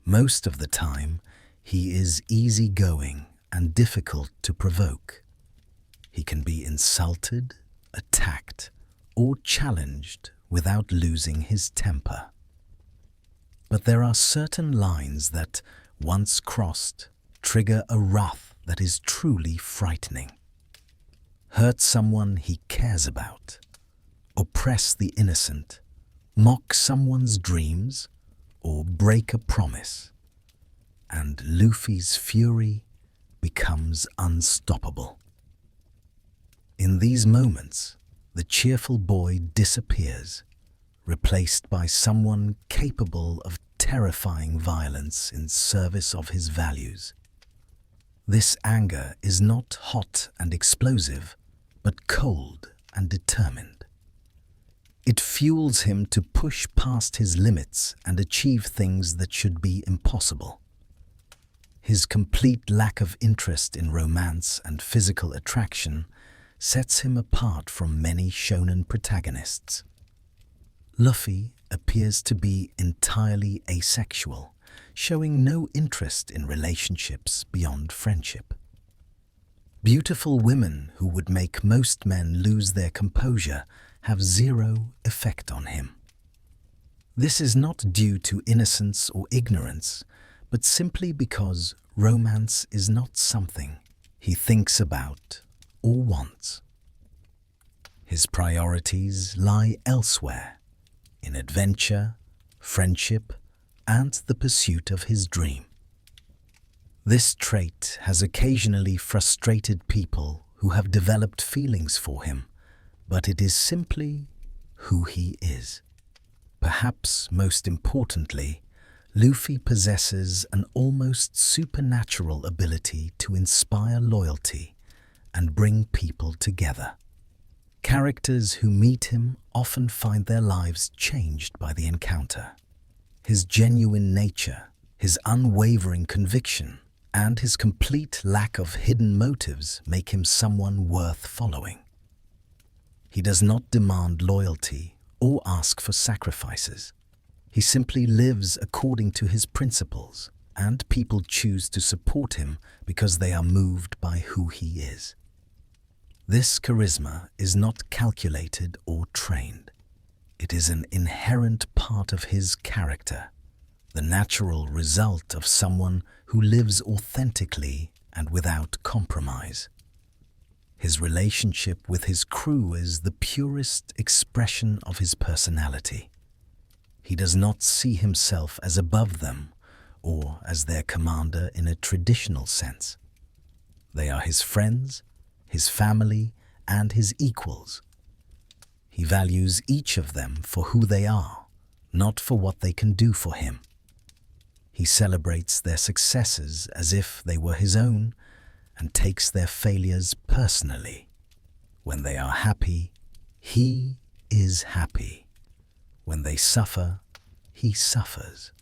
[SPEAKER 1] Most of the time, he is easygoing and difficult to provoke. He can be insulted, attacked, or challenged without losing his temper. But there are certain lines that, once crossed, trigger a wrath that is truly frightening. Hurt someone he cares about, oppress the innocent, mock someone's dreams, or break a promise, and Luffy's fury becomes unstoppable. In these moments, the cheerful boy disappears, replaced by someone capable of terrifying violence in service of his values. This anger is not hot and explosive, but cold and determined. It fuels him to push past his limits and achieve things that should be impossible. His complete lack of interest in romance and physical attraction sets him apart from many shonen protagonists. Luffy appears to be entirely asexual, showing no interest in relationships beyond friendship. Beautiful women who would make most men lose their composure have zero effect on him. This is not due to innocence or ignorance, but simply because romance is not something he thinks about or wants. His priorities lie elsewhere, in adventure, friendship, and the pursuit of his dream. This trait has occasionally frustrated people who have developed feelings for him, but it is simply who he is. Perhaps most importantly, Luffy possesses an almost supernatural ability to inspire loyalty and bring people together. Characters who meet him often find their lives changed by the encounter. His genuine nature, his unwavering conviction, and his complete lack of hidden motives make him someone worth following. He does not demand loyalty or ask for sacrifices. He simply lives according to his principles, and people choose to support him because they are moved by who he is. This charisma is not calculated or trained. It is an inherent part of his character, the natural result of someone who lives authentically and without compromise. His relationship with his crew is the purest expression of his personality. He does not see himself as above them or as their commander in a traditional sense. They are his friends, his family, and his equals. He values each of them for who they are, not for what they can do for him. He celebrates their successes as if they were his own and takes their failures personally. When they are happy, he is happy. When they suffer, he suffers.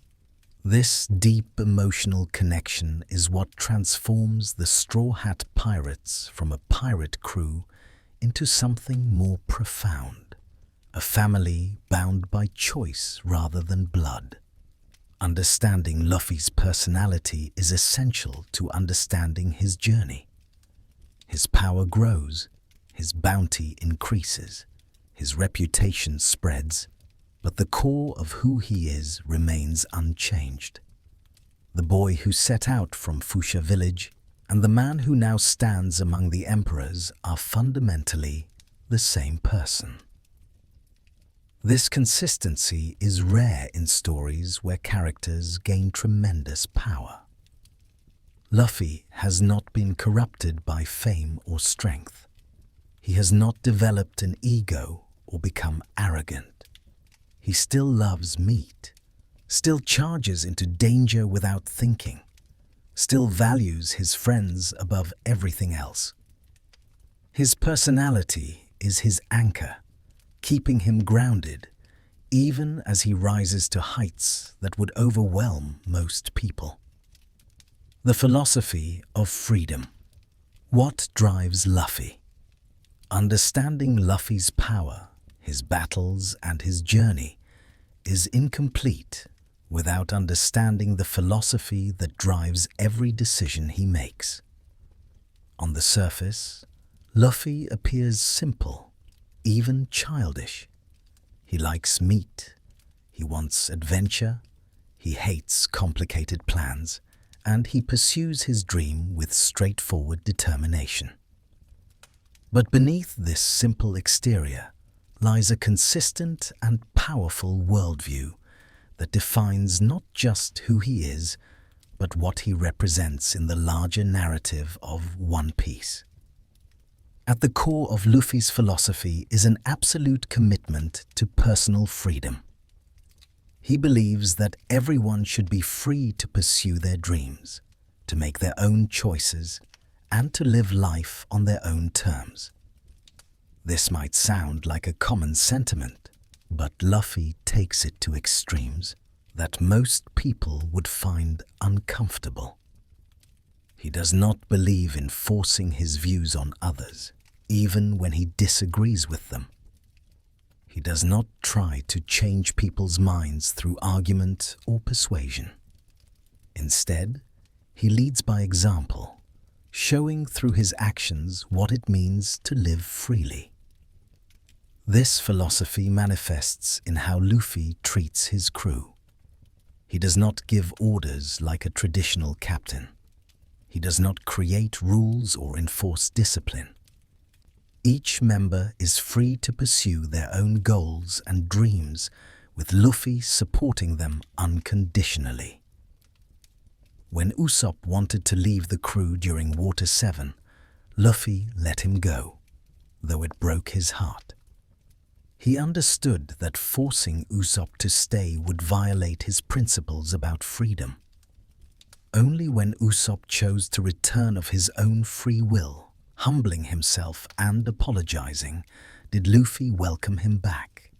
[SPEAKER 1] This deep emotional connection is what transforms the Straw Hat Pirates from a pirate crew into something more profound, a family bound by choice rather than blood. Understanding Luffy's personality is essential to understanding his journey. His power grows, his bounty increases, his reputation spreads, but the core of who he is remains unchanged. The boy who set out from Fuchsia village and the man who now stands among the emperors are fundamentally the same person. This consistency is rare in stories where characters gain tremendous power. Luffy has not been corrupted by fame or strength. He has not developed an ego or become arrogant. He still loves meat, still charges into danger without thinking, still values his friends above everything else. His personality is his anchor, keeping him grounded even as he rises to heights that would overwhelm most people. The philosophy of freedom. What drives Luffy? Understanding Luffy's power, his battles, and his journey is incomplete without understanding the philosophy that drives every decision he makes. On the surface, Luffy appears simple, even childish. He likes meat, he wants adventure, he hates complicated plans, and he pursues his dream with straightforward determination. But beneath this simple exterior lies a consistent and powerful worldview that defines not just who he is, but what he represents in the larger narrative of One Piece. At the core of Luffy's philosophy is an absolute commitment to personal freedom. He believes that everyone should be free to pursue their dreams, to make their own choices, and to live life on their own terms. This might sound like a common sentiment, but Luffy takes it to extremes that most people would find uncomfortable. He does not believe in forcing his views on others, even when he disagrees with them. He does not try to change people's minds through argument or persuasion. Instead, he leads by example, showing through his actions what it means to live freely. This philosophy manifests in how Luffy treats his crew. He does not give orders like a traditional captain. He does not create rules or enforce discipline. Each member is free to pursue their own goals and dreams, with Luffy supporting them unconditionally. When Usopp wanted to leave the crew during Water 7, Luffy let him go, though it broke his heart. He understood that forcing Usopp to stay would violate his principles about freedom. Only when Usopp chose to return of his own free will, humbling himself and apologizing, did Luffy welcome him back.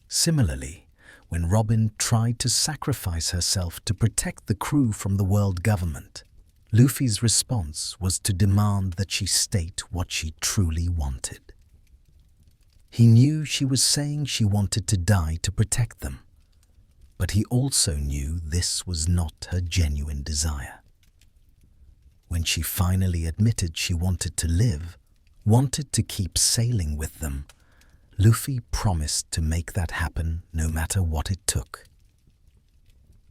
[SPEAKER 1] Similarly, when Robin tried to sacrifice herself to protect the crew from the world government, Luffy's response was to demand that she state what she truly wanted. He knew she was saying she wanted to die to protect them, but he also knew this was not her genuine desire. When she finally admitted she wanted to live, wanted to keep sailing with them, Luffy promised to make that happen no matter what it took.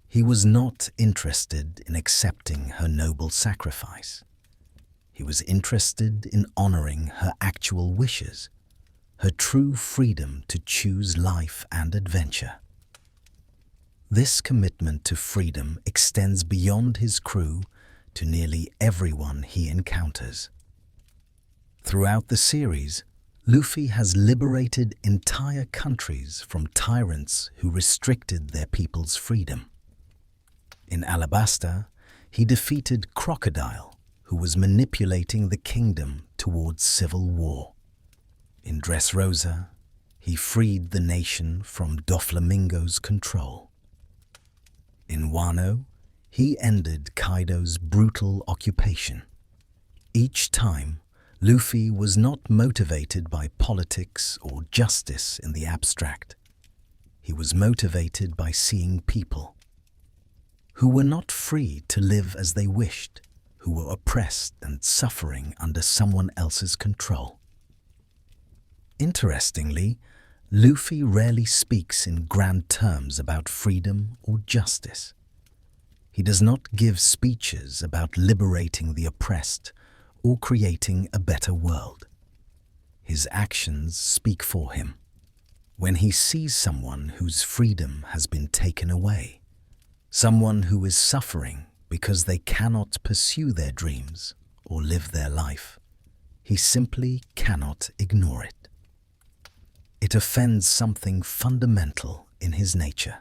[SPEAKER 1] He was not interested in accepting her noble sacrifice. He was interested in honoring her actual wishes, her true freedom to choose life and adventure. This commitment to freedom extends beyond his crew to nearly everyone he encounters. Throughout the series, Luffy has liberated entire countries from tyrants who restricted their people's freedom. In Alabasta, he defeated Crocodile, who was manipulating the kingdom towards civil war. In Dressrosa, he freed the nation from Doflamingo's control. In Wano, he ended Kaido's brutal occupation. Each time, Luffy was not motivated by politics or justice in the abstract. He was motivated by seeing people who were not free to live as they wished, who were oppressed and suffering under someone else's control. Interestingly, Luffy rarely speaks in grand terms about freedom or justice. He does not give speeches about liberating the oppressed or creating a better world. His actions speak for him. When he sees someone whose freedom has been taken away, someone who is suffering because they cannot pursue their dreams or live their life, he simply cannot ignore it. It offends something fundamental in his nature.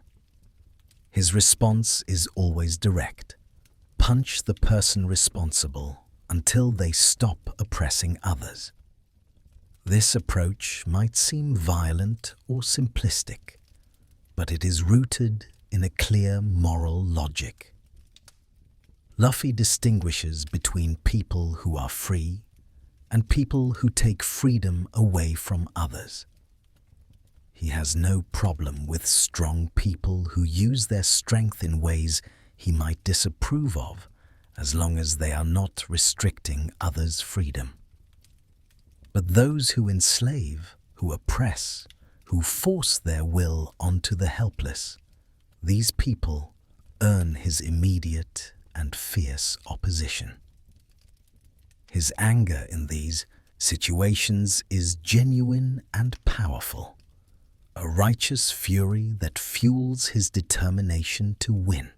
[SPEAKER 1] His response is always direct. Punch the person responsible until they stop oppressing others. This approach might seem violent or simplistic, but it is rooted in a clear moral logic. Luffy distinguishes between people who are free and people who take freedom away from others. He has no problem with strong people who use their strength in ways he might disapprove of, as long as they are not restricting others' freedom. But those who enslave, who oppress, who force their will onto the helpless, these people earn his immediate and fierce opposition. His anger in these situations is genuine and powerful, a righteous fury that fuels his determination to win.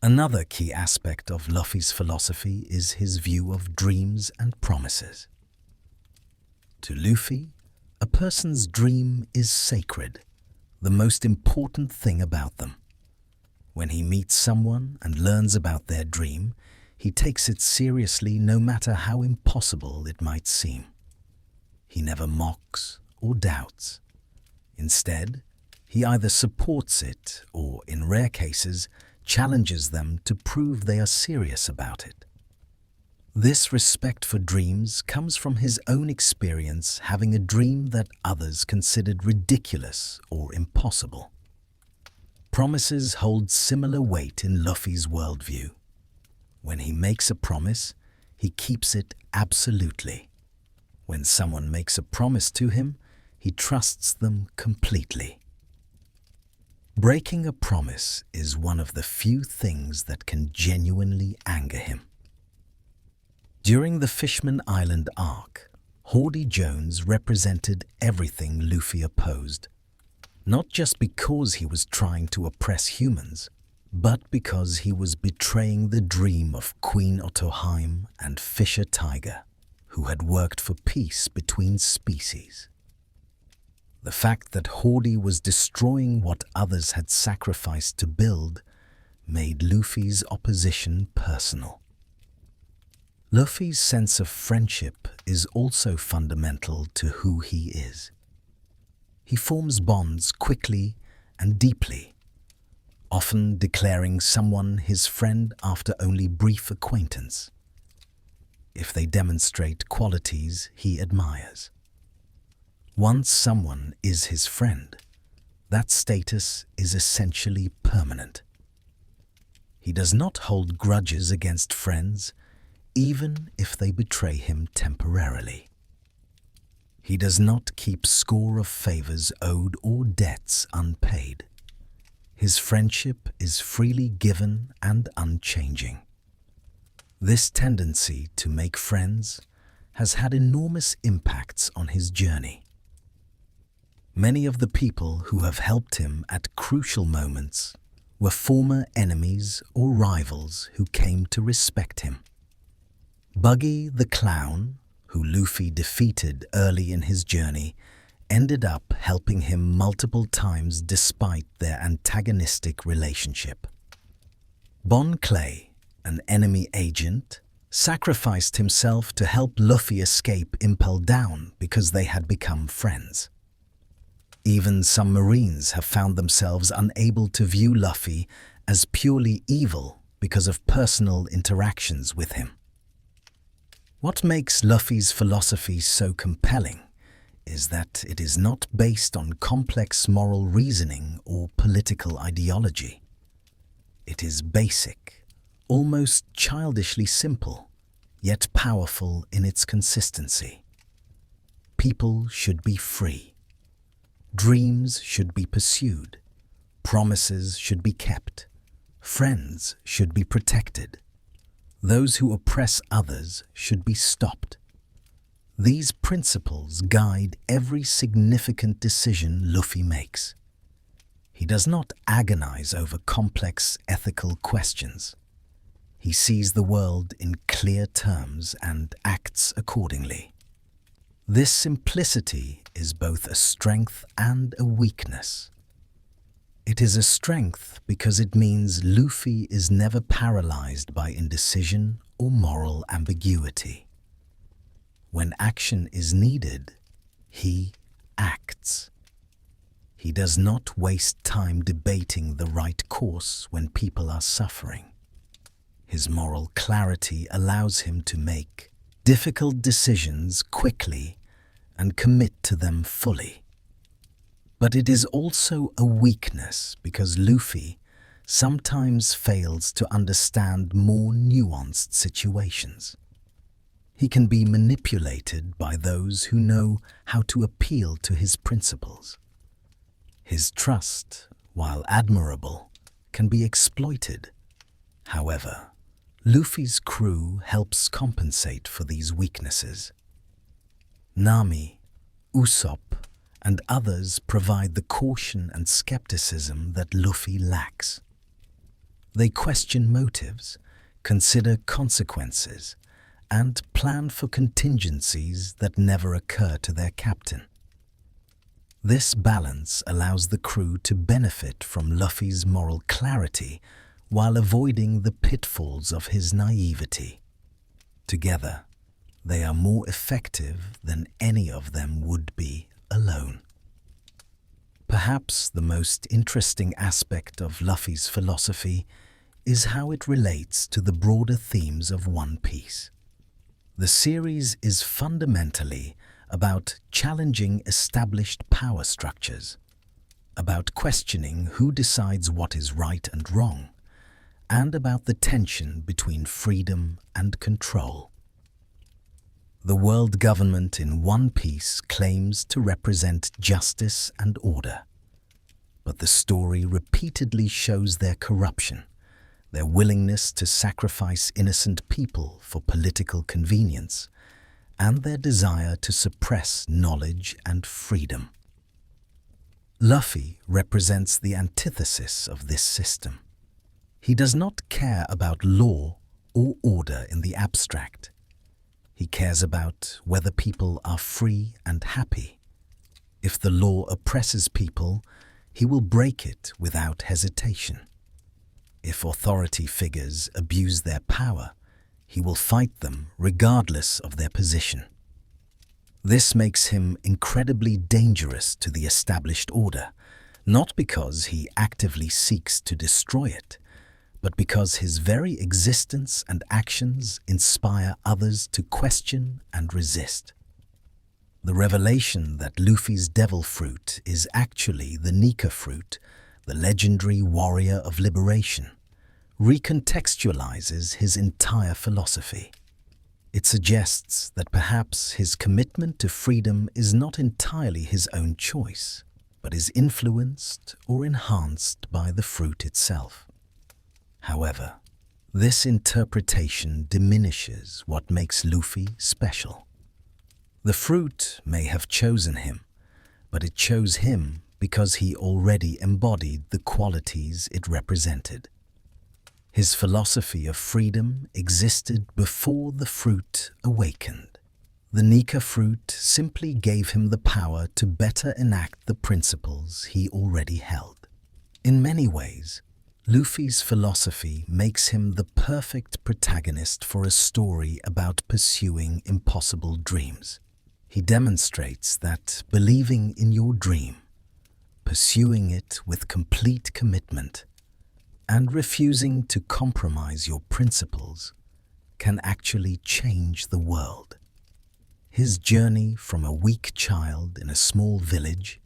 [SPEAKER 1] Another key aspect of Luffy's philosophy is his view of dreams and promises. To Luffy, a person's dream is sacred, the most important thing about them. When he meets someone and learns about their dream, he takes it seriously no matter how impossible it might seem. He never mocks or doubts. Instead, he either supports it or, in rare cases, challenges them to prove they are serious about it. This respect for dreams comes from his own experience having a dream that others considered ridiculous or impossible. Promises hold similar weight in Luffy's worldview. When he makes a promise, he keeps it absolutely. When someone makes a promise to him, he trusts them completely. Breaking a promise is one of the few things that can genuinely anger him. During the Fishman Island arc, Hawdy Jones represented everything Luffy opposed, not just because he was trying to oppress humans, but because he was betraying the dream of Queen Otoheim and Fisher Tiger, who had worked for peace between species. The fact that Hody was destroying what others had sacrificed to build made Luffy's opposition personal. Luffy's sense of friendship is also fundamental to who he is. He forms bonds quickly and deeply, often declaring someone his friend after only brief acquaintance, if they demonstrate qualities he admires. Once someone is his friend, that status is essentially permanent. He does not hold grudges against friends, even if they betray him temporarily. He does not keep score of favors owed or debts unpaid. His friendship is freely given and unchanging. This tendency to make friends has had enormous impacts on his journey. Many of the people who have helped him at crucial moments were former enemies or rivals who came to respect him. Buggy the Clown, who Luffy defeated early in his journey, ended up helping him multiple times despite their antagonistic relationship. Bon Clay, an enemy agent, sacrificed himself to help Luffy escape Impel Down because they had become friends. Even some Marines have found themselves unable to view Luffy as purely evil because of personal interactions with him. What makes Luffy's philosophy so compelling is that it is not based on complex moral reasoning or political ideology. It is basic, almost childishly simple, yet powerful in its consistency. People should be free. Dreams should be pursued. Promises should be kept. Friends should be protected. Those who oppress others should be stopped. These principles guide every significant decision Luffy makes. He does not agonize over complex ethical questions. He sees the world in clear terms and acts accordingly. This simplicity is both a strength and a weakness. It is a strength because it means Luffy is never paralyzed by indecision or moral ambiguity. When action is needed, he acts. He does not waste time debating the right course when people are suffering. His moral clarity allows him to make difficult decisions quickly and commit to them fully. But it is also a weakness because Luffy sometimes fails to understand more nuanced situations. He can be manipulated by those who know how to appeal to his principles. His trust, while admirable, can be exploited. However, Luffy's crew helps compensate for these weaknesses. Nami, Usopp, and others provide the caution and skepticism that Luffy lacks. They question motives, consider consequences, and plan for contingencies that never occur to their captain. This balance allows the crew to benefit from Luffy's moral clarity while avoiding the pitfalls of his naivety. Together, they are more effective than any of them would be alone. Perhaps the most interesting aspect of Luffy's philosophy is how it relates to the broader themes of One Piece. The series is fundamentally about challenging established power structures, about questioning who decides what is right and wrong, and about the tension between freedom and control. The world government in One Piece claims to represent justice and order, but the story repeatedly shows their corruption, their willingness to sacrifice innocent people for political convenience, and their desire to suppress knowledge and freedom. Luffy represents the antithesis of this system. He does not care about law or order in the abstract. He cares about whether people are free and happy. If If the law oppresses people, he will break it without hesitation. If authority figures abuse their power, he will fight them regardless of their position. This makes him incredibly dangerous to the established order, not because he actively seeks to destroy it, but because his very existence and actions inspire others to question and resist. The revelation that Luffy's devil fruit is actually the Nika fruit, the legendary warrior of liberation, recontextualizes his entire philosophy. It suggests that perhaps his commitment to freedom is not entirely his own choice, but is influenced or enhanced by the fruit itself. However, this interpretation diminishes what makes Luffy special. The fruit may have chosen him, but it chose him because he already embodied the qualities it represented. His philosophy of freedom existed before the fruit awakened. The Nika fruit simply gave him the power to better enact the principles he already held. In many ways, Luffy's philosophy makes him the perfect protagonist for a story about pursuing impossible dreams. He demonstrates that believing in your dream, pursuing it with complete commitment, and refusing to compromise your principles can actually change the world. His journey from a weak child in a small village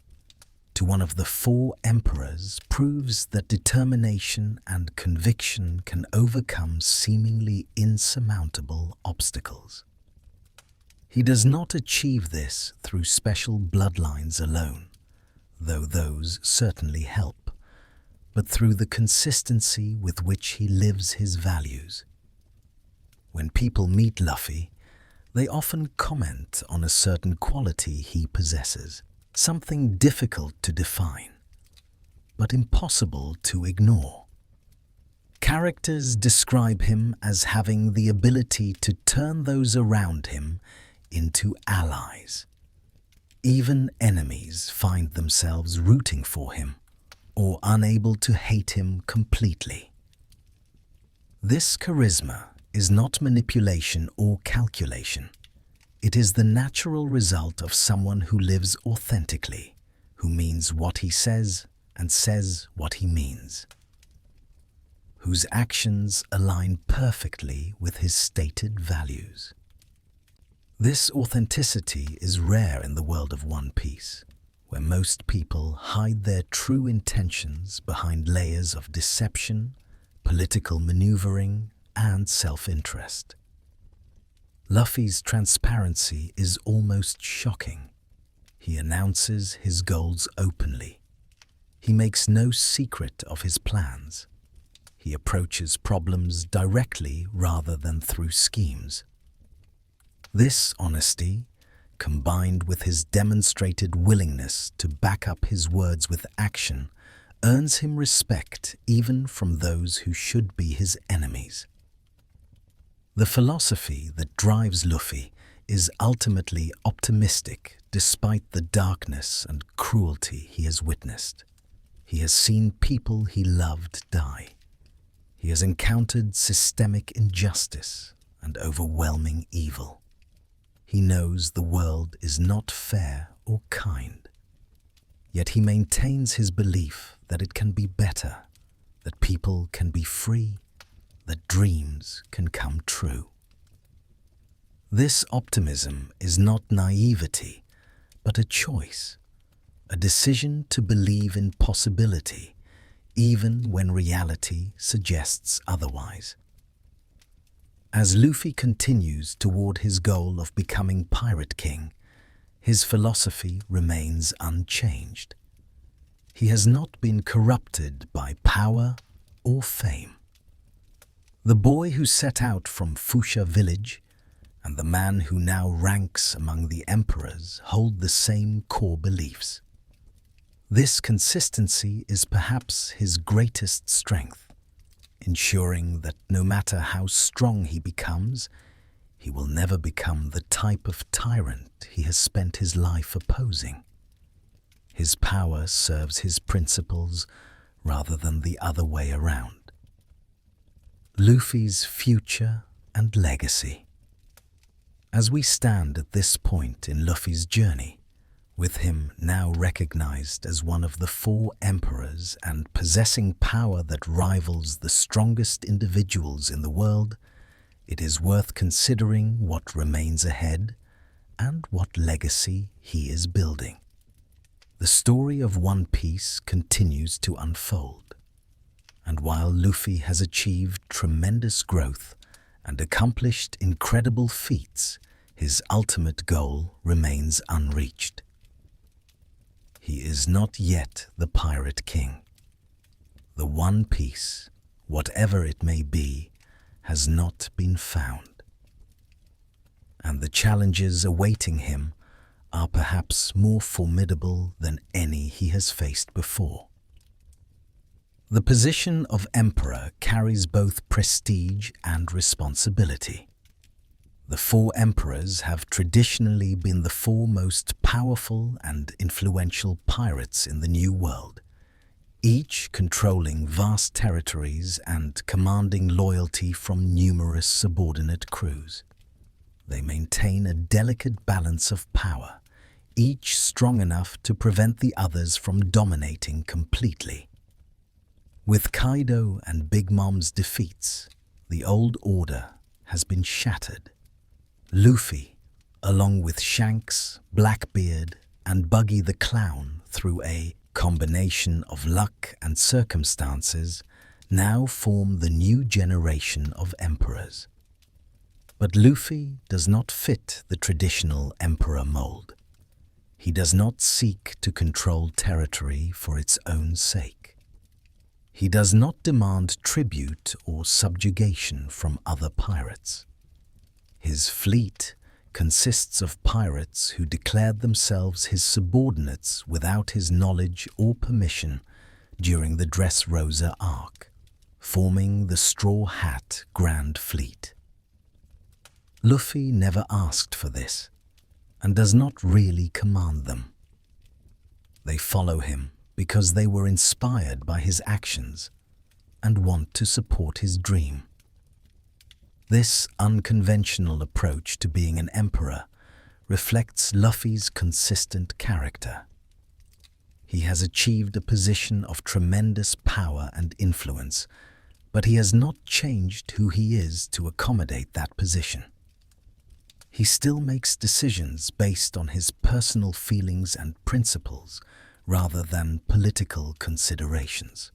[SPEAKER 1] to one of the 4 emperors proves that determination and conviction can overcome seemingly insurmountable obstacles. He does not achieve this through special bloodlines alone, though those certainly help, but through the consistency with which he lives his values. When people meet Luffy, they often comment on a certain quality he possesses, something difficult to define, but impossible to ignore. Characters describe him as having the ability to turn those around him into allies. Even enemies find themselves rooting for him, or unable to hate him completely. This charisma is not manipulation or calculation. It is the natural result of someone who lives authentically, who means what he says and says what he means, whose actions align perfectly with his stated values. This authenticity is rare in the world of One Piece, where most people hide their true intentions behind layers of deception, political maneuvering, and self-interest. Luffy's transparency is almost shocking. He announces his goals openly. He makes no secret of his plans. He approaches problems directly rather than through schemes. This honesty, combined with his demonstrated willingness to back up his words with action, earns him respect even from those who should be his enemies. The philosophy that drives Luffy is ultimately optimistic despite the darkness and cruelty he has witnessed. He has seen people he loved die. He has encountered systemic injustice and overwhelming evil. He knows the world is not fair or kind, yet he maintains his belief that it can be better, that people can be free, that dreams can come true. This optimism is not naivety, but a choice, a decision to believe in possibility, even when reality suggests otherwise. As Luffy continues toward his goal of becoming Pirate King, his philosophy remains unchanged. He has not been corrupted by power or fame. The boy who set out from Fuchsia village and the man who now ranks among the emperors hold the same core beliefs. This consistency is perhaps his greatest strength, ensuring that no matter how strong he becomes, he will never become the type of tyrant he has spent his life opposing. His power serves his principles rather than the other way around. Luffy's future and legacy. As we stand at this point in Luffy's journey, with him now recognized as one of the 4 emperors and possessing power that rivals the strongest individuals in the world, it is worth considering what remains ahead and what legacy he is building. The story of One Piece continues to unfold, and while Luffy has achieved tremendous growth and accomplished incredible feats, his ultimate goal remains unreached. He is not yet the Pirate King. The One Piece, whatever it may be, has not been found. And the challenges awaiting him are perhaps more formidable than any he has faced before. The position of Emperor carries both prestige and responsibility. The 4 emperors have traditionally been the 4 most powerful and influential pirates in the New World, each controlling vast territories and commanding loyalty from numerous subordinate crews. They maintain a delicate balance of power, each strong enough to prevent the others from dominating completely. With Kaido and Big Mom's defeats, the old order has been shattered. Luffy, along with Shanks, Blackbeard, and Buggy the Clown, through a combination of luck and circumstances, now form the new generation of emperors. But Luffy does not fit the traditional emperor mold. He does not seek to control territory for its own sake. He does not demand tribute or subjugation from other pirates. His fleet consists of pirates who declared themselves his subordinates without his knowledge or permission during the Dressrosa arc, forming the Straw Hat Grand Fleet. Luffy never asked for this, and does not really command them. They follow him because they were inspired by his actions and want to support his dream. This unconventional approach to being an emperor reflects Luffy's consistent character. He has achieved a position of tremendous power and influence, but he has not changed who he is to accommodate that position. He still makes decisions based on his personal feelings and principles rather than political considerations.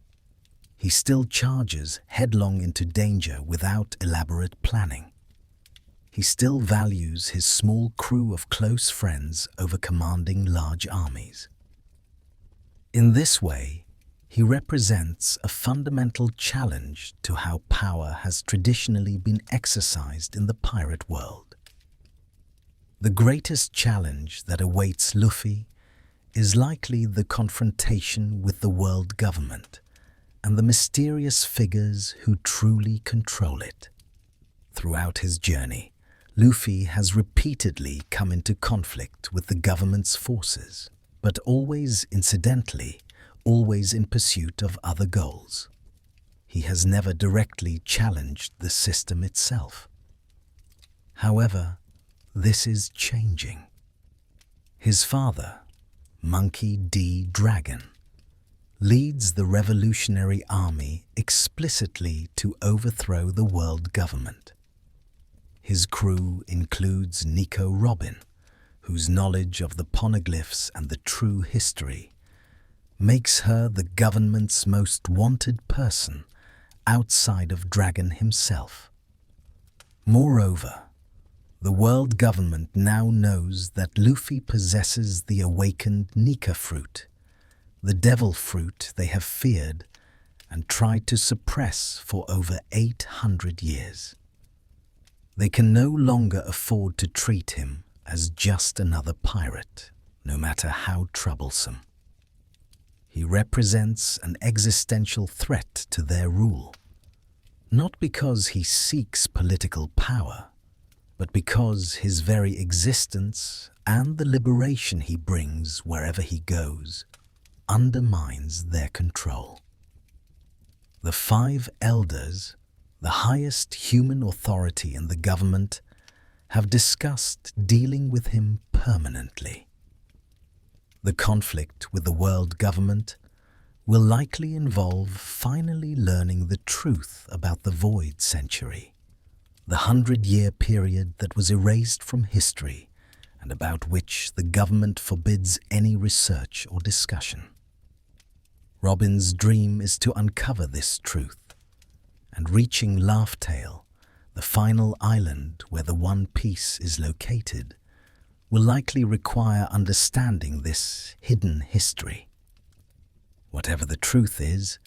[SPEAKER 1] He still charges headlong into danger without elaborate planning. He still values his small crew of close friends over commanding large armies. In this way, he represents a fundamental challenge to how power has traditionally been exercised in the pirate world. The greatest challenge that awaits Luffy is likely the confrontation with the world government and the mysterious figures who truly control it. Throughout his journey, Luffy has repeatedly come into conflict with the government's forces, but always incidentally, always in pursuit of other goals. He has never directly challenged the system itself. However, this is changing. His father, Monkey D. Dragon, leads the revolutionary army explicitly to overthrow the world government. His crew includes Nico Robin, whose knowledge of the poneglyphs and the true history makes her the government's most wanted person outside of Dragon himself. Moreover, the world government now knows that Luffy possesses the awakened Nika fruit, the devil fruit they have feared and tried to suppress for over 800 years. They can no longer afford to treat him as just another pirate, no matter how troublesome. He represents an existential threat to their rule, not because he seeks political power, but because his very existence and the liberation he brings wherever he goes undermines their control. The 5 elders, the highest human authority in the government, have discussed dealing with him permanently. The conflict with the world government will likely involve finally learning the truth about the Void Century, the 100-year period that was erased from history and about which the government forbids any research or discussion. Robin's dream is to uncover this truth, and reaching Laugh-Tale, the final island where the One Piece is located, will likely require understanding this hidden history. Whatever the truth is,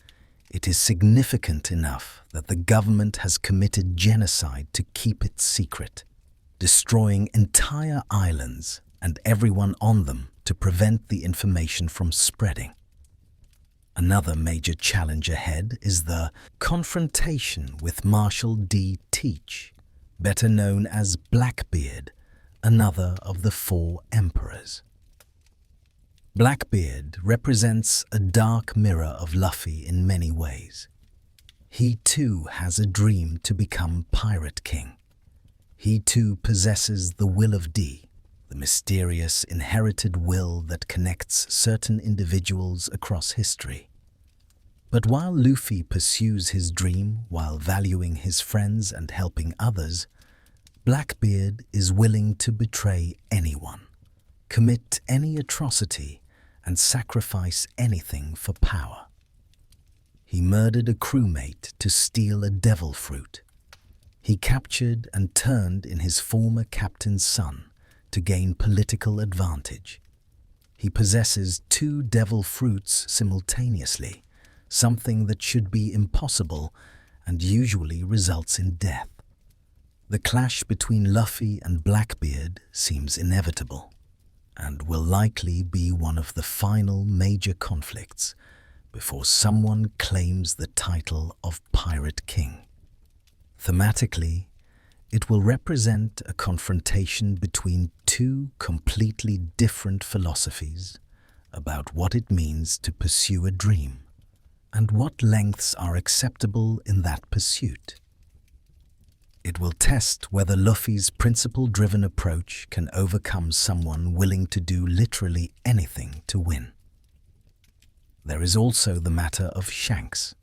[SPEAKER 1] it is significant enough that the government has committed genocide to keep it secret, destroying entire islands and everyone on them to prevent the information from spreading. Another major challenge ahead is the confrontation with Marshal D. Teach, better known as Blackbeard, another of the 4 emperors. Blackbeard represents a dark mirror of Luffy in many ways. He too has a dream to become Pirate King. He too possesses the Will of D, the mysterious inherited will that connects certain individuals across history. But while Luffy pursues his dream while valuing his friends and helping others, Blackbeard is willing to betray anyone, commit any atrocity, and sacrifice anything for power. He murdered a crewmate to steal a devil fruit. He captured and turned in his former captain's son to gain political advantage. He possesses 2 devil fruits simultaneously, something that should be impossible and usually results in death. The clash between Luffy and Blackbeard seems inevitable, and will likely be one of the final major conflicts before someone claims the title of Pirate King. Thematically, it will represent a confrontation between 2 completely different philosophies about what it means to pursue a dream and what lengths are acceptable in that pursuit. It will test whether Luffy's principle-driven approach can overcome someone willing to do literally anything to win. There is also the matter of Shanks,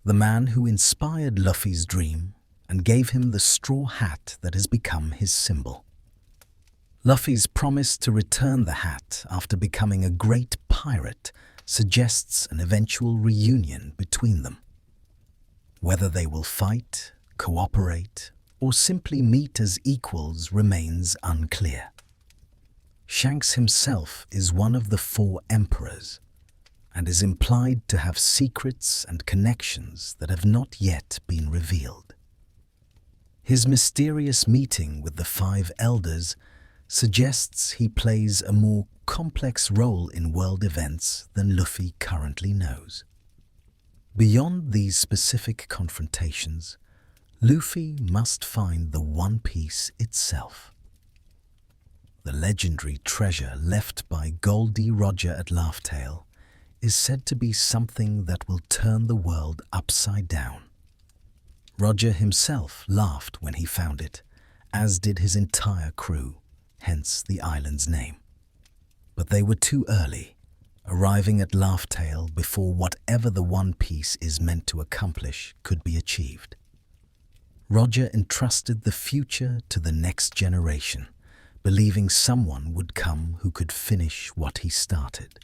[SPEAKER 1] the man who inspired Luffy's dream and gave him the straw hat that has become his symbol. Luffy's promise to return the hat after becoming a great pirate suggests an eventual reunion between them. Whether they will fight, cooperate, or simply meet as equals remains unclear. Shanks himself is one of the 4 emperors and is implied to have secrets and connections that have not yet been revealed. His mysterious meeting with the 5 elders suggests he plays a more complex role in world events than Luffy currently knows. Beyond these specific confrontations, Luffy must find the One Piece itself. The legendary treasure left by Goldie Roger at Laugh-Tale is said to be something that will turn the world upside down. Roger himself laughed when he found it, as did his entire crew, hence the island's name. But they were too early, arriving at Laugh-Tale before whatever the One Piece is meant to accomplish could be achieved. Roger entrusted the future to the next generation, believing someone would come who could finish what he started.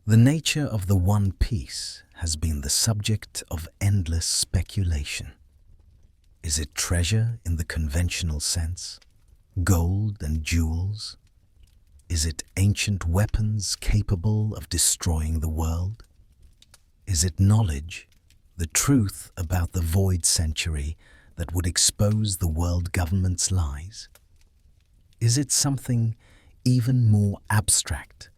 [SPEAKER 1] The nature of the One Piece has been the subject of endless speculation. Is it treasure in the conventional sense? Gold and jewels? Is it ancient weapons capable of destroying the world? Is it knowledge, the truth about the Void Century that would expose the world government's lies? Is it something even more abstract,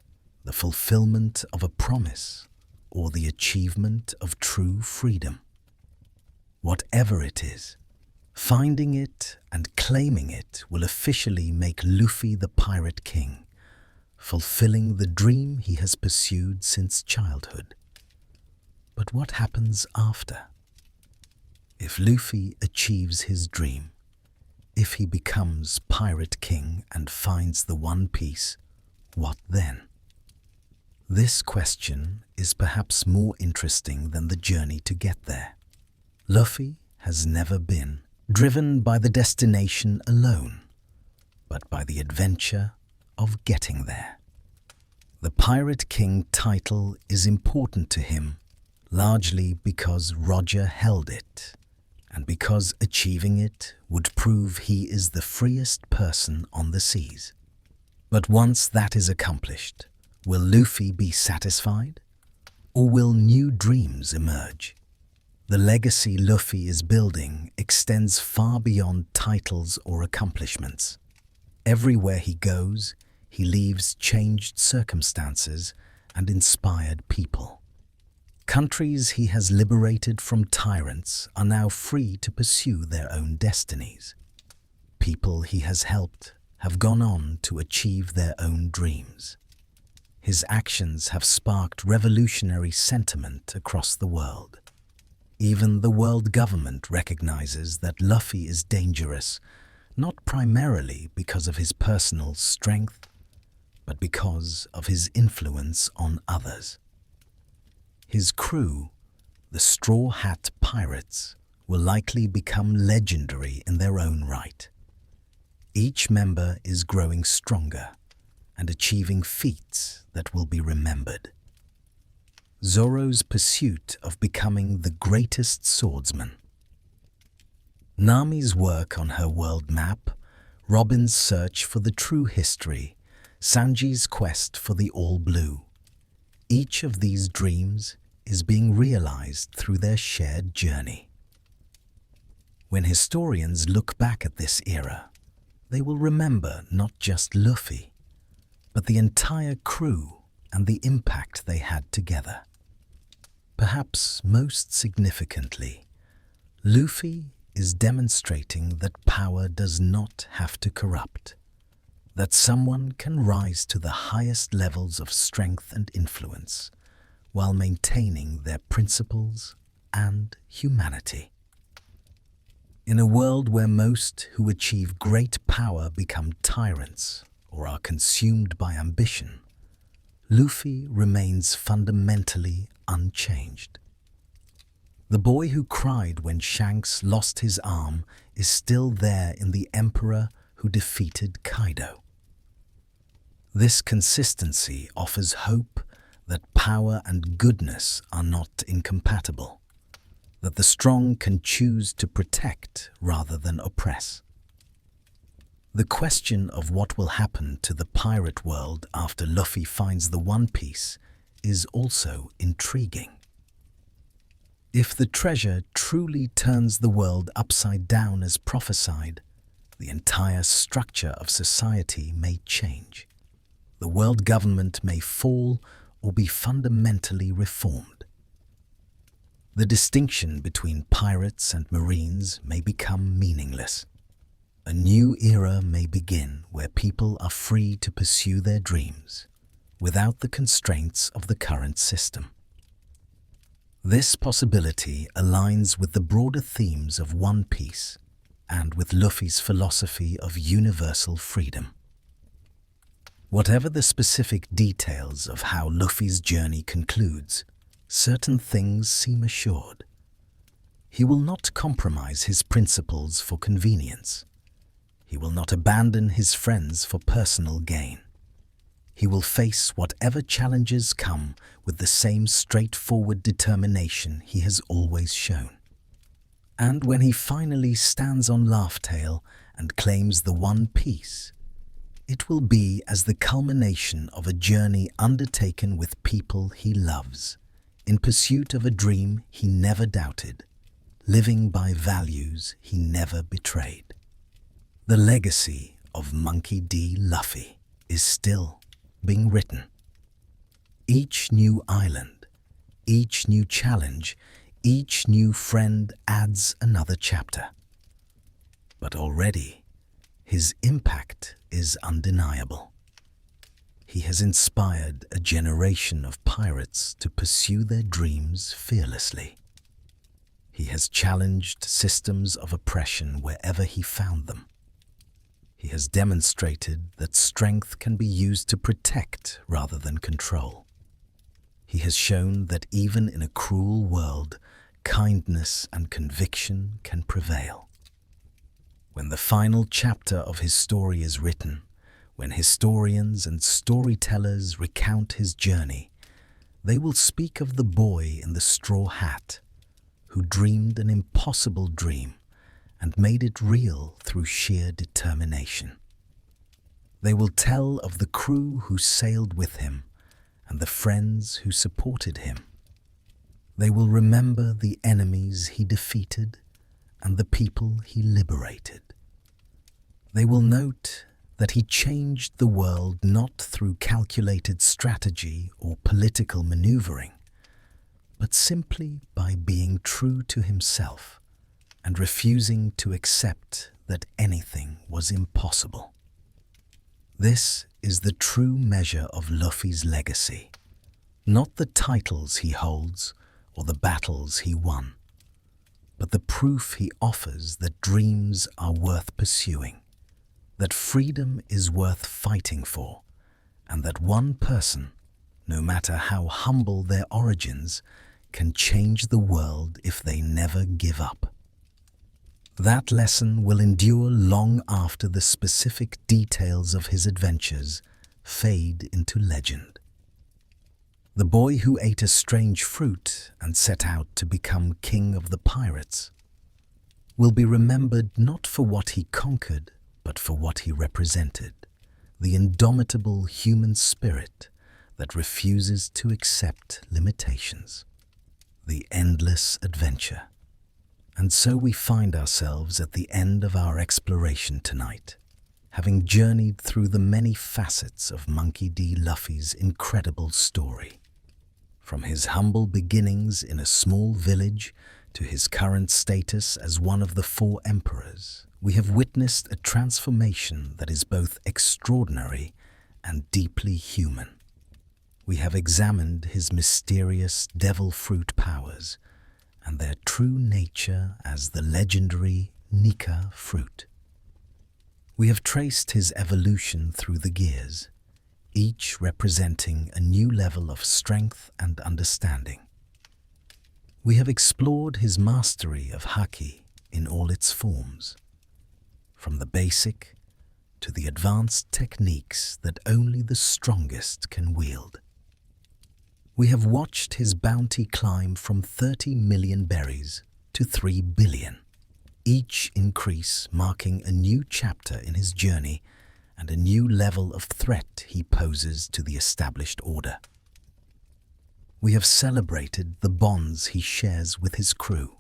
[SPEAKER 1] the fulfillment of a promise or the achievement of true freedom? Whatever it is, Finding it and claiming it will officially make Luffy the Pirate King, fulfilling the dream he has pursued since childhood. But what happens after? If Luffy achieves his dream, if he becomes Pirate King and finds the One Piece, what then? This question is perhaps more interesting than the journey to get there. Luffy has never been driven by the destination alone, but by the adventure of getting there. The Pirate King title is important to him largely because Roger held it, and because achieving it would prove he is the freest person on the seas. But once that is accomplished, will Luffy be satisfied? Or will new dreams emerge? The legacy Luffy is building extends far beyond titles or accomplishments. Everywhere he goes, he leaves changed circumstances and inspired people. Countries he has liberated from tyrants are now free to pursue their own destinies. People he has helped have gone on to achieve their own dreams. His actions have sparked revolutionary sentiment across the world. Even the world government recognizes that Luffy is dangerous, not primarily because of his personal strength, but because of his influence on others. His crew, the Straw Hat Pirates, will likely become legendary in their own right. Each member is growing stronger and achieving feats that will be remembered. Zoro's pursuit of becoming the greatest swordsman, Nami's work on her world map, Robin's search for the true history, Sanji's quest for the All Blue. Each of these dreams is being realized through their shared journey. When historians look back at this era, they will remember not just Luffy, but the entire crew and the impact they had together. Perhaps most significantly, Luffy is demonstrating that power does not have to corrupt, that someone can rise to the highest levels of strength and influence while maintaining their principles and humanity. In a world where most who achieve great power become tyrants or are consumed by ambition, Luffy remains fundamentally unchanged. The boy who cried when Shanks lost his arm is still there in the Emperor who defeated Kaido. This consistency offers hope that power and goodness are not incompatible, that the strong can choose to protect rather than oppress. The question of what will happen to the pirate world after Luffy finds the One Piece is also intriguing. If the treasure truly turns the world upside down as prophesied, the entire structure of society may change. The world government may fall or be fundamentally reformed. The distinction between pirates and marines may become meaningless. A new era may begin where people are free to pursue their dreams without the constraints of the current system. This possibility aligns with the broader themes of One Piece and with Luffy's philosophy of universal freedom. Whatever the specific details of how Luffy's journey concludes, certain things seem assured. He will not compromise his principles for convenience. He will not abandon his friends for personal gain. He will face whatever challenges come with the same straightforward determination he has always shown. And when he finally stands on Laugh Tale and claims the One Piece, it will be as the culmination of a journey undertaken with people he loves, in pursuit of a dream he never doubted, living by values he never betrayed. The legacy of Monkey D. Luffy is still being written. Each new island, each new challenge, each new friend adds another chapter. but already his impact is undeniable. He has inspired a generation of pirates to pursue their dreams fearlessly. He has challenged systems of oppression wherever he found them. He has demonstrated that strength can be used to protect rather than control. He has shown that even in a cruel world, kindness and conviction can prevail. When the final chapter of his story is written, when historians and storytellers recount his journey, they will speak of the boy in the straw hat who dreamed an impossible dream and made it real through sheer determination. They will tell of the crew who sailed with him and the friends who supported him. They will remember the enemies he defeated and the people he liberated. They will note that he changed the world not through calculated strategy or political maneuvering, but simply by being true to himself and refusing to accept that anything was impossible. This is the true measure of Luffy's legacy, not the titles he holds or the battles he won, but the proof he offers that dreams are worth pursuing, that freedom is worth fighting for, and that one person, no matter how humble their origins, can change the world if they never give up. That lesson will endure long after the specific details of his adventures fade into legend. The boy who ate a strange fruit and set out to become king of the pirates will be remembered not for what he conquered, but for what he represented, the indomitable human spirit that refuses to accept limitations, the endless adventure. And so we find ourselves at the end of our exploration tonight, having journeyed through the many facets of Monkey D. Luffy's incredible story. From his humble beginnings in a small village to his current status as one of the 4 emperors, we have witnessed a transformation that is both extraordinary and deeply human. We have examined his mysterious devil fruit powers and their true nature as the legendary Nika fruit. We have traced his evolution through the gears, each representing a new level of strength and understanding. We have explored his mastery of haki in all its forms, from the basic to the advanced techniques that only the strongest can wield. We have watched his bounty climb from 30 million berries to 3 billion, each increase marking a new chapter in his journey and a new level of threat he poses to the established order. We have celebrated the bonds he shares with his crew,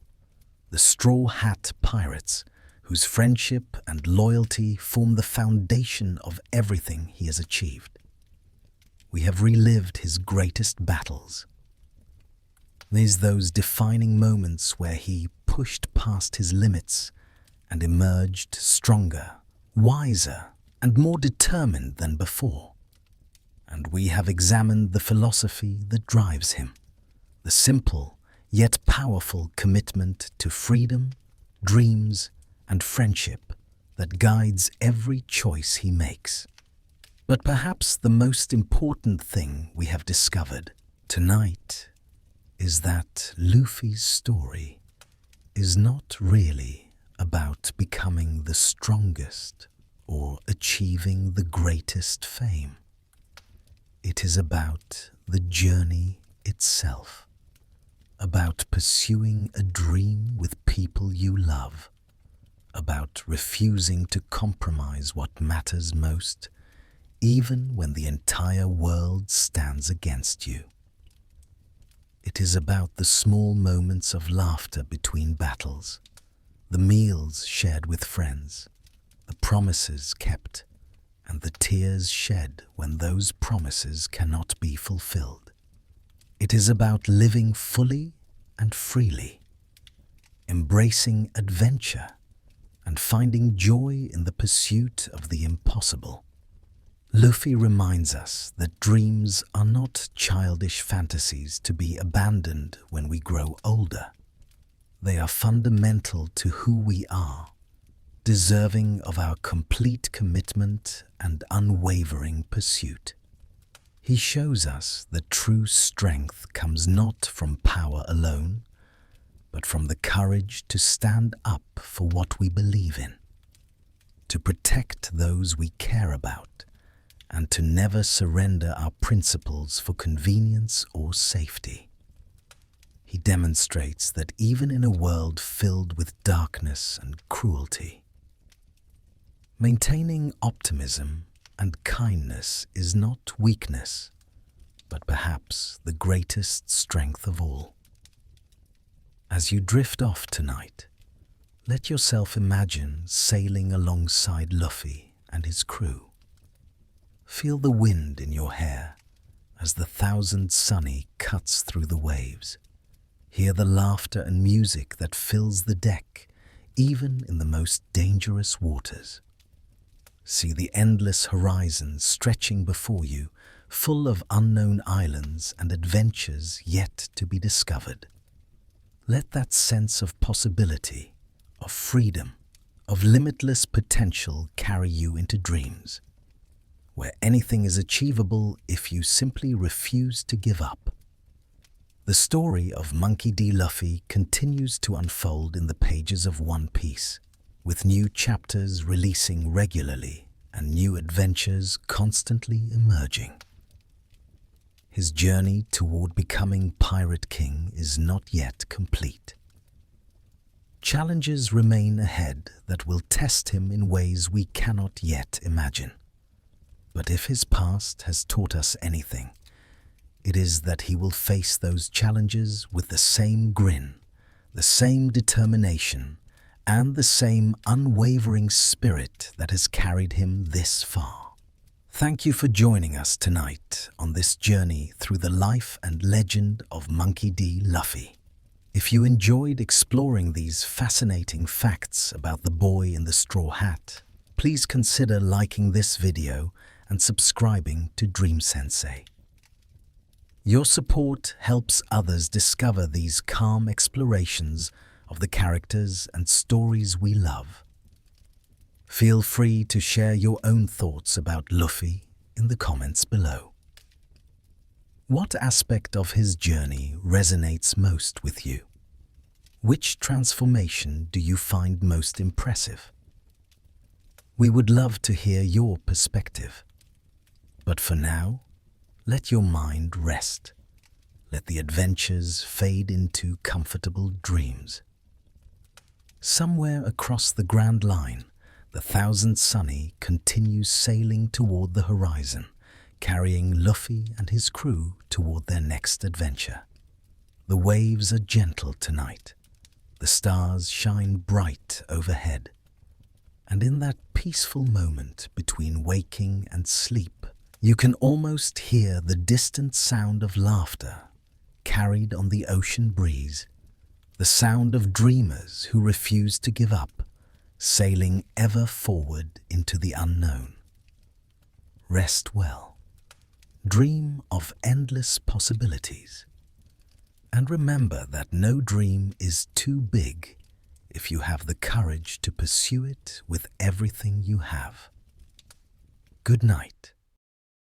[SPEAKER 1] the Straw Hat Pirates, whose friendship and loyalty form the foundation of everything he has achieved. We have relived his greatest battles. There's those defining moments where he pushed past his limits and emerged stronger, wiser, and more determined than before. And we have examined the philosophy that drives him, the simple yet powerful commitment to freedom, dreams, and friendship that guides every choice he makes. But perhaps the most important thing we have discovered tonight is that Luffy's story is not really about becoming the strongest or achieving the greatest fame. It is about the journey itself, about pursuing a dream with people you love, about refusing to compromise what matters most, even when the entire world stands against you. It is about the small moments of laughter between battles, the meals shared with friends, the promises kept, and the tears shed when those promises cannot be fulfilled. It is about living fully and freely, embracing adventure and finding joy in the pursuit of the impossible. Luffy reminds us that dreams are not childish fantasies to be abandoned when we grow older. They are fundamental to who we are, deserving of our complete commitment and unwavering pursuit. He shows us that true strength comes not from power alone, but from the courage to stand up for what we believe in, to protect those we care about, and to never surrender our principles for convenience or safety. He demonstrates that even in a world filled with darkness and cruelty, maintaining optimism and kindness is not weakness, but perhaps the greatest strength of all. As you drift off tonight, let yourself imagine sailing alongside Luffy and his crew. Feel the wind in your hair as the thousand sunny cuts through the waves. Hear the laughter and music that fills the deck, even in the most dangerous waters. See the endless horizon stretching before you, full of unknown islands and adventures yet to be discovered. Let that sense of possibility, of freedom, of limitless potential carry you into dreams, where anything is achievable if you simply refuse to give up. The story of Monkey D. Luffy continues to unfold in the pages of One Piece, with new chapters releasing regularly and new adventures constantly emerging. His journey toward becoming Pirate King is not yet complete. Challenges remain ahead that will test him in ways we cannot yet imagine. But if his past has taught us anything, it is that he will face those challenges with the same grin, the same determination, and the same unwavering spirit that has carried him this far. Thank you for joining us tonight on this journey through the life and legend of Monkey D. Luffy. If you enjoyed exploring these fascinating facts about the boy in the straw hat, please consider liking this video and subscribing to Dream Sensei. Your support helps others discover these calm explorations of the characters and stories we love. Feel free to share your own thoughts about Luffy in the comments below. What aspect of his journey resonates most with you? Which transformation do you find most impressive? We would love to hear your perspective. But for now, let your mind rest. Let the adventures fade into comfortable dreams. Somewhere across the Grand Line, the Thousand Sunny continues sailing toward the horizon, carrying Luffy and his crew toward their next adventure. The waves are gentle tonight. The stars shine bright overhead. And in that peaceful moment between waking and sleep, you can almost hear the distant sound of laughter carried on the ocean breeze, the sound of dreamers who refuse to give up, sailing ever forward into the unknown. Rest well. Dream of endless possibilities. And remember that no dream is too big if you have the courage to pursue it with everything you have. Good night.